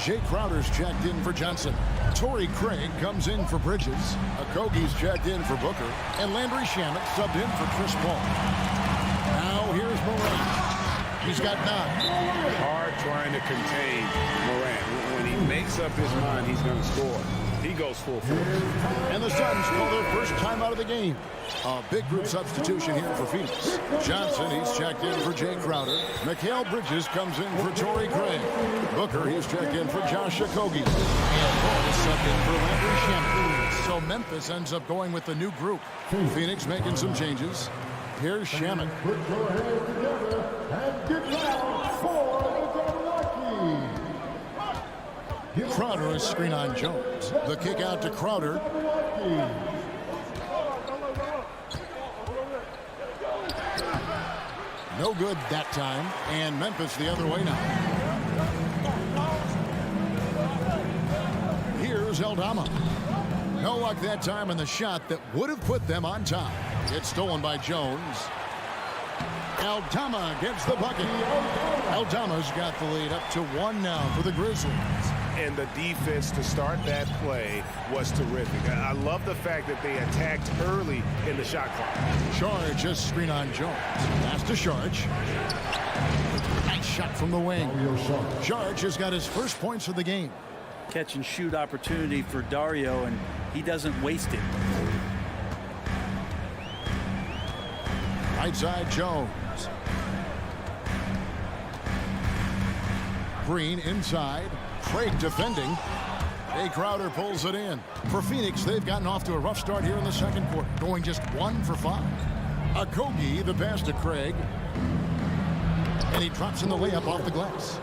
Jay Crowder's checked in for Johnson. Torrey Craig comes in for Bridges. Okogie's checked in for Booker. And Landry Shamet subbed in for Chris Paul. Now here's Morant. He's got 9. Hard trying to contain Morant. When he makes up his mind he's going to score, he goes full force. And the Suns call their first time out of the game. A big group substitution here for Phoenix. Johnson, he's checked in for Jay Crowder. Mikal Bridges comes in for Torrey Craig. Booker, he's checked in for Josh Okogie. And Paul is subbed in for Landry Shamet. So Memphis ends up going with the new group. Phoenix making some changes. Here's Shamet. Put your hands together and get loud for the Milwaukee Crowder, a screen on Jones. The kick out to Crowder. No good that time. And Memphis the other way now. Here's Aldama. No luck that time in the shot that would have put them on top. It's stolen by Jones. Aldama gets the bucket. Aldama's got the lead up to 1 now for the Grizzlies. And the defense to start that play was terrific. I love the fact that they attacked early in the shot clock. Charge, a screen on Jones. Pass to Charge. Nice shot from the wing. Charge has got his first points of the game. Catch and shoot opportunity for Dario, and he doesn't waste it. Right side, Jones. Green inside. Craig defending. Jay Crowder pulls it in. For Phoenix, they've gotten off to a rough start here in the second quarter, going just 1 for 5. Octopi, the pass to Craig. And he drops in the layup off the glass.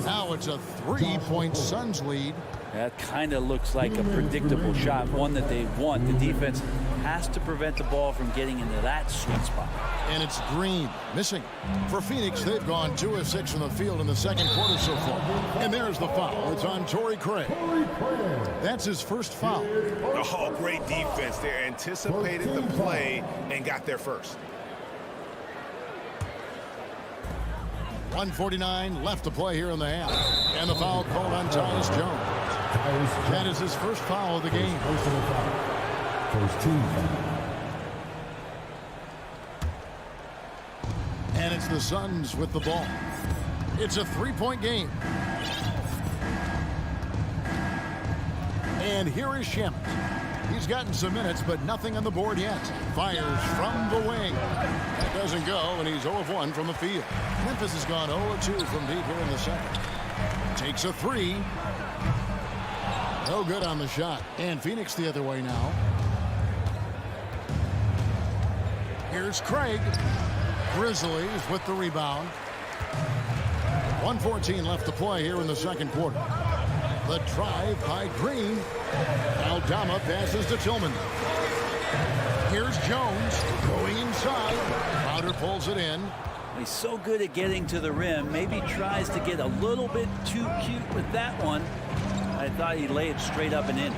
Now it's a 3-point Suns lead. That kind of looks like a predictable shot, one that they want. The defense has to prevent the ball from getting into that sweet spot. And it's Green missing. For Phoenix, they've gone 2 of 6 from the field in the second quarter so far. And there's the foul. It's on Torrey Craig. That's his first foul. Oh, great defense. They anticipated the play and got there first. 1:49 left to play here in the half. And the foul called on Tyus Jones. That is his first foul of the game. First team foul. And it's the Suns with the ball. It's a 3-point game. And here is Shamet. He's gotten some minutes, but nothing on the board yet. Fires from the wing. That doesn't go, and he's 0 of 1 from the field. Memphis has gone 0 of 2 from deep here in the second. Takes a 3. No good on the shot. And Phoenix the other way now. Here's Craig. Grizzlies with the rebound. 1:14 left to play here in the second quarter. The drive by Green. Aldama passes to Tillman. Here's Jones going inside. Crowder pulls it in. He's so good at getting to the rim. Maybe tries to get a little bit too cute with that one. I thought he'd lay it straight up and in.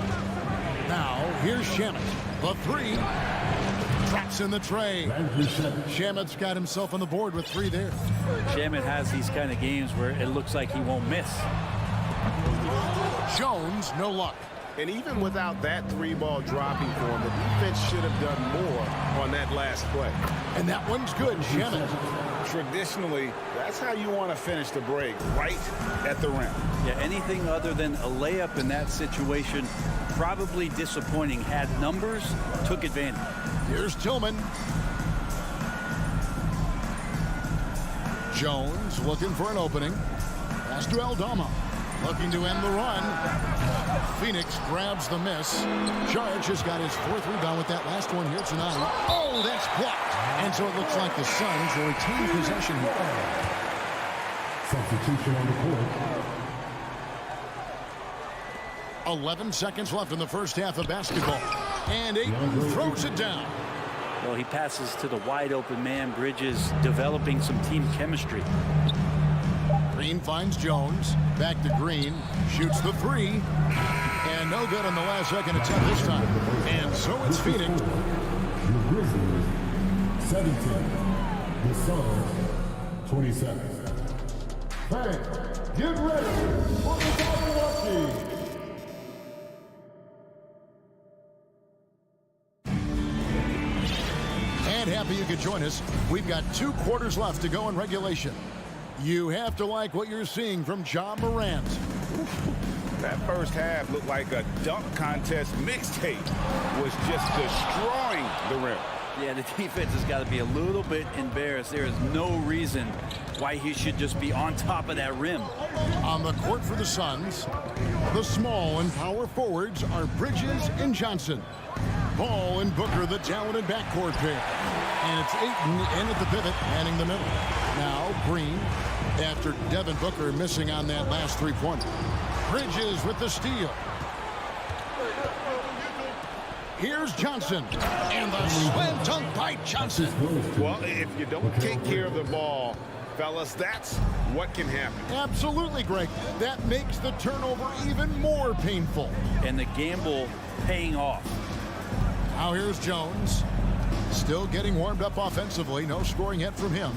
Now, here's Shamet. The 3. Traps in the tray. Shamet's got himself on the board with 3 there. Shamet has these kind of games where it looks like he won't miss. Jones, no luck. And even without that 3-ball dropping for him, the defense should have done more on that last play. And that one's good, Shamet. Traditionally, that's how you want to finish the break, right at the rim. Yeah, anything other than a layup in that situation, probably disappointing. Had numbers, took advantage. Here's Tillman. Jones looking for an opening. Pass to Aldama. Looking to end the run. Phoenix grabs the miss. Charge has got his 4th rebound with that last one here tonight. Oh, that's blocked. And so it looks like the Suns will retain possession here. Substitution on the court. 11 seconds left in the first half of basketball. And Ayton throws it down. Well, he passes to the wide open man. Bridges developing some team chemistry. Green finds Jones. Back to Green. Shoots the 3. And no good on the last second attempt this time. And so it's Phoenix. The Grizzlies, 17. The Suns, 27. Hey, get ready for the Milwaukee. And happy you could join us. We've got 2 quarters left to go in regulation. You have to like what you're seeing from Ja Morant. That first half looked like a dunk contest mixtape. Was just destroying the rim. Yeah, the defense has got to be a little bit embarrassed. There is no reason why he should just be on top of that rim. On the court for the Suns, the small and power forwards are Bridges and Johnson. Ball and Booker, the talented backcourt pair. And it's Ayton in at the pivot, manning the middle. Now Green, after Devin Booker missing on that last 3-pointer. Bridges with the steal. Here's Johnson. And the slam dunk by Johnson. Well, if you don't take care of the ball, fellas, that's what can happen. Absolutely, Greg. That makes the turnover even more painful. And the gamble paying off. Now here's Jones. Still getting warmed up offensively. No scoring yet from him.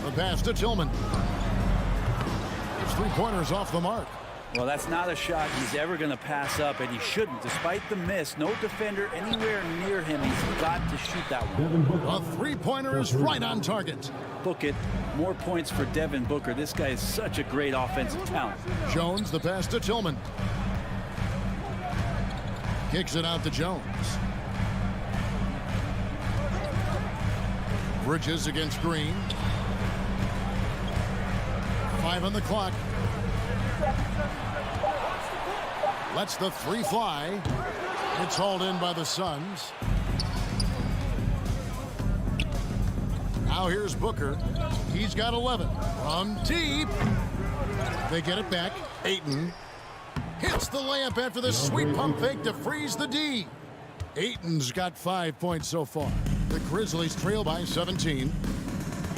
The pass to Tillman. His three-pointers off the mark. Well, that's not a shot he's ever going to pass up, and he shouldn't. Despite the miss, no defender anywhere near him. He's got to shoot that one. A three-pointer is right on target. Book it. More points for Devin Booker. This guy is such a great offensive talent. Jones, the pass to Tillman. Kicks it out to Jones. Bridges against Green. 5 on the clock. Lets the three fly. It's hauled in by the Suns. Now here's Booker. He's got 11. From deep. They get it back. Ayton hits the layup after the sweet pump fake to freeze the D. Ayton's got 5 points so far. The Grizzlies trail by 17.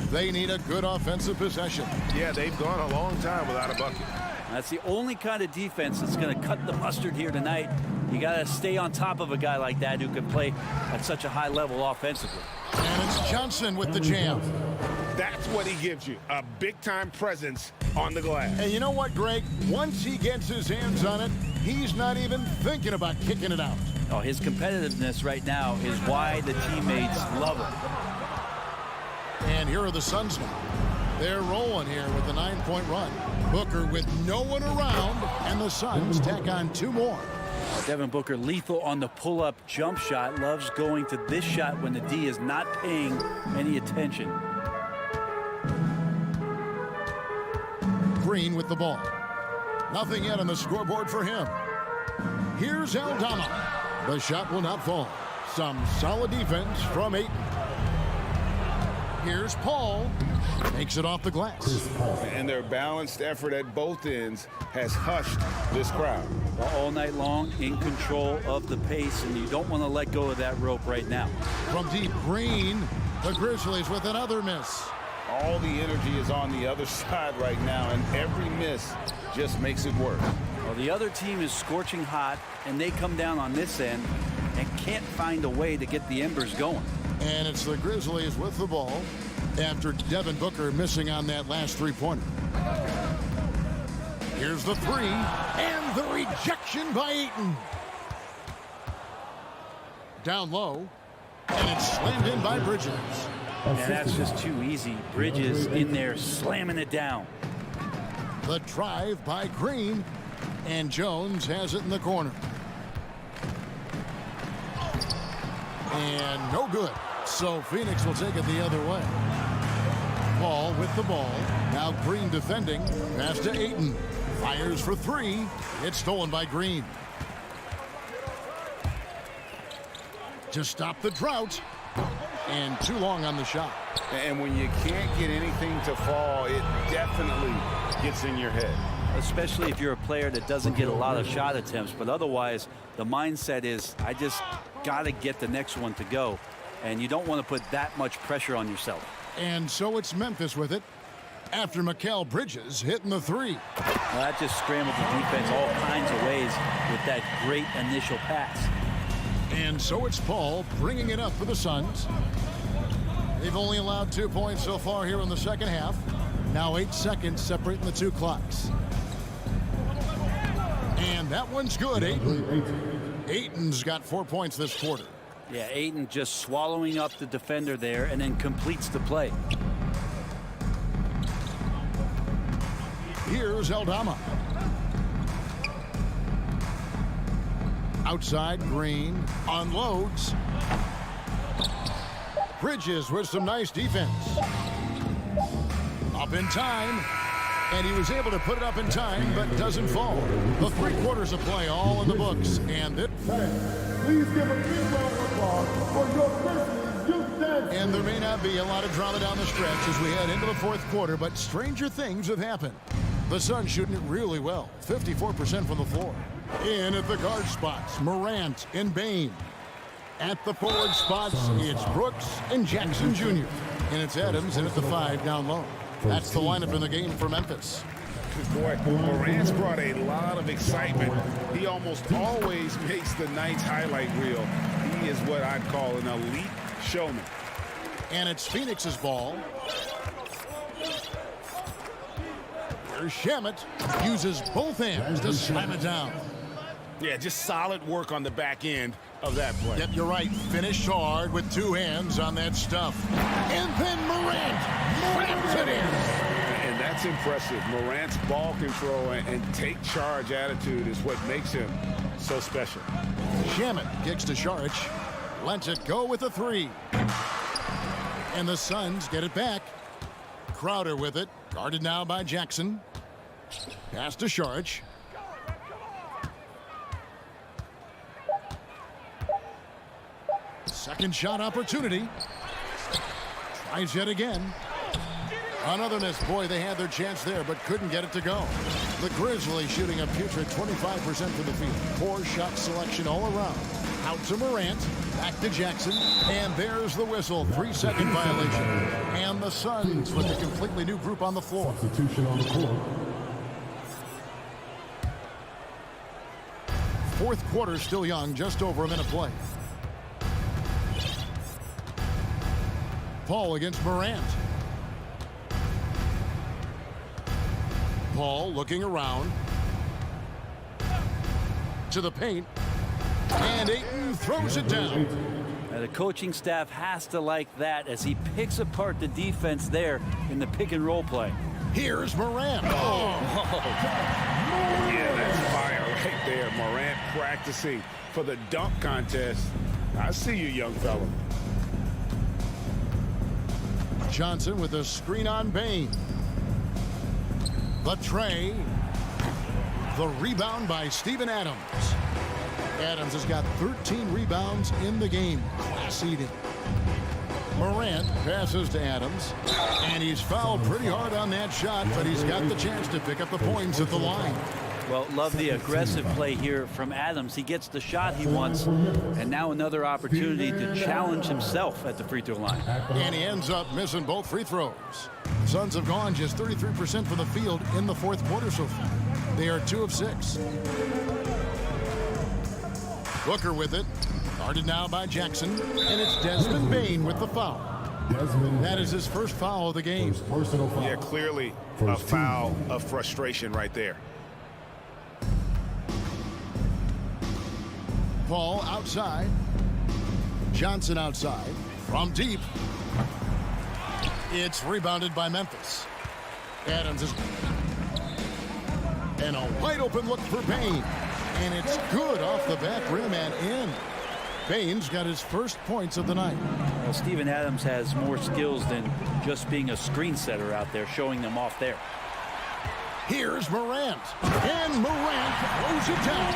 They need a good offensive possession. Yeah, they've gone a long time without a bucket. That's the only kind of defense that's going to cut the mustard here tonight. You got to stay on top of a guy like that who can play at such a high level offensively. And it's Johnson with the jam. That's what he gives you, a big-time presence on the glass. And you know what, Greg? Once he gets his hands on it, he's not even thinking about kicking it out. Oh, his competitiveness right now is why the teammates love him. And here are the Suns now. They're rolling here with a 9-point run. Booker with no one around, and the Suns tack on 2 more. Devin Booker lethal on the pull-up jump shot. Loves going to this shot when the D is not paying any attention. Green with the ball. Nothing yet on the scoreboard for him. Here's Aldama. The shot will not fall. Some solid defense from Ayton. Here's Paul. Takes it off the glass. And their balanced effort at both ends has hushed this crowd. All night long, in control of the pace, and you don't want to let go of that rope right now. From deep, Green. The Grizzlies with another miss. All the energy is on the other side right now, and every miss just makes it work. Well, the other team is scorching hot, and they come down on this end and can't find a way to get the embers going. And it's the Grizzlies with the ball after Devin Booker missing on that last three-pointer. Here's the three, and the rejection by Ayton. Down low, and it's slammed in by Bridges. And that's just too easy. Bridges in there slamming it down. The drive by Green, and Jones has it in the corner. And no good. So Phoenix will take it the other way. Paul with the ball. Now Green defending. Pass to Ayton. Fires for three. It's stolen by Green. To stop the drought. And too long on the shot. And when you can't get anything to fall, it definitely gets in your head. Especially if you're a player that doesn't get a lot of shot attempts. But otherwise, the mindset is, I just got to get the next one to go. And you don't want to put that much pressure on yourself. And so it's Memphis with it after Mikal Bridges hitting the three. Well, that just scrambled the defense all kinds of ways with that great initial pass. And so it's Paul bringing it up for the Suns. They've only allowed 2 points so far here in the second half. Now 8 seconds separating the two clocks. And that one's good. Ayton's got 4 points this quarter. Yeah, Ayton just swallowing up the defender there and then completes the play. Here's Aldama. Outside, Green unloads. Bridges with some nice defense. Up in time. And he was able to put it up in time, but doesn't fall. The 3 quarters of play all in the books. And it... Please give a big round of applause for your Grizzlies youth dance. And there may not be a lot of drama down the stretch as we head into the 4th quarter, but stranger things have happened. The Suns shooting it really well, 54% from the floor. In at the guard spots, Morant and Bane. At the forward spots, it's Brooks and Jackson Jr. And it's Adams in at the 5 down low. That's the lineup in the game for Memphis. Boy, Morant's brought a lot of excitement. He almost always makes the night's highlight reel. He is what I'd call an elite showman. And it's Phoenix's ball. Here's Shamet. Uses both hands to slam it down. Yeah, just solid work on the back end of that play. Yep, you're right. Finished hard with 2 hands on that stuff. And then Morant slams it in. And that's impressive. Morant's ball control and take charge attitude is what makes him so special. Shamet kicks to Saric. Lets it go with a 3. And the Suns get it back. Crowder with it. Guarded now by Jackson. Pass to Saric. Second shot opportunity. Tries yet again. Another miss. Boy, they had their chance there, but couldn't get it to go. The Grizzlies shooting a putrid 25% from the field. Poor shot selection all around. Out to Morant. Back to Jackson. And there's the whistle. 3-second violation. And the Suns with a completely new group on the floor. Substitution on the court. Fourth quarter still young. Just over a minute play. Paul against Morant. Paul looking around. To the paint. And Ayton throws it down. Now the coaching staff has to like that as he picks apart the defense there in the pick and roll play. Here's Morant. Yeah, that's fire right there. Morant practicing for the dunk contest. I see you, young fella. Johnson with a screen on Bane. The tray. The rebound by Steven Adams. Adams has got 13 rebounds in the game. Class eating. Morant passes to Adams. And he's fouled pretty hard on that shot, but he's got the chance to pick up the points at the line. Well, love the aggressive play here from Adams. He gets the shot he wants, and now another opportunity to challenge himself at the free throw line. And he ends up missing both free throws. Suns have gone just 33% from the field in the fourth quarter so far. They are 2 of 6. Booker with it. Guarded now by Jackson. And it's Desmond Bane with the foul. That is his first foul of the game. Yeah, clearly a foul of frustration right there. Paul outside. Johnson outside. From deep. It's rebounded by Memphis. Adams is... And a wide open look for Bane. And it's good off the back rim and in. Bane's got his first points of the night. Well, Steven Adams has more skills than just being a screen setter out there, showing them off there. Here's Morant. And Morant throws it down.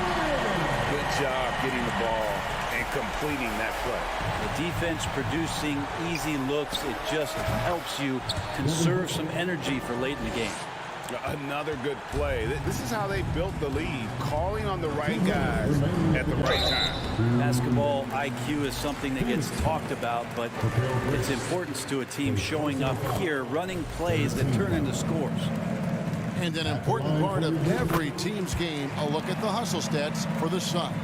Good job getting the ball and completing that play. The defense producing easy looks. It just helps you conserve some energy for late in the game. Another good play. This is how they built the lead, calling on the right guys at the right time. Basketball IQ is something that gets talked about, but its importance to a team showing up here, running plays that turn into scores. And an important part of every team's game, a look at the hustle stats for the Suns.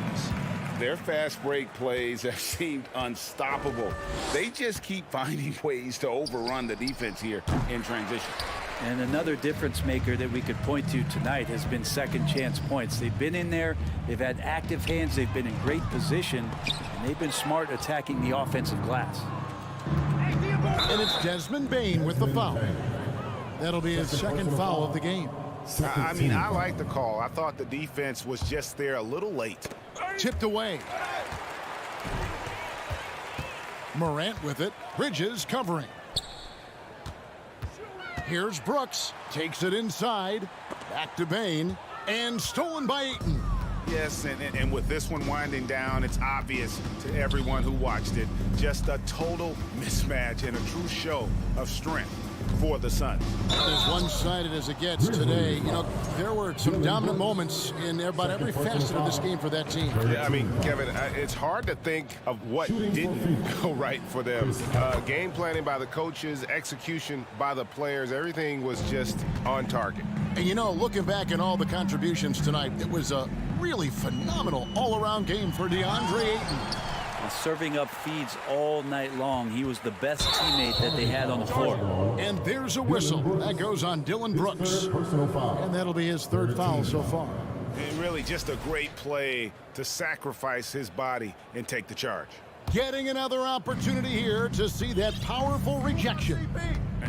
Their fast break plays have seemed unstoppable. They just keep finding ways to overrun the defense here in transition. And another difference maker that we could point to tonight has been second chance points. They've been in there, they've had active hands, they've been in great position, and they've been smart attacking the offensive glass. And it's Desmond Bane with the foul. That'll be his second foul of the game. I mean, I like the call. I thought the defense was just there a little late. Tipped away. Morant with it. Bridges covering. Here's Brooks. Takes it inside. Back to Bane. And stolen by Ayton. Yes, and with this one winding down, it's obvious to everyone who watched it. Just a total mismatch and a true show of strength for the Suns. As one-sided as it gets today, you know, there were some dominant moments in about every facet of this game for that team. Yeah, I mean, Kevin, it's hard to think of what didn't go right for them. Game planning by the coaches, execution by the players, everything was just on target. And, you know, looking back at all the contributions tonight, it was a really phenomenal all-around game for DeAndre Ayton. And serving up feeds all night long. He was the best teammate that they had on the floor. And there's a whistle. That goes on Dylan Brooks. And that'll be his third foul so far. And really just a great play to sacrifice his body and take the charge. Getting another opportunity here to see that powerful rejection.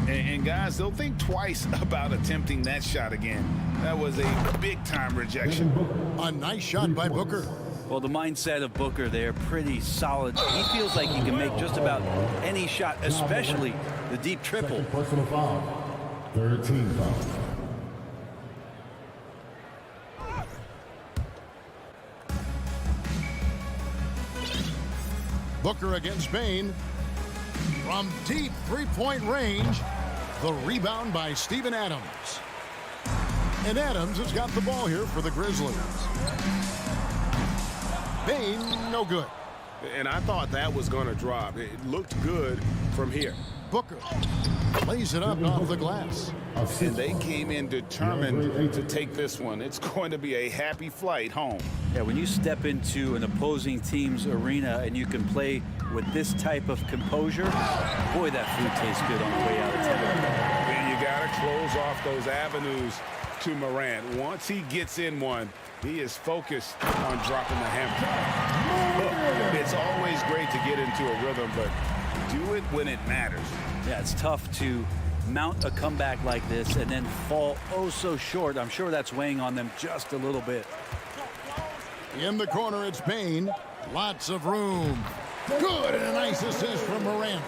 And guys, they'll think twice about attempting that shot again. That was a big-time rejection. A nice shot by Booker. Well, the mindset of Booker there, pretty solid. He feels like he can make just about any shot, especially the deep triple. Personal foul. 13 foul. Booker against Bain. From deep three-point range, the rebound by Steven Adams. And Adams has got the ball here for the Grizzlies. Bain, no good. And I thought that was going to drop. It looked good from here. Booker lays it up off the glass. And they came in determined to take this one. It's going to be a happy flight home. Yeah, when you step into an opposing team's arena and you can play with this type of composure, boy, that food tastes good on the way out of town. And you got to close off those avenues to Morant. Once he gets in one, he is focused on dropping the hammer. Look, it's always great to get into a rhythm, but do it when it matters. Yeah, it's tough to mount a comeback like this and then fall oh so short. I'm sure that's weighing on them just a little bit. In the corner, it's Bain. Lots of room. Good, and a nice assist from Morant.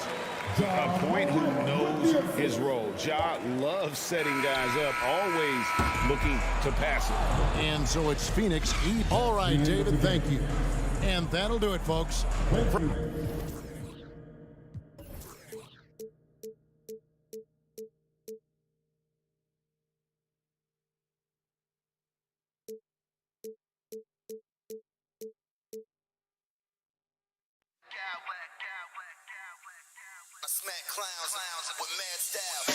A point who knows his role. Ja loves setting guys up, always looking to pass it. And so it's Phoenix. All right, David, thank you. And that'll do it, folks. I smack clowns with mad style.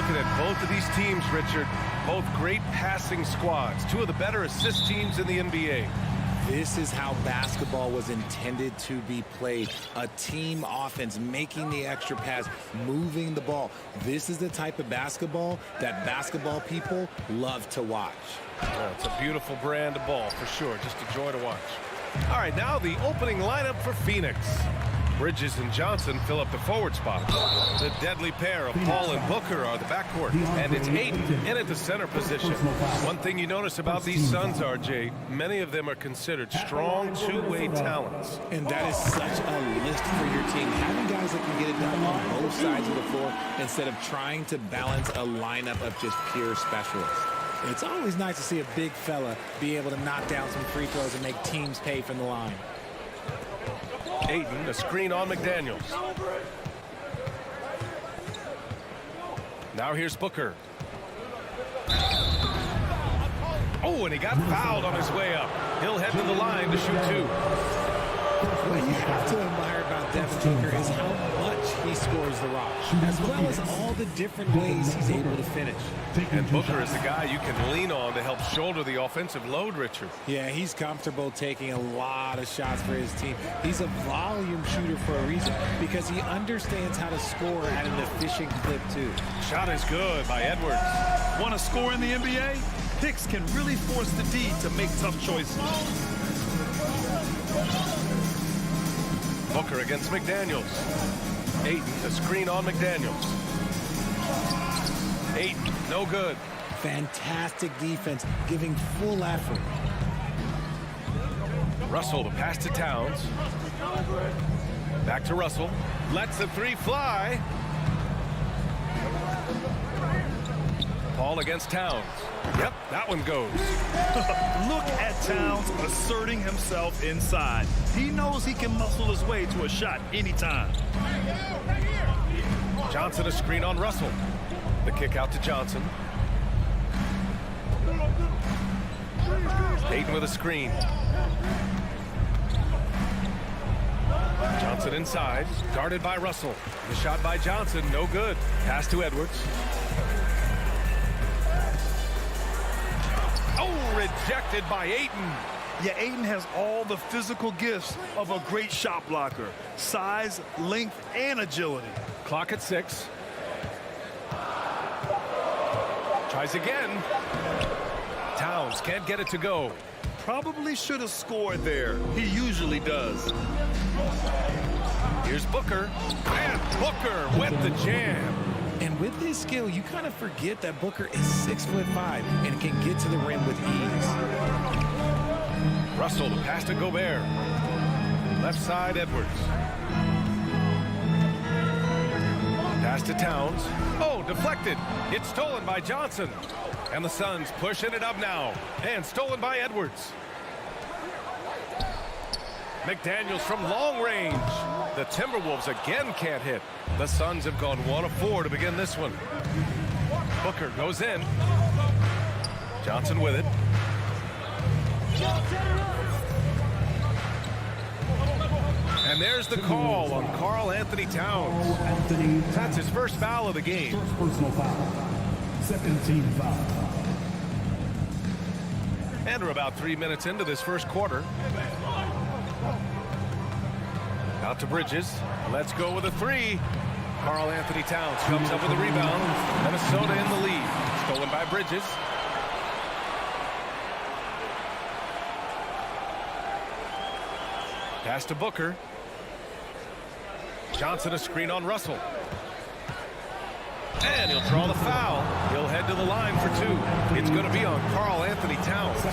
looking at both of these teams, Richard. Both great passing squads. Two of the better assist teams in the NBA. This is how basketball was intended to be played. A team offense, making the extra pass, moving the ball. This is the type of basketball that basketball people love to watch. Yeah, it's a beautiful brand of ball for sure. Just a joy to watch. All right, now the opening lineup for Phoenix. Bridges and Johnson fill up the forward spot. The deadly pair of Paul and Booker are the backcourt. And it's Ayton in at the center position. One thing you notice about these Suns, RJ, many of them are considered strong two-way talents. And that is such a lift for your team. Having guys that can get it done on both sides of the floor instead of trying to balance a lineup of just pure specialists. It's always nice to see a big fella be able to knock down some free throws and make teams pay from the line. Ayton, a screen on McDaniels. Now here's Booker. Oh, and he got fouled on his way up. He'll head to the line to shoot two. What you have to admire about Devin Booker is how much he scores the rock, as well as all the different ways he's able to finish. And Booker is the guy you can lean on to help shoulder the offensive load, Richard. Yeah, he's comfortable taking a lot of shots for his team. He's a volume shooter for a reason, because he understands how to score at an efficient clip, too. Shot is good by Edwards. Want to score in the NBA? Picks can really force the D to make tough choices. Booker against McDaniels. Ayton, a screen on McDaniels. Ayton, no good. Fantastic defense, giving full effort. Russell, the pass to Towns. Back to Russell. Lets the three fly. Paul against Towns. Yep, that one goes. Look at Towns asserting himself inside. He knows he can muscle his way to a shot anytime. Johnson, a screen on Russell. The kick out to Johnson. Ayton with a screen. Johnson inside, guarded by Russell. The shot by Johnson, no good. Pass to Edwards. Oh, rejected by Ayton. Yeah, Ayton has all the physical gifts of a great shot blocker. Size, length, and agility. Clock at 6. Tries again. Towns can't get it to go. Probably should have scored there. He usually does. Here's Booker. And Booker with the jam. And with his skill, you kind of forget that Booker is 6'5" and can get to the rim with ease. Russell, the pass to Gobert. Left side, Edwards. Pass to Towns. Oh, deflected. It's stolen by Johnson. And the Suns pushing it up now. And stolen by Edwards. McDaniels from long range. The Timberwolves again can't hit. The Suns have gone 1 of 4 to begin this one. Booker goes in. Johnson with it. And there's the call on Karl Anthony Towns. That's his first foul of the game. First personal foul. Second team foul. And we're about 3 minutes into this first quarter. Out to Bridges. Let's go with a three. Karl Anthony Towns comes up with a rebound. Minnesota in the lead. Stolen by Bridges. Pass to Booker. Johnson a screen on Russell. And he'll draw the foul. He'll head to the line for two. It's going to be on Karl Anthony Towns.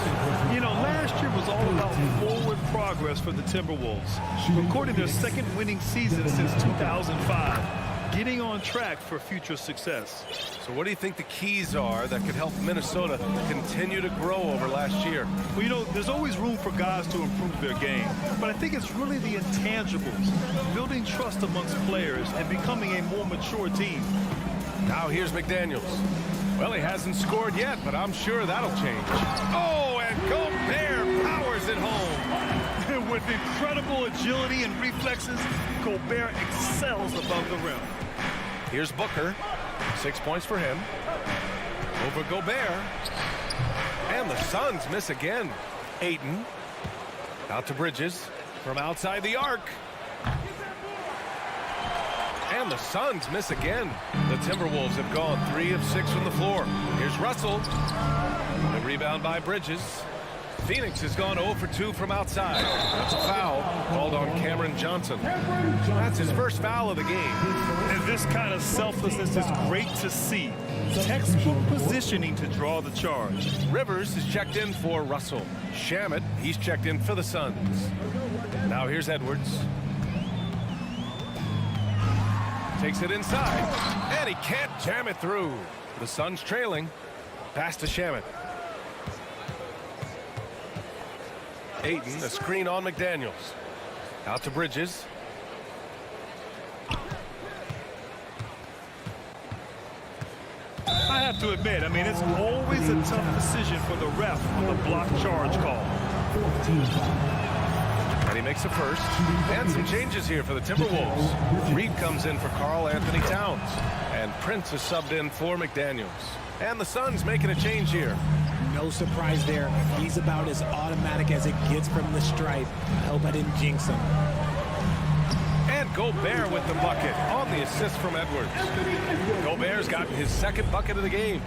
You know, last year was all about forward progress for the Timberwolves. Recording their second winning season since 2005. Getting on track for future success. So what do you think the keys are that could help Minnesota continue to grow over last year? Well, you know, there's always room for guys to improve their game. But I think it's really the intangibles. Building trust amongst players and becoming a more mature team. Now here's McDaniels. Well, he hasn't scored yet, but I'm sure that'll change. Oh, and Gobert powers it home. With incredible agility and reflexes, Gobert excels above the rim. Here's Booker. 6 points for him. Over Gobert. And the Suns miss again. Ayton. Out to Bridges. From outside the arc. And the Suns miss again. The Timberwolves have gone 3 of 6 from the floor. Here's Russell. The rebound by Bridges. Phoenix has gone 0 for 2 from outside. That's a foul called on Cameron Johnson. That's his first foul of the game. And this kind of selflessness is great to see. Textbook positioning to draw the charge. Rivers is checked in for Russell. Shamet, he's checked in for the Suns. Now here's Edwards. Takes it inside, and he can't jam it through. The Suns trailing. Pass to Shamet. Ayton, a screen on McDaniels. Out to Bridges. I have to admit, it's always a tough decision for the ref on the block charge call. And he makes a first. And some changes here for the Timberwolves. Reed comes in for Karl Anthony Towns. And Prince is subbed in for McDaniels. And the Suns making a change here. No surprise there. He's about as automatic as it gets from the stripe. I hope I didn't jinx him. And Gobert with the bucket on the assist from Edwards. Gobert's gotten his second bucket of the game.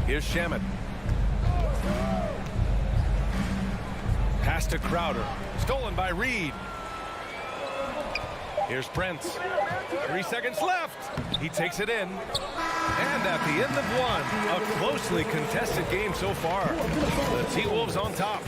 Here's Shamet. Pass to Crowder. Stolen by Reed. Here's Prince. 3 seconds left. He takes it in. And at the end of one, a closely contested game so far. The T-Wolves on top.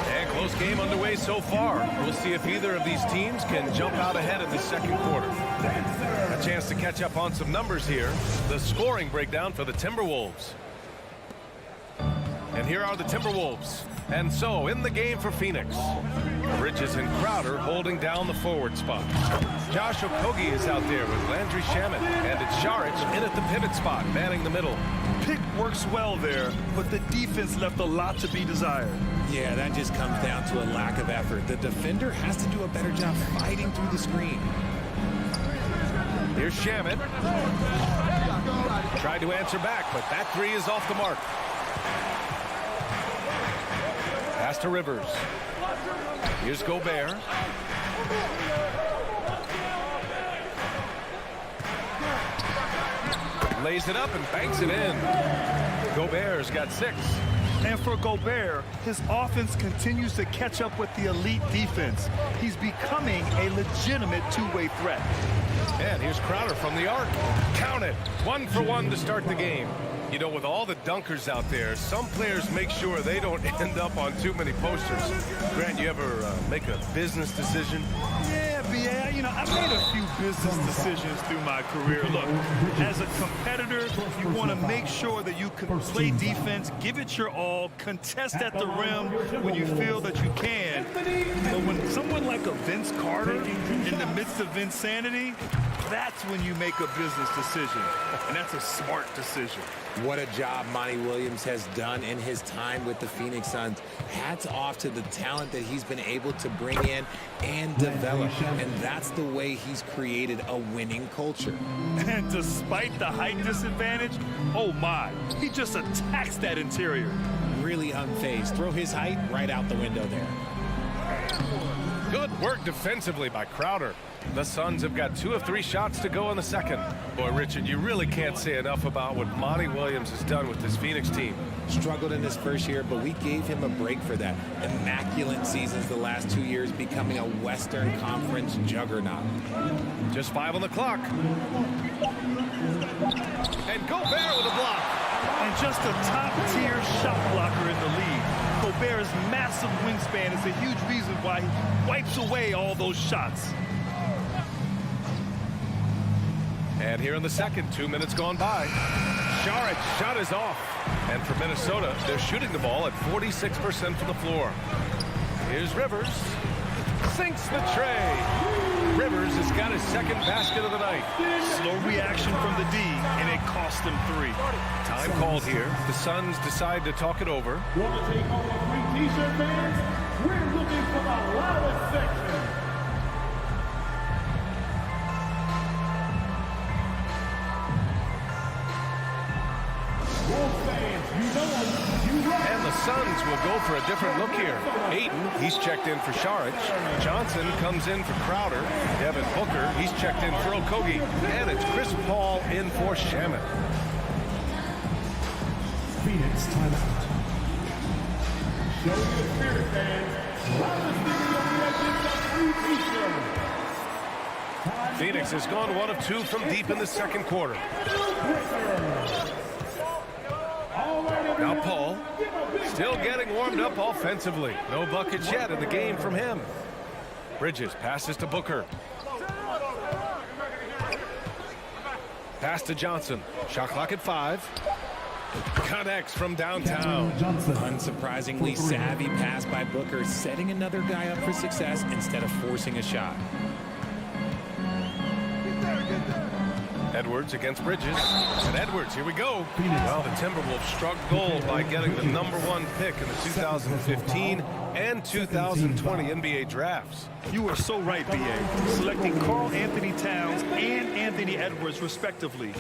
And close game underway so far. We'll see if either of these teams can jump out ahead in the second quarter. A chance to catch up on some numbers here. The scoring breakdown for the Timberwolves. And here are the Timberwolves. And so, in the game for Phoenix, Bridges and Crowder holding down the forward spot. Josh Okogie is out there with Landry Shamet, and it's Saric in at the pivot spot, manning the middle. Pick works well there, but the defense left a lot to be desired. Yeah, that just comes down to a lack of effort. The defender has to do a better job fighting through the screen. Here's Shamet. Tried to answer back, but that three is off the mark. Pass to Rivers. Here's Gobert. Lays it up and banks it in. Gobert's got 6. And for Gobert, his offense continues to catch up with the elite defense. He's becoming a legitimate two-way threat. And here's Crowder from the arc. Count it. 1 for 1 to start the game. You know, with all the dunkers out there, some players make sure they don't end up on too many posters. Grant, you ever make a business decision? Yeah, B.A., I've made a few business decisions through my career. Look, as a competitor, you want to make sure that you can play defense, give it your all, contest at the rim when you feel that you can. But when someone like a Vince Carter in the midst of insanity, that's when you make a business decision. And that's a smart decision. What a job Monty Williams has done in his time with the Phoenix Suns. Hats off to the talent that he's been able to bring in and develop. And that's the way he's created a winning culture. And despite the height disadvantage, oh my, he just attacks that interior. Really unfazed. Throw his height right out the window there. Good work defensively by Crowder. The Suns have got 2 of 3 shots to go in the second. Boy, Richard, you really can't say enough about what Monty Williams has done with this Phoenix team. Struggled in his first year, but we gave him a break for that. Immaculate seasons the last 2 years, becoming a Western Conference juggernaut. Just 5 on the clock. And Gobert with a block. And just a top-tier shot blocker in the league. Gobert's massive wingspan is a huge reason why he wipes away all those shots. And here in the second, 2 minutes gone by. Saric shot is off. And for Minnesota, they're shooting the ball at 46% from the floor. Here's Rivers. Sinks the tray. Rivers has got his second basket of the night. Slow reaction from the D, and it cost him 3. Time called here. The Suns decide to talk it over. Want to take home a free t-shirt, fans? We're Representing from the loudest section. Wolves fans, you know him. And the Suns will go for a different look here. Ayton, he's checked in for Saric. Johnson comes in for Crowder. Devin Booker, he's checked in for Okogie. And it's Chris Paul in for Shamet. Phoenix timeout. Show your spirit, fans. Loudest video reactions of free feature. Phoenix has gone 1 of 2 from deep in the second quarter. Now Paul, still getting warmed up offensively. No buckets yet in the game from him. Bridges passes to Booker. Pass to Johnson. Shot clock at 5. Connects from downtown. Unsurprisingly savvy pass by Booker, setting another guy up for success instead of forcing a shot. Edwards against Bridges. And Edwards, here we go. Well, the Timberwolves struck gold by getting the #1 pick in the 2015 and 2020 NBA drafts. You are so right, B.A. Selecting Karl Anthony Towns and Anthony Edwards, respectively.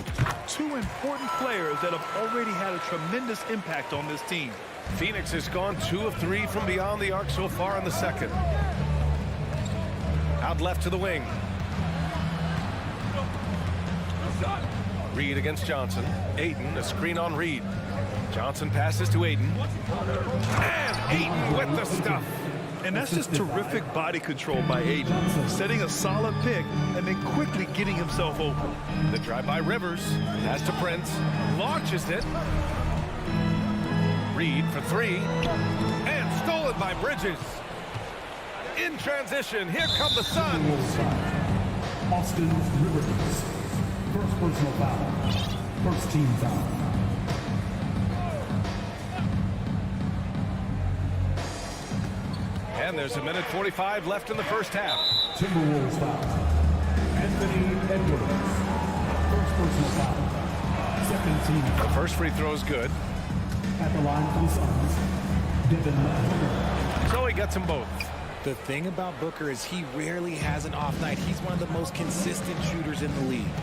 2 important players that have already had a tremendous impact on this team. Phoenix has gone 2 of 3 from beyond the arc so far in the second. Out left to the wing. Reed against Johnson. Ayton, a screen on Reed. Johnson passes to Ayton. And Ayton with the stuff. And that's just terrific body control by Ayton, setting a solid pick and then quickly getting himself open. The drive by Rivers. Pass to Prince. Launches it. Reed for 3. And stolen by Bridges. In transition, here come the Suns. Austin Rivers. First personal foul. First team foul. And there's 1:45 left in the first half. Timberwolves foul. Anthony Edwards. First personal foul. Second team foul. The first free throw is good. At the line for the Suns, Devin Booker. So he gets them both. The thing about Booker is he rarely has an off night. He's one of the most consistent shooters in the league.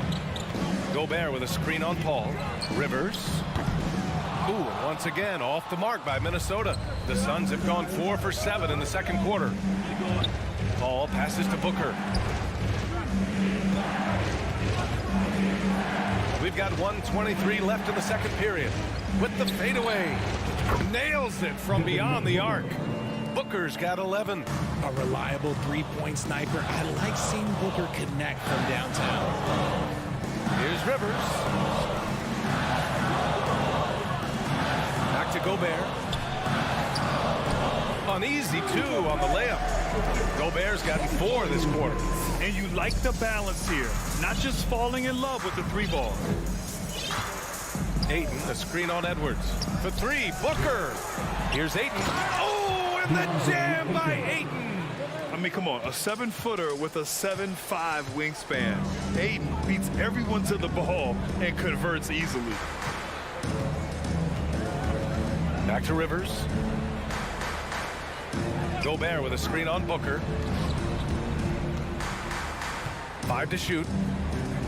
Gobert with a screen on Paul. Rivers. Ooh, and once again off the mark by Minnesota. The Suns have gone 4 for 7 in the second quarter. Paul passes to Booker. We've got 1:23 left in the second period. With the fadeaway. Nails it from beyond the arc. Booker's got 11. A reliable three-point sniper. I like seeing Booker connect from downtown. Here's Rivers. Back to Gobert. An easy 2 on the layup. Gobert's gotten 4 this quarter. And you like the balance here, not just falling in love with the 3-ball. Ayton, a screen on Edwards. For 3, Booker. Here's Ayton. Oh, and the jam by Ayton. I mean, come on, a 7-footer with a 7'5" wingspan. Ayton beats everyone to the ball and converts easily. Back to Rivers. Gobert with a screen on Booker. 5 to shoot.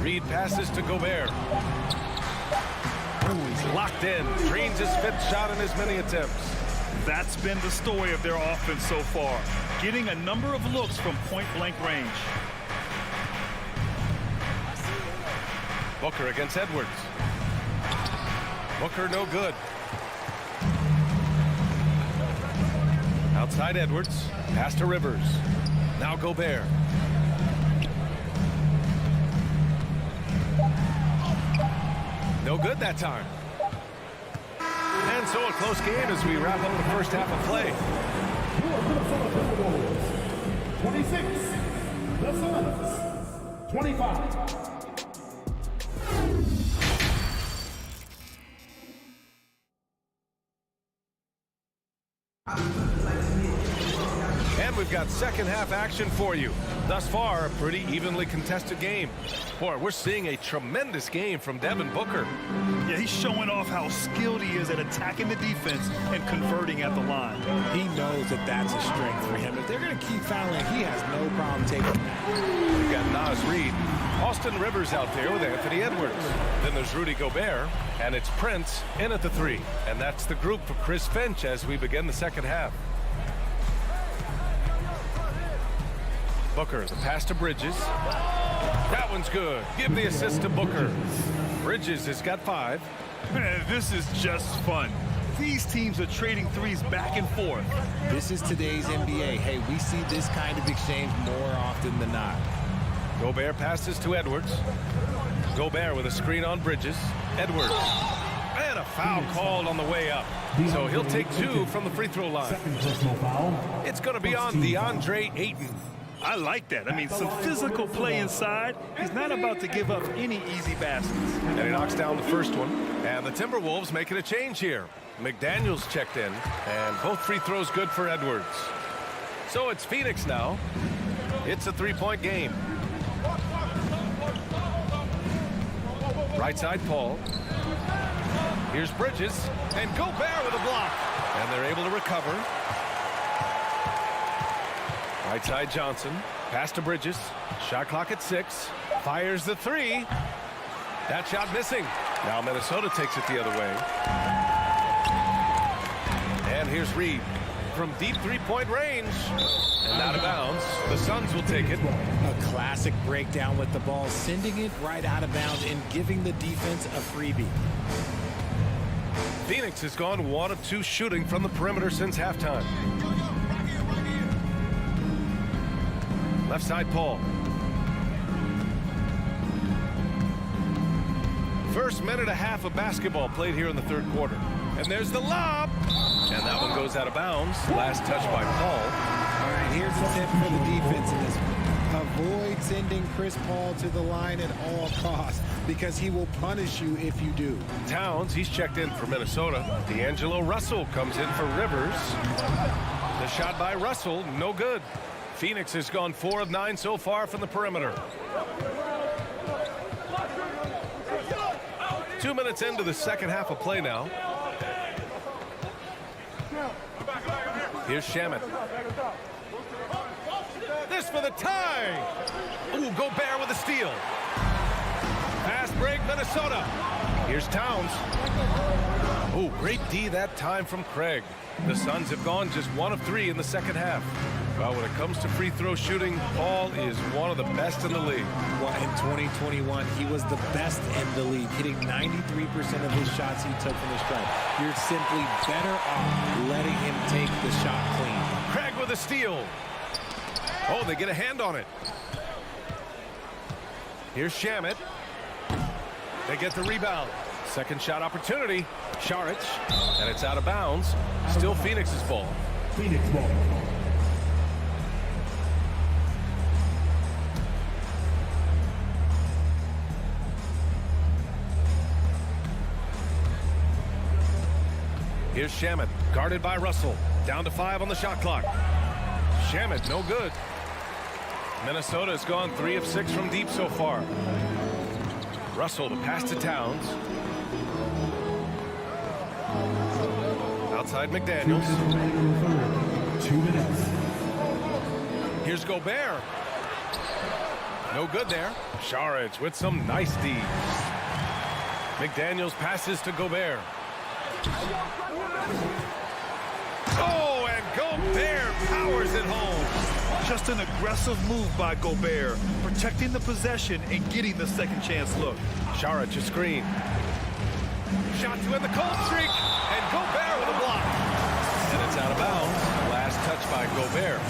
Reed passes to Gobert. Ooh, he's locked in. Drains his 5th shot in as many attempts. That's been the story of their offense so far, getting a number of looks from point-blank range. Booker against Edwards. Booker no good. Outside Edwards. Pass to Rivers. Now Gobert. No good that time. And so a close game as we wrap up the first half of play. 26. The Suns. 25. And we've got second half action for you. Thus far, a pretty evenly contested game. Boy, we're seeing a tremendous game from Devin Booker. Yeah, he's showing off how skilled he is at attacking the defense and converting at the line. He knows that that's a strength for him. If they're going to keep fouling, he has no problem taking that. We've got Nas Reed. Austin Rivers out there with Anthony Edwards. Then there's Rudy Gobert, and it's Prince in at the 3. And that's the group for Chris Finch as we begin the second half. Booker, the pass to Bridges. That one's good. Give the assist to Booker. Bridges has got 5. Man, this is just fun. These teams are trading threes back and forth. This is today's NBA. Hey, we see this kind of exchange more often than not. Gobert passes to Edwards. Gobert with a screen on Bridges. Edwards. And a foul called on the way up. So he'll take 2 from the free throw line. It's going to be on DeAndre Ayton. I like that. I mean, some physical play inside. He's not about to give up any easy baskets. And he knocks down the first one. And the Timberwolves making a change here. McDaniels checked in. And both free throws good for Edwards. So it's Phoenix now. It's a 3-point game. Right side, Paul. Here's Bridges. And Gobert with a block. And they're able to recover. Right side, Johnson. Pass to Bridges. Shot clock at 6. Fires the 3. That shot missing. Now Minnesota takes it the other way. And here's Reed from deep 3-point range. And out of bounds. The Suns will take it. A classic breakdown with the ball, sending it right out of bounds and giving the defense a freebie. Phoenix has gone 1 of 2 shooting from the perimeter since halftime. Left side, Paul. First minute and a half of basketball played here in the third quarter. And there's the lob. And that one goes out of bounds. Last touch by Paul. All right, here's a tip for the defense in this one. Avoid sending Chris Paul to the line at all costs because he will punish you if you do. Towns, he's checked in for Minnesota. D'Angelo Russell comes in for Rivers. The shot by Russell, no good. Phoenix has gone 4 of 9 so far from the perimeter. 2 minutes into the second half of play now. Here's Shamet. This for the tie. Ooh, Gobert with a steal. Fast break, Minnesota. Here's Towns. Ooh, great D that time from Craig. The Suns have gone just 1 of 3 in the second half. Well, when it comes to free throw shooting, Paul is one of the best in the league. Well, in 2021, he was the best in the league, hitting 93% of his shots he took from the stripe. You're simply better off letting him take the shot clean. Craig with a steal. Oh, they get a hand on it. Here's Shamet. They get the rebound. Second shot opportunity. Šarić. And it's out of bounds. Still Phoenix's ball. Phoenix ball. Here's Shamet, guarded by Russell. Down to 5 on the shot clock. Shamet, no good. Minnesota has gone 3 of 6 from deep so far. Russell to pass to Towns. Outside McDaniels. 2 minutes. Here's Gobert. No good there. Šarić with some nice D. McDaniels passes to Gobert. Oh, and Gobert powers it home. Just an aggressive move by Gobert, protecting the possession and getting the second chance look. Šarić a screen. Shot to end the cold streak, and Gobert with a block. And it's out of bounds. Last touch by Gobert.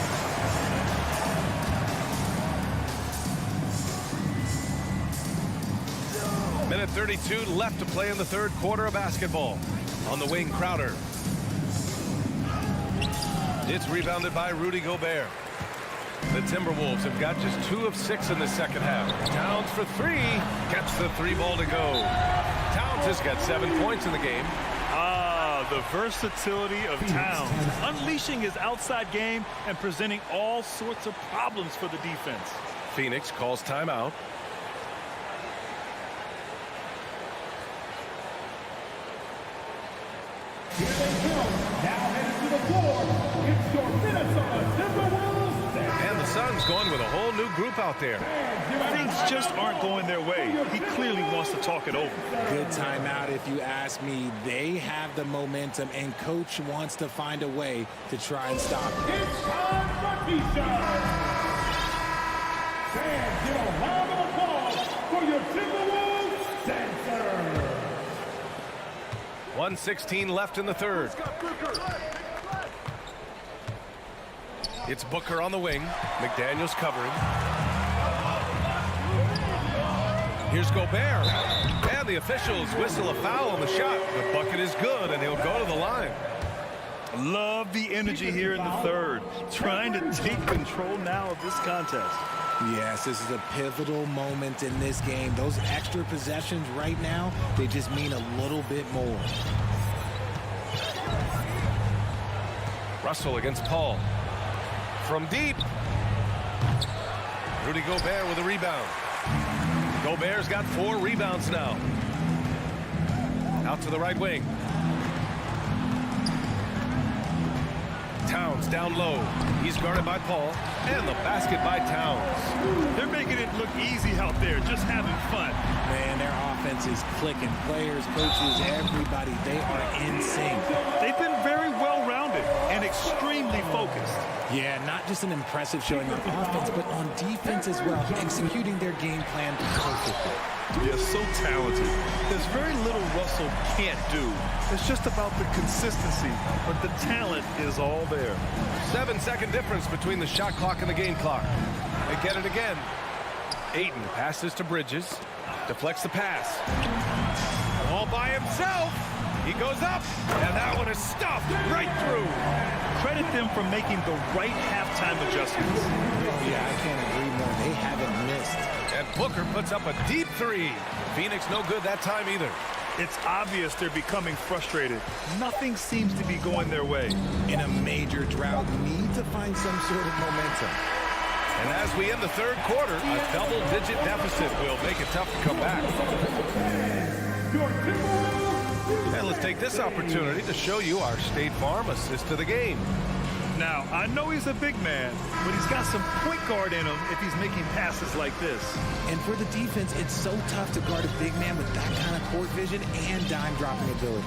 Minute 32 left to play in the third quarter of basketball. On the wing, Crowder. It's rebounded by Rudy Gobert. The Timberwolves have got just 2 of 6 in the second half. Towns for 3. Gets the 3 ball to go. Towns has got 7 points in the game. Ah, the versatility of Towns, unleashing his outside game and presenting all sorts of problems for the defense. Phoenix calls timeout. Here they come. Now headed to the floor. It's your Minnesota Timberwolves. And the Suns going with a whole new group out there. Things just aren't going their way. He clearly wants to talk it over. Good timeout if you ask me. They have the momentum, and Coach wants to find a way to try and stop it. It's time for Keyshawn. Fans, give a round of applause for your Timberwolves center. 1:16 left in the third. It's Booker on the wing. McDaniels covering. Here's Gobert. And the officials whistle a foul on the shot. The bucket is good, and he'll go to the line. Love the energy here in the third. Trying to take control now of this contest. Yes, this is a pivotal moment in this game. Those extra possessions right now, they just mean a little bit more. Russell against Paul. From deep. Rudy Gobert with a rebound. Gobert's got 4 rebounds now. Out to the right wing. Towns down low. He's guarded by Paul. And the basket by Towns. They're making it look easy out there, just having fun. Man, their offense is clicking. Players, coaches, everybody, they are in sync. They've been very well-rounded and extremely focused. Yeah, not just an impressive showing on offense, but on defense as well, executing their game plan perfectly. Yeah, so talented. There's very little Russell can't do. It's just about the consistency, but the talent is all there. 7-second difference between the shot clock and the game clock. They get it again. Ayton passes to Bridges. Deflects the pass. All by himself. He goes up, and that one is stuffed right through. Credit them for making the right halftime adjustments. Oh, yeah, I can't agree more. They haven't missed. And Booker puts up a deep 3. Phoenix no good that time either. It's obvious they're becoming frustrated. Nothing seems to be going their way. In a major drought, need to find some sort of momentum. And as we end the third quarter, a double-digit deficit will make it tough to come back. And let's take this opportunity to show you our State Farm assist to the game. Now, I know he's a big man, but he's got some point guard in him if he's making passes like this. And for the defense, it's so tough to guard a big man with that kind of court vision and dime-dropping ability.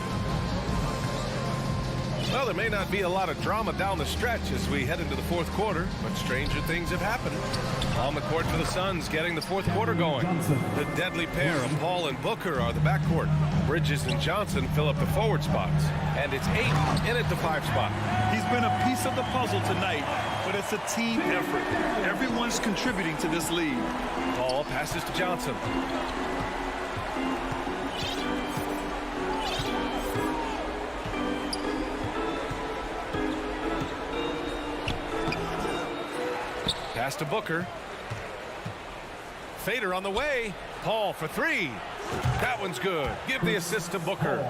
Well, there may not be a lot of drama down the stretch as we head into the fourth quarter, but stranger things have happened. On the court for the Suns, getting the fourth quarter going. The deadly pair of Paul and Booker are the backcourt. Bridges and Johnson fill up the forward spots. And it's Ayton in at the 5 spot. He's been a piece of the puzzle tonight, but it's a team effort. Everyone's contributing to this lead. Paul passes to Johnson. Pass to Booker. Fader on the way. Paul for 3. That one's good. Give the assist to Booker.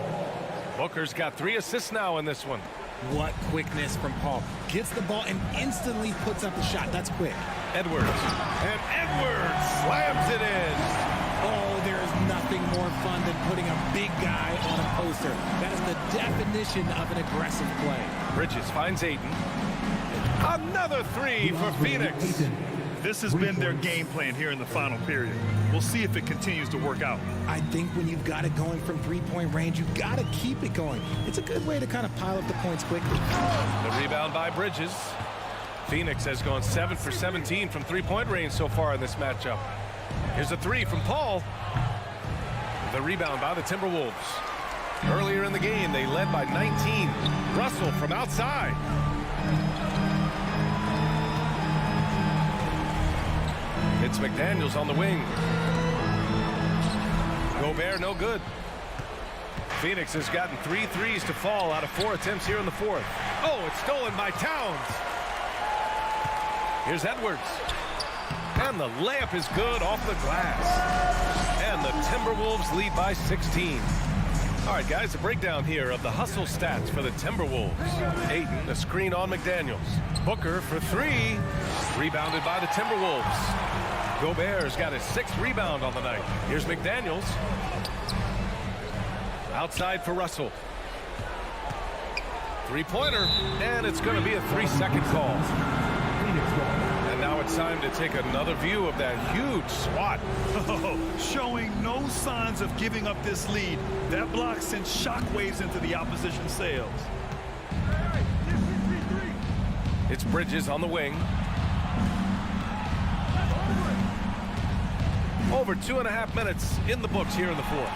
Booker's got 3 assists now in this one. What quickness from Paul. Gets the ball and instantly puts up the shot. That's quick. Edwards. And Edwards slams it in. Oh, there is nothing more fun than putting a big guy on a poster. That is the definition of an aggressive play. Bridges finds Ayton. Another 3 for Phoenix. This has been their game plan here in the final period. We'll see if it continues to work out. I think when you've got it going from three-point range, you've got to keep it going. It's a good way to kind of pile up the points quickly. The rebound by Bridges. Phoenix has gone 7 for 17 from three-point range so far in this matchup. Here's a 3 from Paul. The rebound by the Timberwolves. Earlier in the game, they led by 19. Russell from outside. It's McDaniels on the wing. Gobert no good. Phoenix has gotten 3 threes to fall out of 4 attempts here in the fourth. Oh, it's stolen by Towns. Here's Edwards. And the layup is good off the glass. And the Timberwolves lead by 16. All right, guys, a breakdown here of the hustle stats for the Timberwolves. Ayton, a screen on McDaniels. Booker for three. Rebounded by the Timberwolves. Gobert's got his 6th rebound on the night. Here's McDaniels. Outside for Russell. Three-pointer, and it's going to be a 3-second call. And now it's time to take another view of that huge swat. Showing no signs of giving up this lead. That block sends shockwaves into the opposition sails. It's Bridges on the wing. Over 2.5 minutes in the books here in the fourth.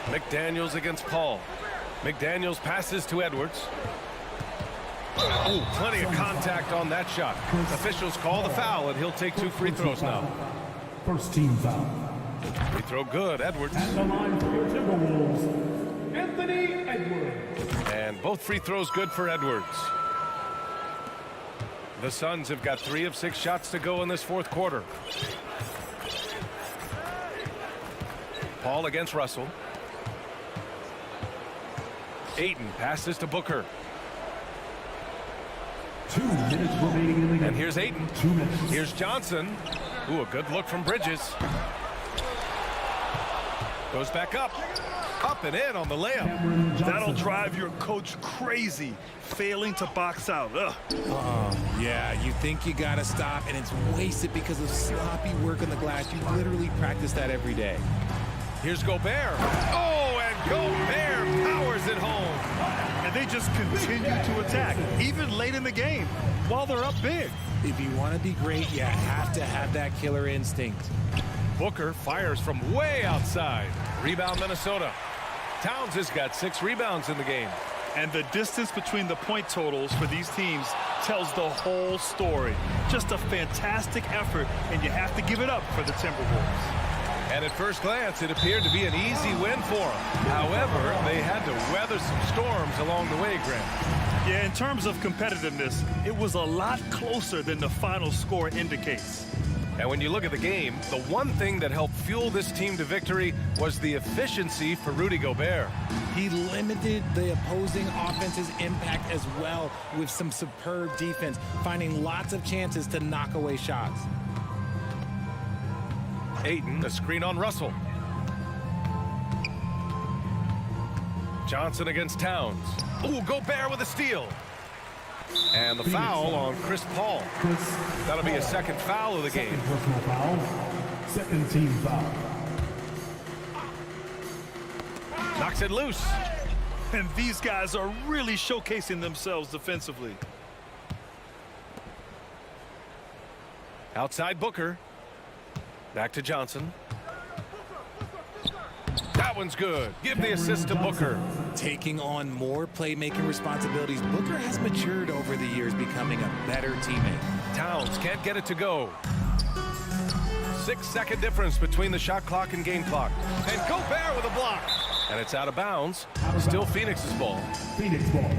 McDaniels against Paul. McDaniels passes to Edwards. Oh, plenty of contact on that shot. Officials call the foul, and he'll take 2 free throws now. First team foul. Free throw good, Edwards. At the line for your Timberwolves, Anthony Edwards. And both free throws good for Edwards. The Suns have got 3 of 6 shots to go in this fourth quarter. Paul against Russell. Ayton passes to Booker. 2 minutes remaining in the game. And here's Ayton. 2 minutes. Here's Johnson. Ooh, a good look from Bridges. Goes back up. Up and in on the layup. That'll drive your coach crazy, failing to box out. Yeah, you think you got to stop, and it's wasted because of sloppy work on the glass. You literally practice that every day. Here's Gobert. Oh, and Gobert powers it home. And they just continue to attack, even late in the game, while they're up big. If you want to be great, you have to have that killer instinct. Booker fires from way outside. Rebound Minnesota. Towns has got 6 rebounds in the game. And the distance between the point totals for these teams tells the whole story. Just a fantastic effort, and you have to give it up for the Timberwolves. And at first glance, it appeared to be an easy win for them. However, they had to weather some storms along the way, Grant. Yeah, in terms of competitiveness, it was a lot closer than the final score indicates. And when you look at the game, the one thing that helped fuel this team to victory was the efficiency for Rudy Gobert. He limited the opposing offense's impact as well with some superb defense, finding lots of chances to knock away shots. Ayton, a screen on Russell. Johnson against Towns. Ooh, Gobert with a steal. And the foul on Chris Paul. That'll be a 2nd foul of the game. Personal foul. 2nd team foul. Knocks it loose. And these guys are really showcasing themselves defensively. Outside Booker. Back to Johnson. That one's good. Give the assist to Booker. Taking on more playmaking responsibilities, Booker has matured over the years, becoming a better teammate. Towns can't get it to go. 6-second difference between the shot clock and game clock. And Gobert with a block. And it's out of bounds. Still Phoenix's ball. Phoenix ball.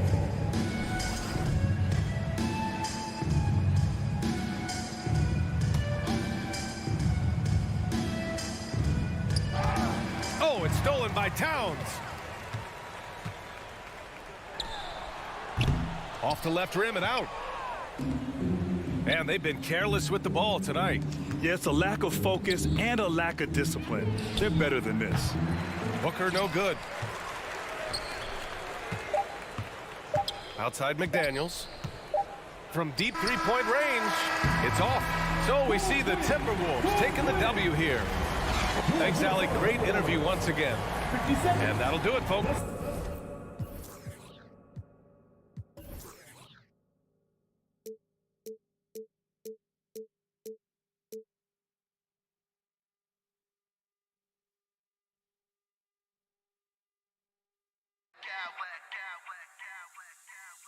Oh, it's stolen by Towns. Off the left rim and out. And they've been careless with the ball tonight. Yeah, it's a lack of focus and a lack of discipline. They're better than this. Booker no good. Outside McDaniels. From deep 3-point range, it's off. So we see the Timberwolves taking the W here. Thanks, Allie. Great interview once again. And that'll do it, folks.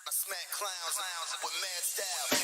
I smack clowns with mad style.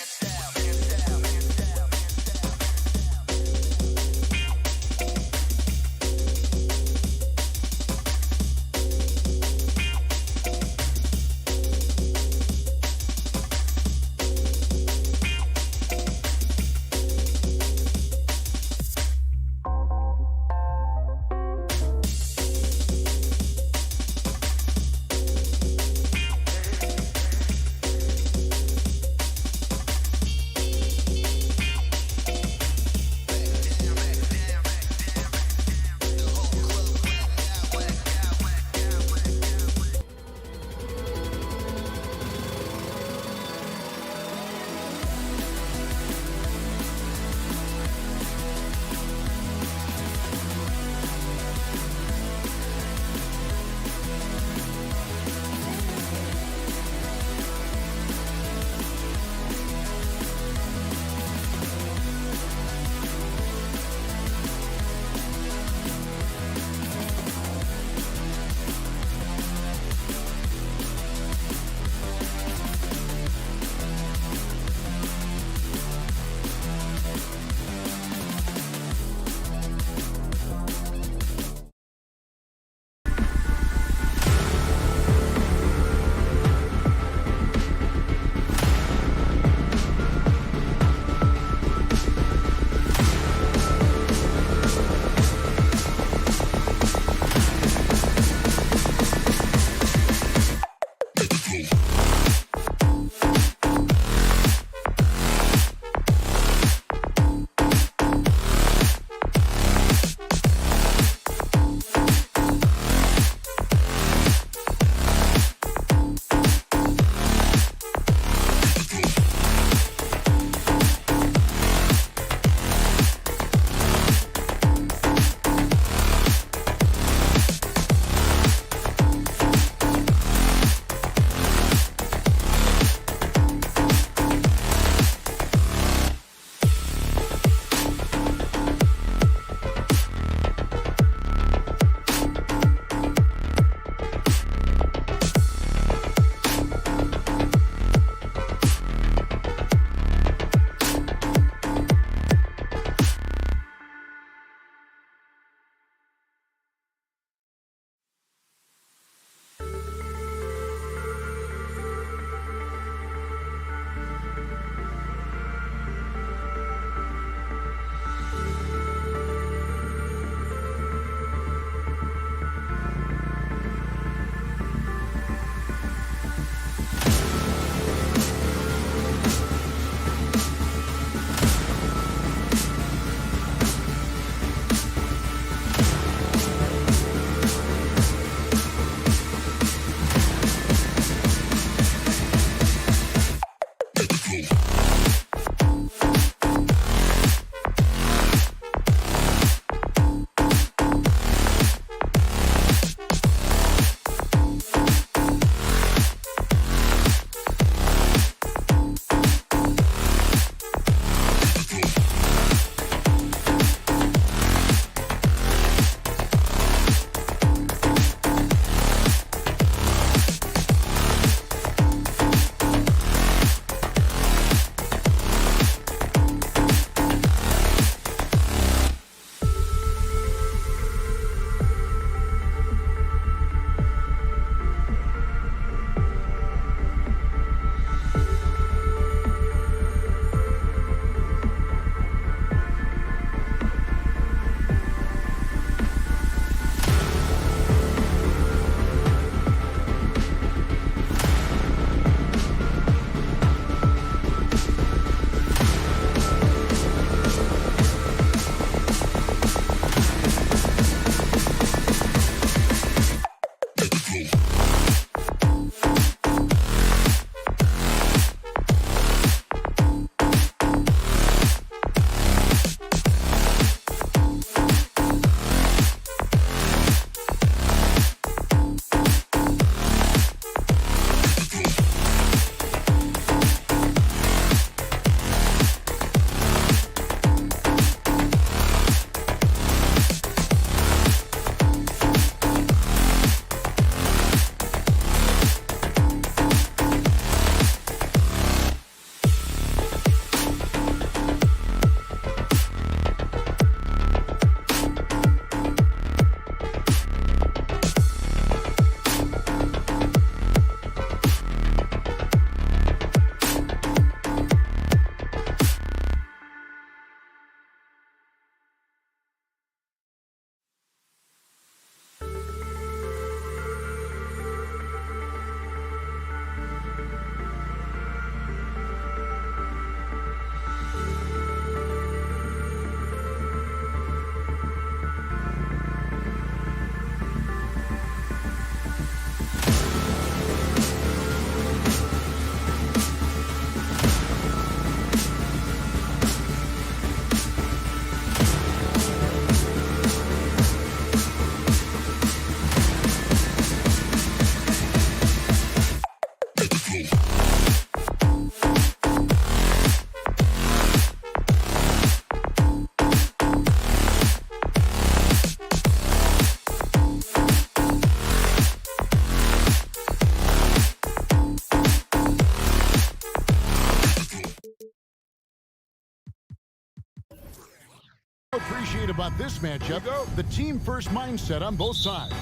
Appreciate about this matchup, the team first mindset on both sides.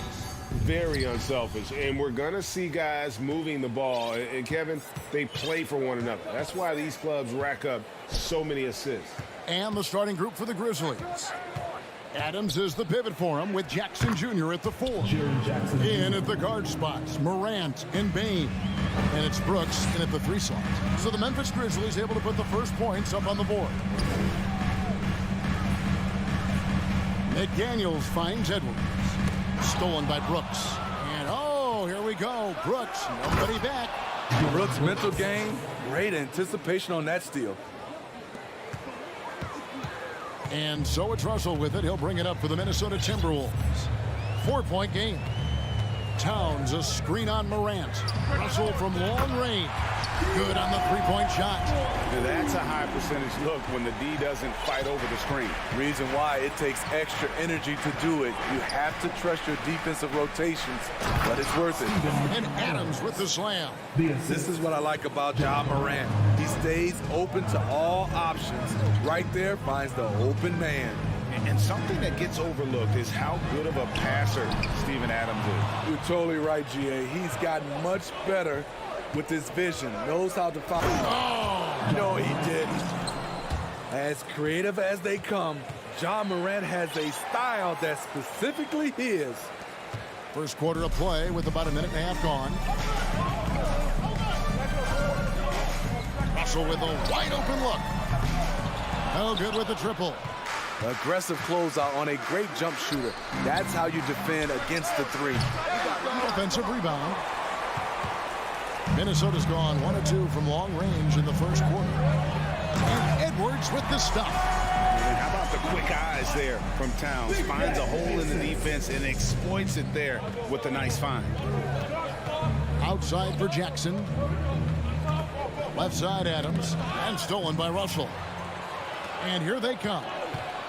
Very unselfish, and we're going to see guys moving the ball. And Kevin, they play for one another. That's why these clubs rack up so many assists. And the starting group for the Grizzlies. Adams is the pivot for him with Jackson Jr. at the 4. In at the guard spots, Morant and Bain. And it's Brooks in at the 3 slot. So the Memphis Grizzlies able to put the first points up on the board. McDaniels finds Edwards. Stolen by Brooks. And oh, here we go. Brooks, nobody back. Brooks' mental game, great anticipation on that steal. And so it's Russell with it. He'll bring it up for the Minnesota Timberwolves. 4-point game. Towns, a screen on Morant. Russell from long range. Good on the 3-point shot. That's a high percentage look when the D doesn't fight over the screen. Reason why it takes extra energy to do it. You have to trust your defensive rotations, but it's worth it. And Adams with the slam. This is what I like about Ja Morant. He stays open to all options. Right there finds the open man. And something that gets overlooked is how good of a passer Steven Adams is. You're totally right, GA. He's gotten much better with his vision. Knows how to find. Oh, no, he didn't. As creative as they come, Ja Morant has a style that's specifically his. First quarter of play with about a minute and a half gone. Russell with a wide open look. No good with the triple. Aggressive closeout on a great jump shooter. That's how you defend against the 3. Offensive rebound. Minnesota's gone 1 of 2 from long range in the first quarter. And Edwards with the stop. And how about the quick eyes there from Towns? Finds a hole in the defense and exploits it there with a nice find. Outside for Jackson. Left side Adams. And stolen by Russell. And here they come.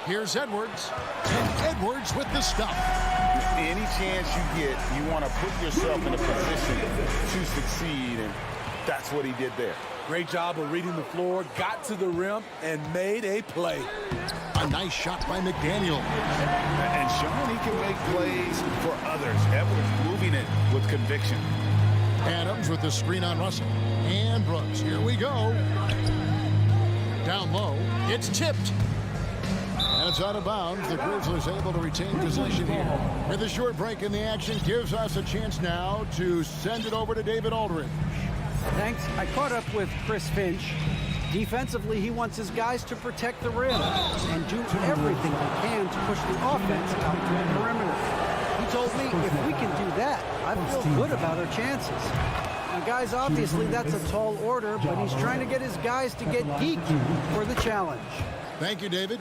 Here's Edwards. And Edwards with the stop. Any chance you get, you want to put yourself in a position to succeed, and that's what he did there. Great job of reading the floor, got to the rim, and made a play. A nice shot by McDaniel. And showing he can make plays for others. Edwards moving it with conviction. Adams with the screen on Russell. And Brooks, here we go. Down low, it's tipped. And it's out of bounds. The Grizzlies able to retain possession here. With a short break in the action, gives us a chance now to send it over to David Aldridge. Thanks. I caught up with Chris Finch. Defensively, he wants his guys to protect the rim and do everything they can to push the offense out to the perimeter. He told me if we can do that, I feel good about our chances. Now, guys, obviously that's a tall order, but he's trying to get his guys to get geeked for the challenge. Thank you, David.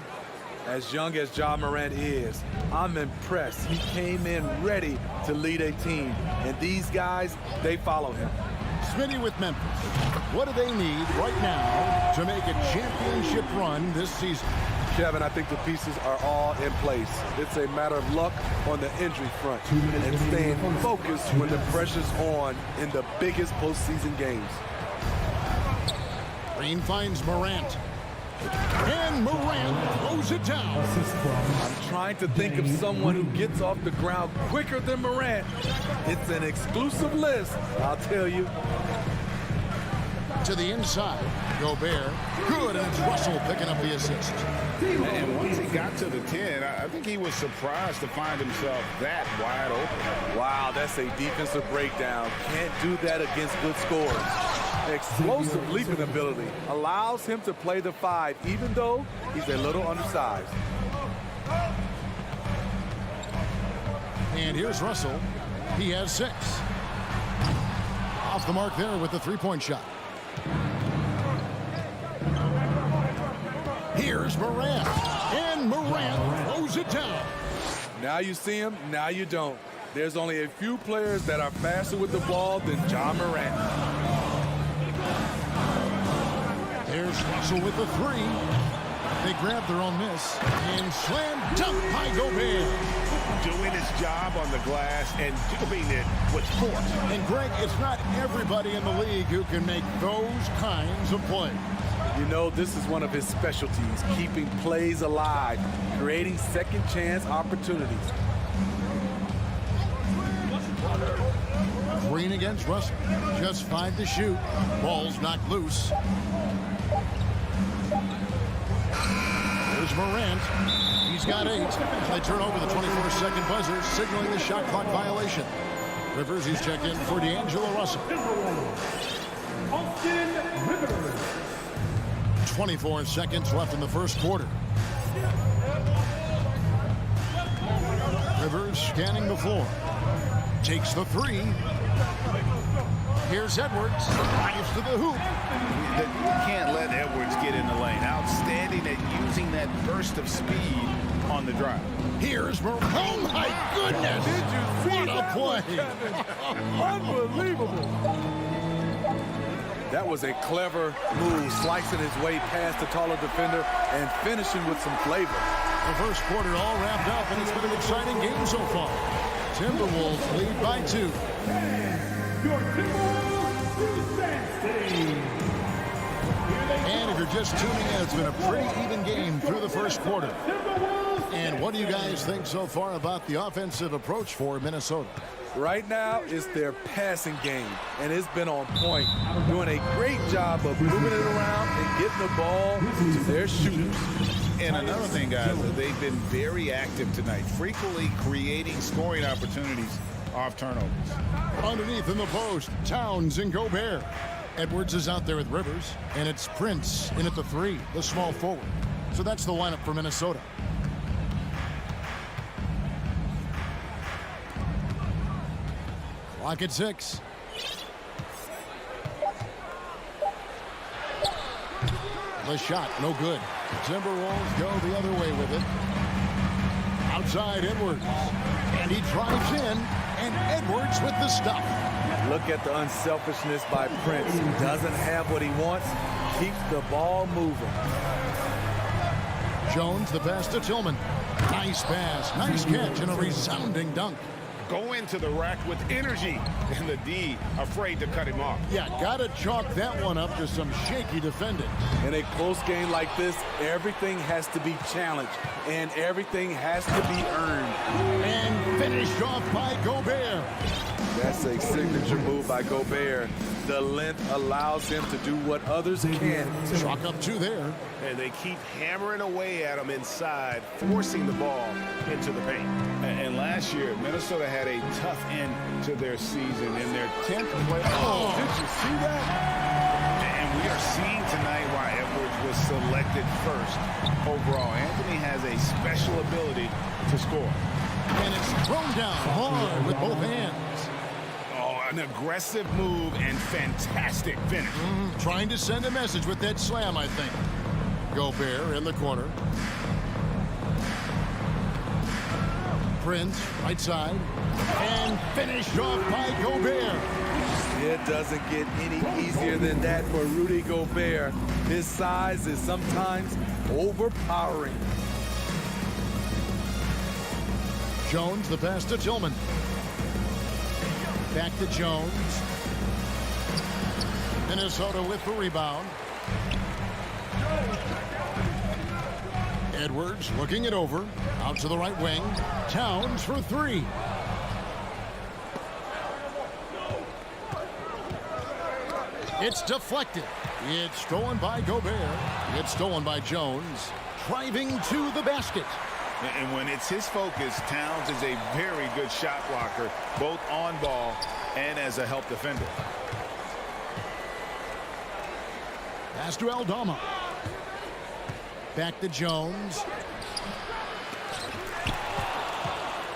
As young as Ja Morant is, I'm impressed. He came in ready to lead a team, and these guys, they follow him. Smitty with Memphis. What do they need right now to make a championship run this season? Kevin, I think the pieces are all in place. It's a matter of luck on the injury front and staying focused when the pressure's on in the biggest postseason games. Green finds Morant. And Morant throws it down. I'm trying to think of someone who gets off the ground quicker than Morant. It's an exclusive list, I'll tell you. To the inside, Gobert. Good, and it's Russell picking up the assist. And once he got to the 10, I think he was surprised to find himself that wide open. Wow, that's a defensive breakdown. Can't do that against good scorers. Explosive leaping ability allows him to play the 5, even though he's a little undersized. And here's Russell. He has 6. Off the mark there with the three-point shot. Here's Morant. And Morant throws it down. Now you see him, now you don't. There's only a few players that are faster with the ball than Ja Morant. There's Russell with the 3. They grab their own miss. And slam dunk by Gobert. Doing his job on the glass and doing it with force. And Greg, it's not everybody in the league who can make those kinds of plays. You know, this is one of his specialties, keeping plays alive, creating second chance opportunities. Green against Russell. Just 5 to shoot. Ball's knocked loose. There's Morant. He's got 8. They turn over the 24-second buzzer, signaling the shot clock violation. Rivers, he's checked in for D'Angelo Russell. 24 seconds left in the first quarter. Rivers scanning the floor. Takes the 3. Here's Edwards. Drives to the hoop. You can't let Edwards get in the lane. Outstanding at using that burst of speed on the drive. Here's Morant. Oh, my goodness. Did you see what a play. Unbelievable. That was a clever move, slicing his way past the taller defender and finishing with some flavor. The first quarter all wrapped up, and it's been an exciting game so far. Timberwolves lead by 2. Your Timberwolves advancing. And if you're just tuning in, it's been a pretty even game through the first quarter. And what do you guys think so far about the offensive approach for Minnesota? Right now, it's their passing game, and it's been on point. Doing a great job of moving it around and getting the ball to their shooters. And another thing, guys, they've been very active tonight, frequently creating scoring opportunities off turnovers. Underneath in the post, Towns and Gobert. Edwards is out there with Rivers, and it's Prince in at the 3, the small forward. So that's the lineup for Minnesota. Clock at 6. The shot, no good. Timberwolves go the other way with it. Outside Edwards. And he drives in, and Edwards with the stuff. Look at the unselfishness by Prince. He doesn't have what he wants. Keeps the ball moving. Jones, the pass to Tillman. Nice pass, nice catch, and a resounding dunk. Go into the rack with energy, and the D afraid to cut him off. Yeah, gotta chalk that one up to some shaky defending. In a close game like this, everything has to be challenged, and everything has to be earned. And finished off by Gobert. That's a signature move by Gobert. The length allows him to do what others can't. Chalk up 2 there. And they keep hammering away at him inside, forcing the ball into the paint. And last year, Minnesota had a tough end to their season in their 10th playoff. Oh, did you see that? And we are seeing tonight why Edwards was selected first overall. Anthony has a special ability to score. And it's thrown down hard with both hands. An aggressive move and fantastic finish. Trying to send a message with that slam, I think. Gobert in the corner. Prince, right side. And finished off by Gobert. It doesn't get any easier than that for Rudy Gobert. His size is sometimes overpowering. Jones, the pass to Tillman. Back to Jones. Minnesota with the rebound. Edwards looking it over. Out to the right wing. Towns for 3. It's deflected. It's stolen by Gobert. It's stolen by Jones. Driving to the basket. And when it's his focus, Towns is a very good shot blocker, both on ball and as a help defender. Pass to Aldama. Back to Jones.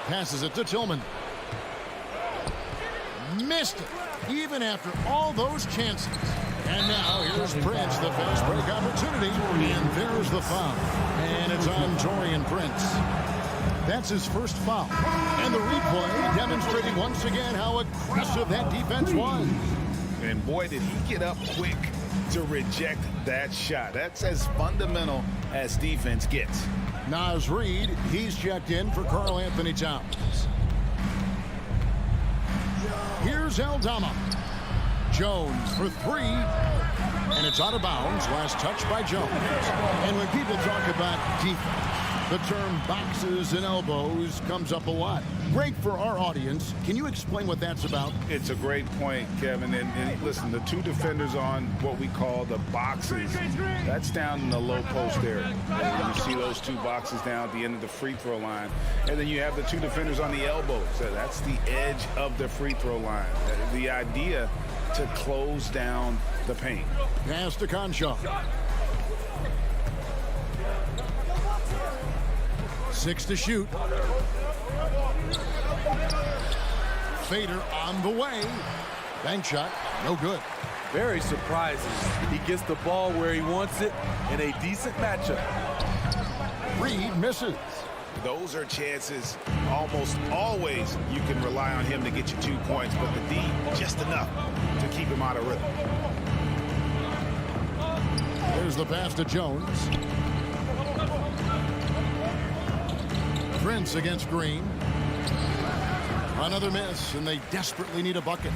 Passes it to Tillman. Missed it, even after all those chances. And now here's Prince, the fast break opportunity. And there's the foul. And it's on Taurean Prince. That's his first foul. And the replay demonstrating once again how aggressive that defense was. And boy, did he get up quick to reject that shot. That's as fundamental as defense gets. Naz Reid, he's checked in for Karl Anthony Towns. Here's Aldama. Jones for 3. And it's out of bounds. Last touch by Jones. And when people talk about defense, the term boxes and elbows comes up a lot. Great for our audience. Can you explain what that's about? It's a great point, Kevin. And listen, the 2 defenders on what we call the boxes, that's down in the low post area. You see those 2 boxes down at the end of the free throw line. And then you have the 2 defenders on the elbows. So that's the edge of the free throw line. The idea to close down the paint. Pass to Concha. 6 to shoot. Fader on the way. Bank shot, no good. Very surprising. He gets the ball where he wants it in a decent matchup. Reid misses. Those are chances almost always you can rely on him to get you 2 points, but the D just enough to keep him out of rhythm. There's the pass to Jones. Prince against Green. Another miss, and they desperately need a bucket.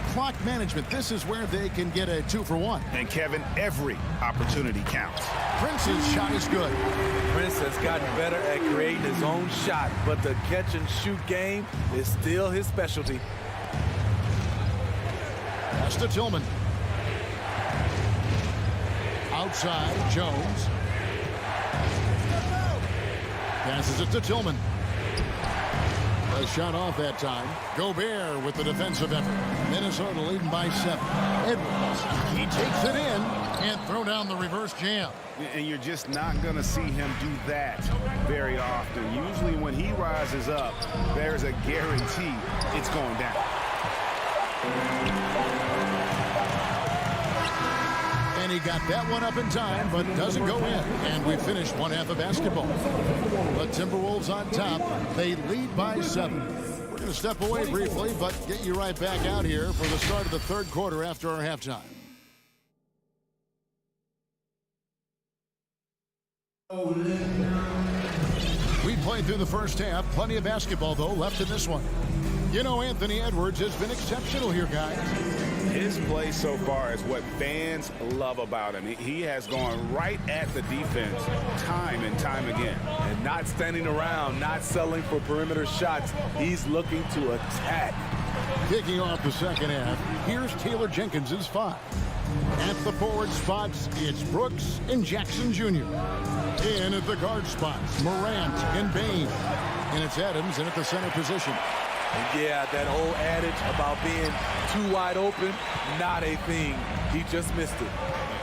Clock management, this is where they can get a 2-for-1. And Kevin, every opportunity counts. Prince's shot is good. Prince has gotten better at creating his own shot, but the catch and shoot game is still his specialty. Pass to Tillman. Outside, Jones. Passes it to Tillman. A shot off that time. Gobert with the defensive effort. Minnesota leading by 7. Edwards, he takes it in and throw down the reverse jam. And you're just not going to see him do that very often. Usually when he rises up, there's a guarantee it's going down. And he got that one up in time, but doesn't go in. And we finished one half of basketball. The Timberwolves on top. They lead by 7. We're going to step away briefly, but get you right back out here for the start of the third quarter after our halftime. We played through the first half. Plenty of basketball, though, left in this one. You know, Anthony Edwards has been exceptional here, guys. His play so far is what fans love about him. He has gone right at the defense time and time again. And not standing around, not settling for perimeter shots. He's looking to attack. Kicking off the second half, here's Taylor Jenkins's 5. At the forward spots, it's Brooks and Jackson Jr. In at the guard spots, Morant and Bain. And it's Adams in at the center position. And yeah, that old adage about being too wide open, not a thing. He just missed it.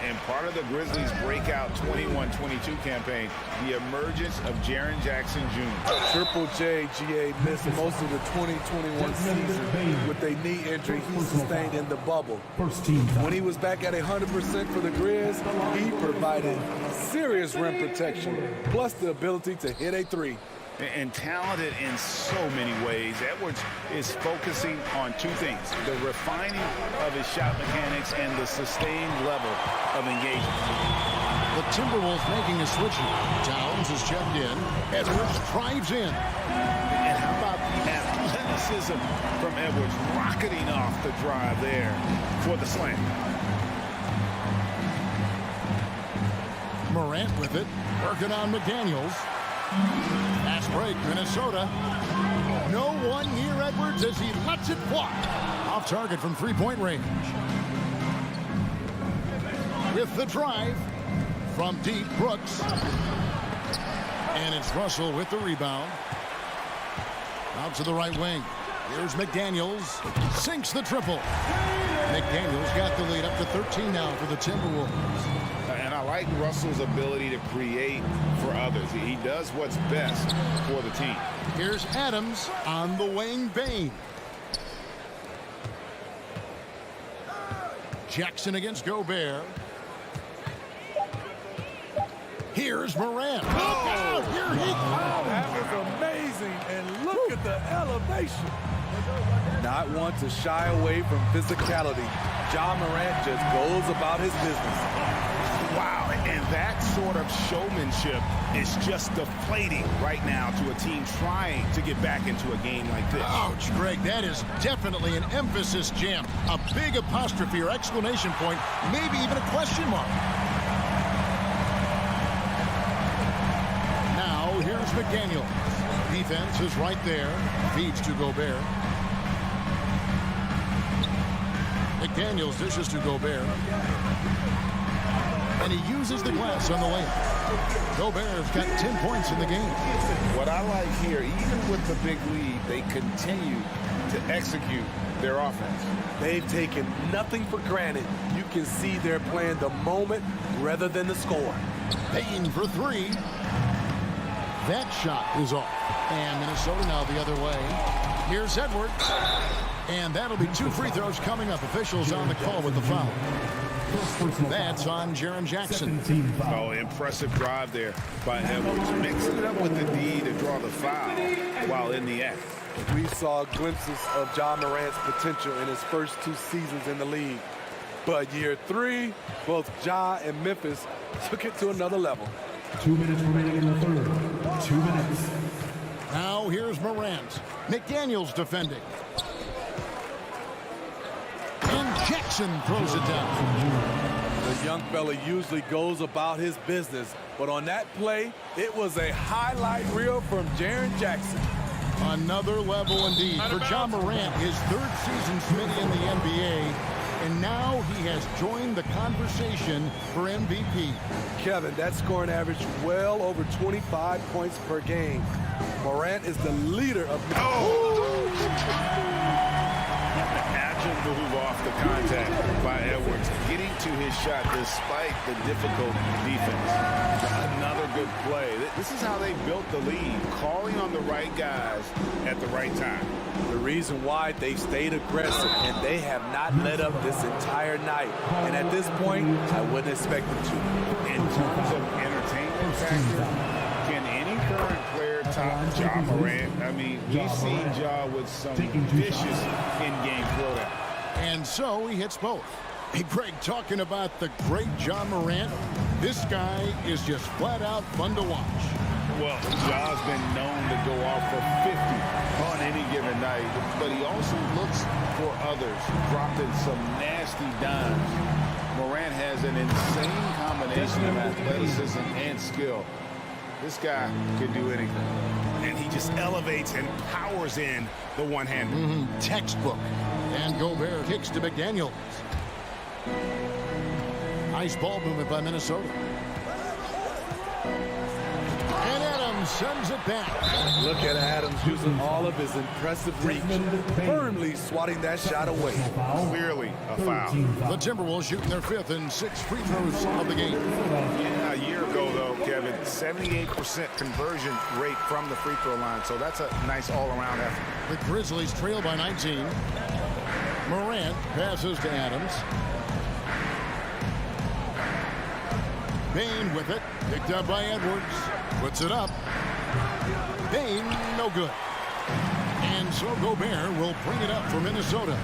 And part of the Grizzlies' breakout 21-22 campaign, the emergence of Jaren Jackson Jr. Triple J, GA, missed most of the 2021 season with a knee injury he sustained in the bubble. When he was back at 100% for the Grizz, he provided serious rim protection, plus the ability to hit a 3. And talented in so many ways. Edwards is focusing on 2 things: the refining of his shot mechanics and the sustained level of engagement. The Timberwolves making a switch here. Towns is checked in. Edwards drives in. And how about the athleticism from Edwards rocketing off the drive there for the slam. Morant with it, working on McDaniels. Fast break, Minnesota. No one near Edwards as he lets it fly. Off target from three-point range. With the drive from deep, Brooks. And it's Russell with the rebound. Out to the right wing. Here's McDaniels. Sinks the triple. McDaniels got the lead up to 13 now for the Timberwolves. And I like Russell's ability to create for others. He does what's best for the team. Here's Adams on the wing, Bain. Jackson against Gobert. Here's Morant. Look out! Here he comes! That was amazing, and look at the elevation. Not one to shy away from physicality. Ja Morant just goes about his business. Wow, and that sort of showmanship is just deflating right now to a team trying to get back into a game like this. Ouch, Greg, that is definitely an emphasis jam. A big apostrophe or exclamation point, maybe even a question mark. Now, here's McDaniel. Defense is right there. Feeds to Gobert. McDaniels dishes to Gobert. And he uses the glass on the layup. Gobert's got 10 points in the game. What I like here, even with the big lead, they continue to execute their offense. They've taken nothing for granted. You can see they're playing the moment rather than the score. Payton for 3. That shot is off. And Minnesota now the other way. Here's Edwards. And that'll be 2 free throws coming up. Officials on the call with the foul. That's on Jaren Jackson. Oh, impressive drive there by Edwards. Mixing it up with the D to draw the foul while in the act. We saw glimpses of Ja Morant's potential in his first 2 seasons in the league. But year 3, both Ja and Memphis took it to another level. 2 minutes remaining in the third. 2 minutes. Now here's Morant. McDaniels defending. And Jackson throws it down. The young fella usually goes about his business, but on that play, it was a highlight reel from Jaren Jackson. Another level indeed for Ja Morant, his 3rd season spending in the NBA, and now he has joined the conversation for MVP. Kevin, that scoring average well over 25 points per game. Morant is the leader of... Agile move off the contact by Edwards, getting to his shot despite the difficult defense. Another good play. This is how they built the lead, calling on the right guys at the right time. The reason why they stayed aggressive, and they have not let up this entire night. And at this point, I wouldn't expect them to. In terms of entertainment factor, can any current player top Ja Morant? I mean, we've seen Ja with some vicious in-game throwdown. And so he hits both. Hey, Greg, talking about the great Ja Morant, this guy is just flat out fun to watch. Well, Ja's been known to go off for 50 on any given night, but he also looks for others, dropping some nasty dimes. Morant has an insane combination of athleticism and skill. This guy could do anything. And he just elevates and powers in the one-hander. Textbook. And Gobert kicks to McDaniels. Nice ball movement by Minnesota. And Adams sends it back. Look at Adams using all of his impressive reach, firmly swatting that shot away. Clearly a foul. The Timberwolves shooting their 5th and 6th free throws of the game. Yeah, a year ago, though, Kevin, 78% conversion rate from the free throw line, so that's a nice all-around effort. The Grizzlies trail by 19. Morant passes to Adams. Bane with it, picked up by Edwards, puts it up. Bane, no good. And so Gobert will bring it up for Minnesota.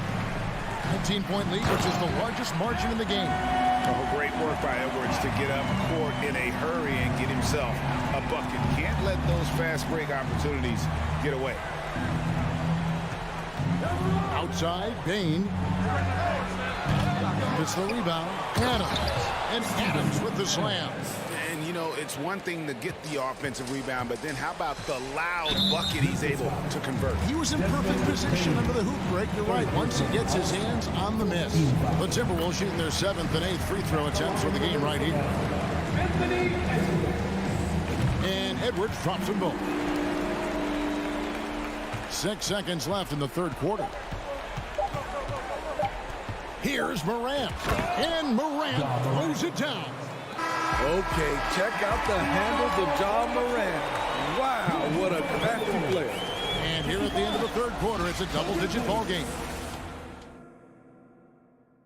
19-point lead, which is the largest margin in the game. Oh, great work by Edwards to get up court in a hurry and get himself a bucket. Can't let those fast break opportunities get away. Outside, Bane. It's the rebound. Adams. And Adams with the slam. And, you know, it's one thing to get the offensive rebound, but then how about the loud bucket he's able to convert? He was in perfect position under the hoop break. You're right. Once he gets his hands on the miss. The Timberwolves shooting their 7th and 8th free throw attempts for the game right here. And Edwards drops them both. 6 seconds left in the third quarter. Here's Morant. And Morant throws it down. Okay, check out the handles of Ja Morant. Wow, what a crafty player. And here at the end of the third quarter, it's a double-digit ball game.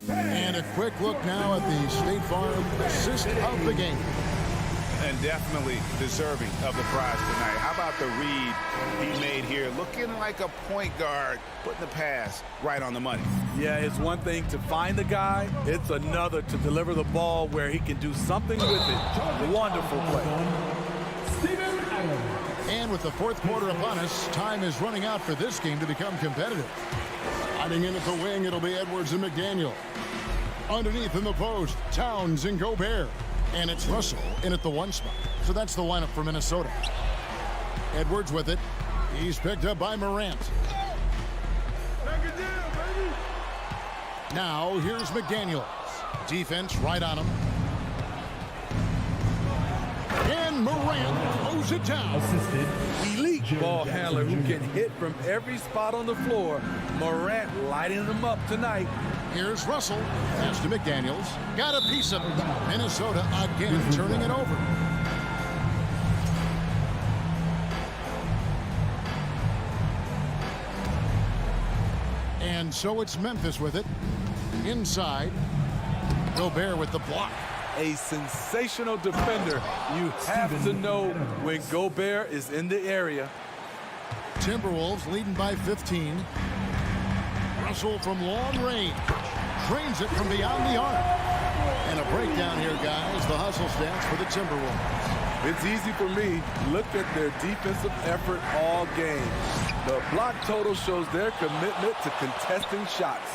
And a quick look now at the State Farm assist of the game. And definitely deserving of the prize tonight. How about the read he made here? Looking like a point guard, putting the pass right on the money. Yeah, it's one thing to find the guy. It's another to deliver the ball where he can do something with it. Wonderful play. And with the fourth quarter upon us, time is running out for this game to become competitive. Hiding in at the wing, it'll be Edwards and McDaniel. Underneath in the post, Towns and Gobert. And it's Russell in at the 1 spot. So that's the lineup for Minnesota. Edwards with it. He's picked up by Morant. Now here's McDaniels. Defense right on him. And Morant throws it down. Elite ball handler who can hit from every spot on the floor. Morant lighting them up tonight. Here's Russell. Pass to McDaniels. Got a piece of it. Minnesota again turning it over. And so it's Memphis with it. Inside. Gobert with the block. A sensational defender. You have to know when Gobert is in the area. Timberwolves leading by 15. Russell from long range. Trains it from beyond the arc. And a breakdown here, guys. The hustle stats for the Timberwolves. It's easy for me. Look at their defensive effort all game. The block total shows their commitment to contesting shots.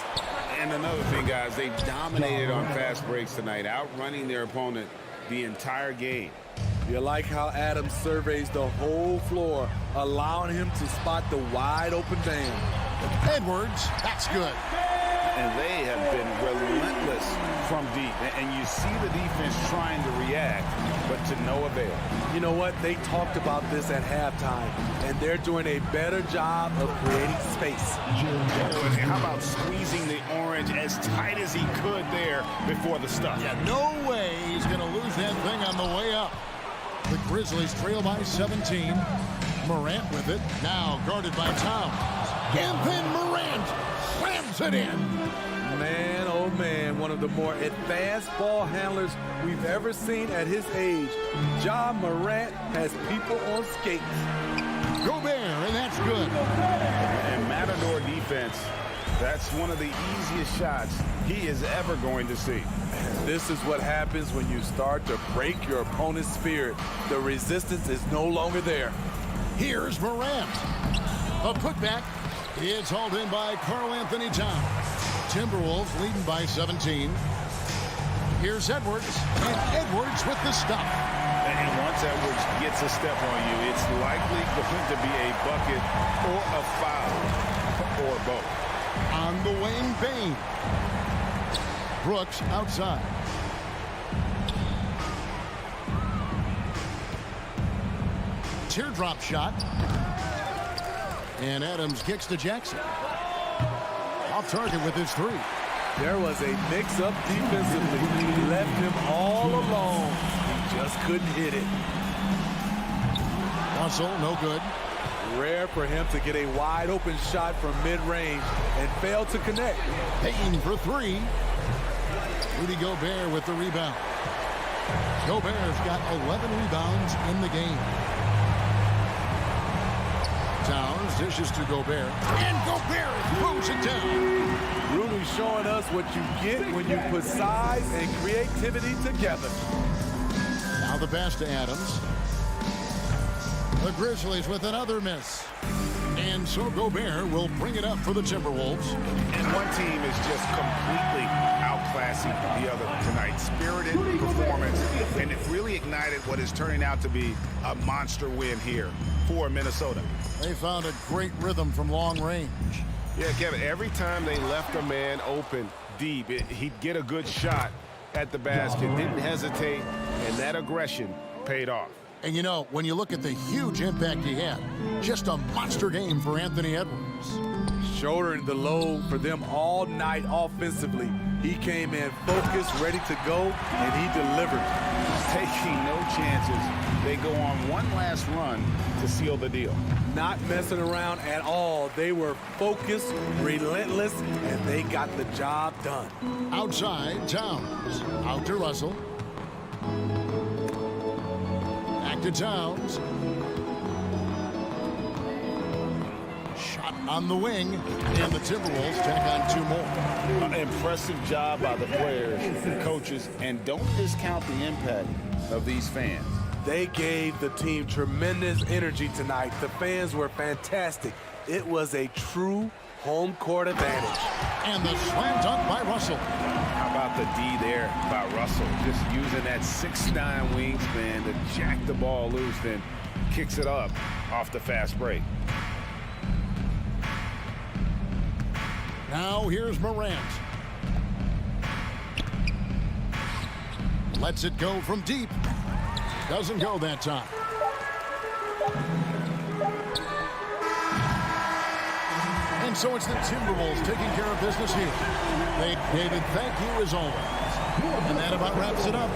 And another thing, guys, they've dominated on fast breaks tonight, outrunning their opponent the entire game. You like how Adams surveys the whole floor, allowing him to spot the wide open man. Edwards, that's good. And they have been relentless from deep. And you see the defense trying to react, but to no avail. You know what? They talked about this at halftime, and they're doing a better job of creating space. And how about squeezing the orange mid-range as tight as he could there before the stuff. Yeah, no way he's going to lose that thing on the way up. The Grizzlies trail by 17. Morant with it, now guarded by Towns. And then Morant slams it in. Man, oh man, one of the more advanced ball handlers we've ever seen at his age. Ja Morant has people on skates. Gobert, and that's good. And Matador defense, that's one of the easiest shots he is ever going to see. This is what happens when you start to break your opponent's spirit. The resistance is no longer there. Here's Morant. A putback. It's hauled in by Karl-Anthony Towns. Timberwolves leading by 17. Here's Edwards. And Edwards with the stop. And once Edwards gets a step on you, it's likely going to be a bucket or a foul or both. On the wing, Bane. Brooks outside. Teardrop shot. And Adams kicks to Jackson. Off target with his three. There was a mix-up defensively. He left him all alone. He just couldn't hit it. Russell, no good. Rare for him to get a wide-open shot from mid-range and fail to connect. Payton for three. Rudy Gobert with the rebound. Gobert's got 11 rebounds in the game. Towns dishes to Gobert. And Gobert throws it down. Rudy showing us what you get when you put size and creativity together. Now the pass to Adams. The Grizzlies with another miss. And so Gobert will bring it up for the Timberwolves. And one team is just completely outclassing the other tonight. Spirited performance, and it really ignited what is turning out to be a monster win here for Minnesota. They found a great rhythm from long range. Yeah, Kevin, every time they left a man open deep, he'd get a good shot at the basket, didn't hesitate, and that aggression paid off. And you know, when you look at the huge impact he had, just a monster game for Anthony Edwards. Shouldering the load for them all night offensively. He came in focused, ready to go, and he delivered. Taking no chances. They go on one last run to seal the deal. Not messing around at all. They were focused, relentless, and they got the job done. Outside, Towns. Out to Russell. Back to Towns. Shot on the wing. And the Timberwolves tack on two more. Impressive job by the players, the coaches, and don't discount the impact of these fans. They gave the team tremendous energy tonight. The fans were fantastic. It was a true home court advantage. And the slam dunk by Russell. How about the D there by Russell? Just using that 6'9" wingspan to jack the ball loose, then kicks it up off the fast break. Now here's Morant. Lets it go from deep. Doesn't go that time. And so it's the Timberwolves taking care of business here. David, thank you as always. And that about wraps it up.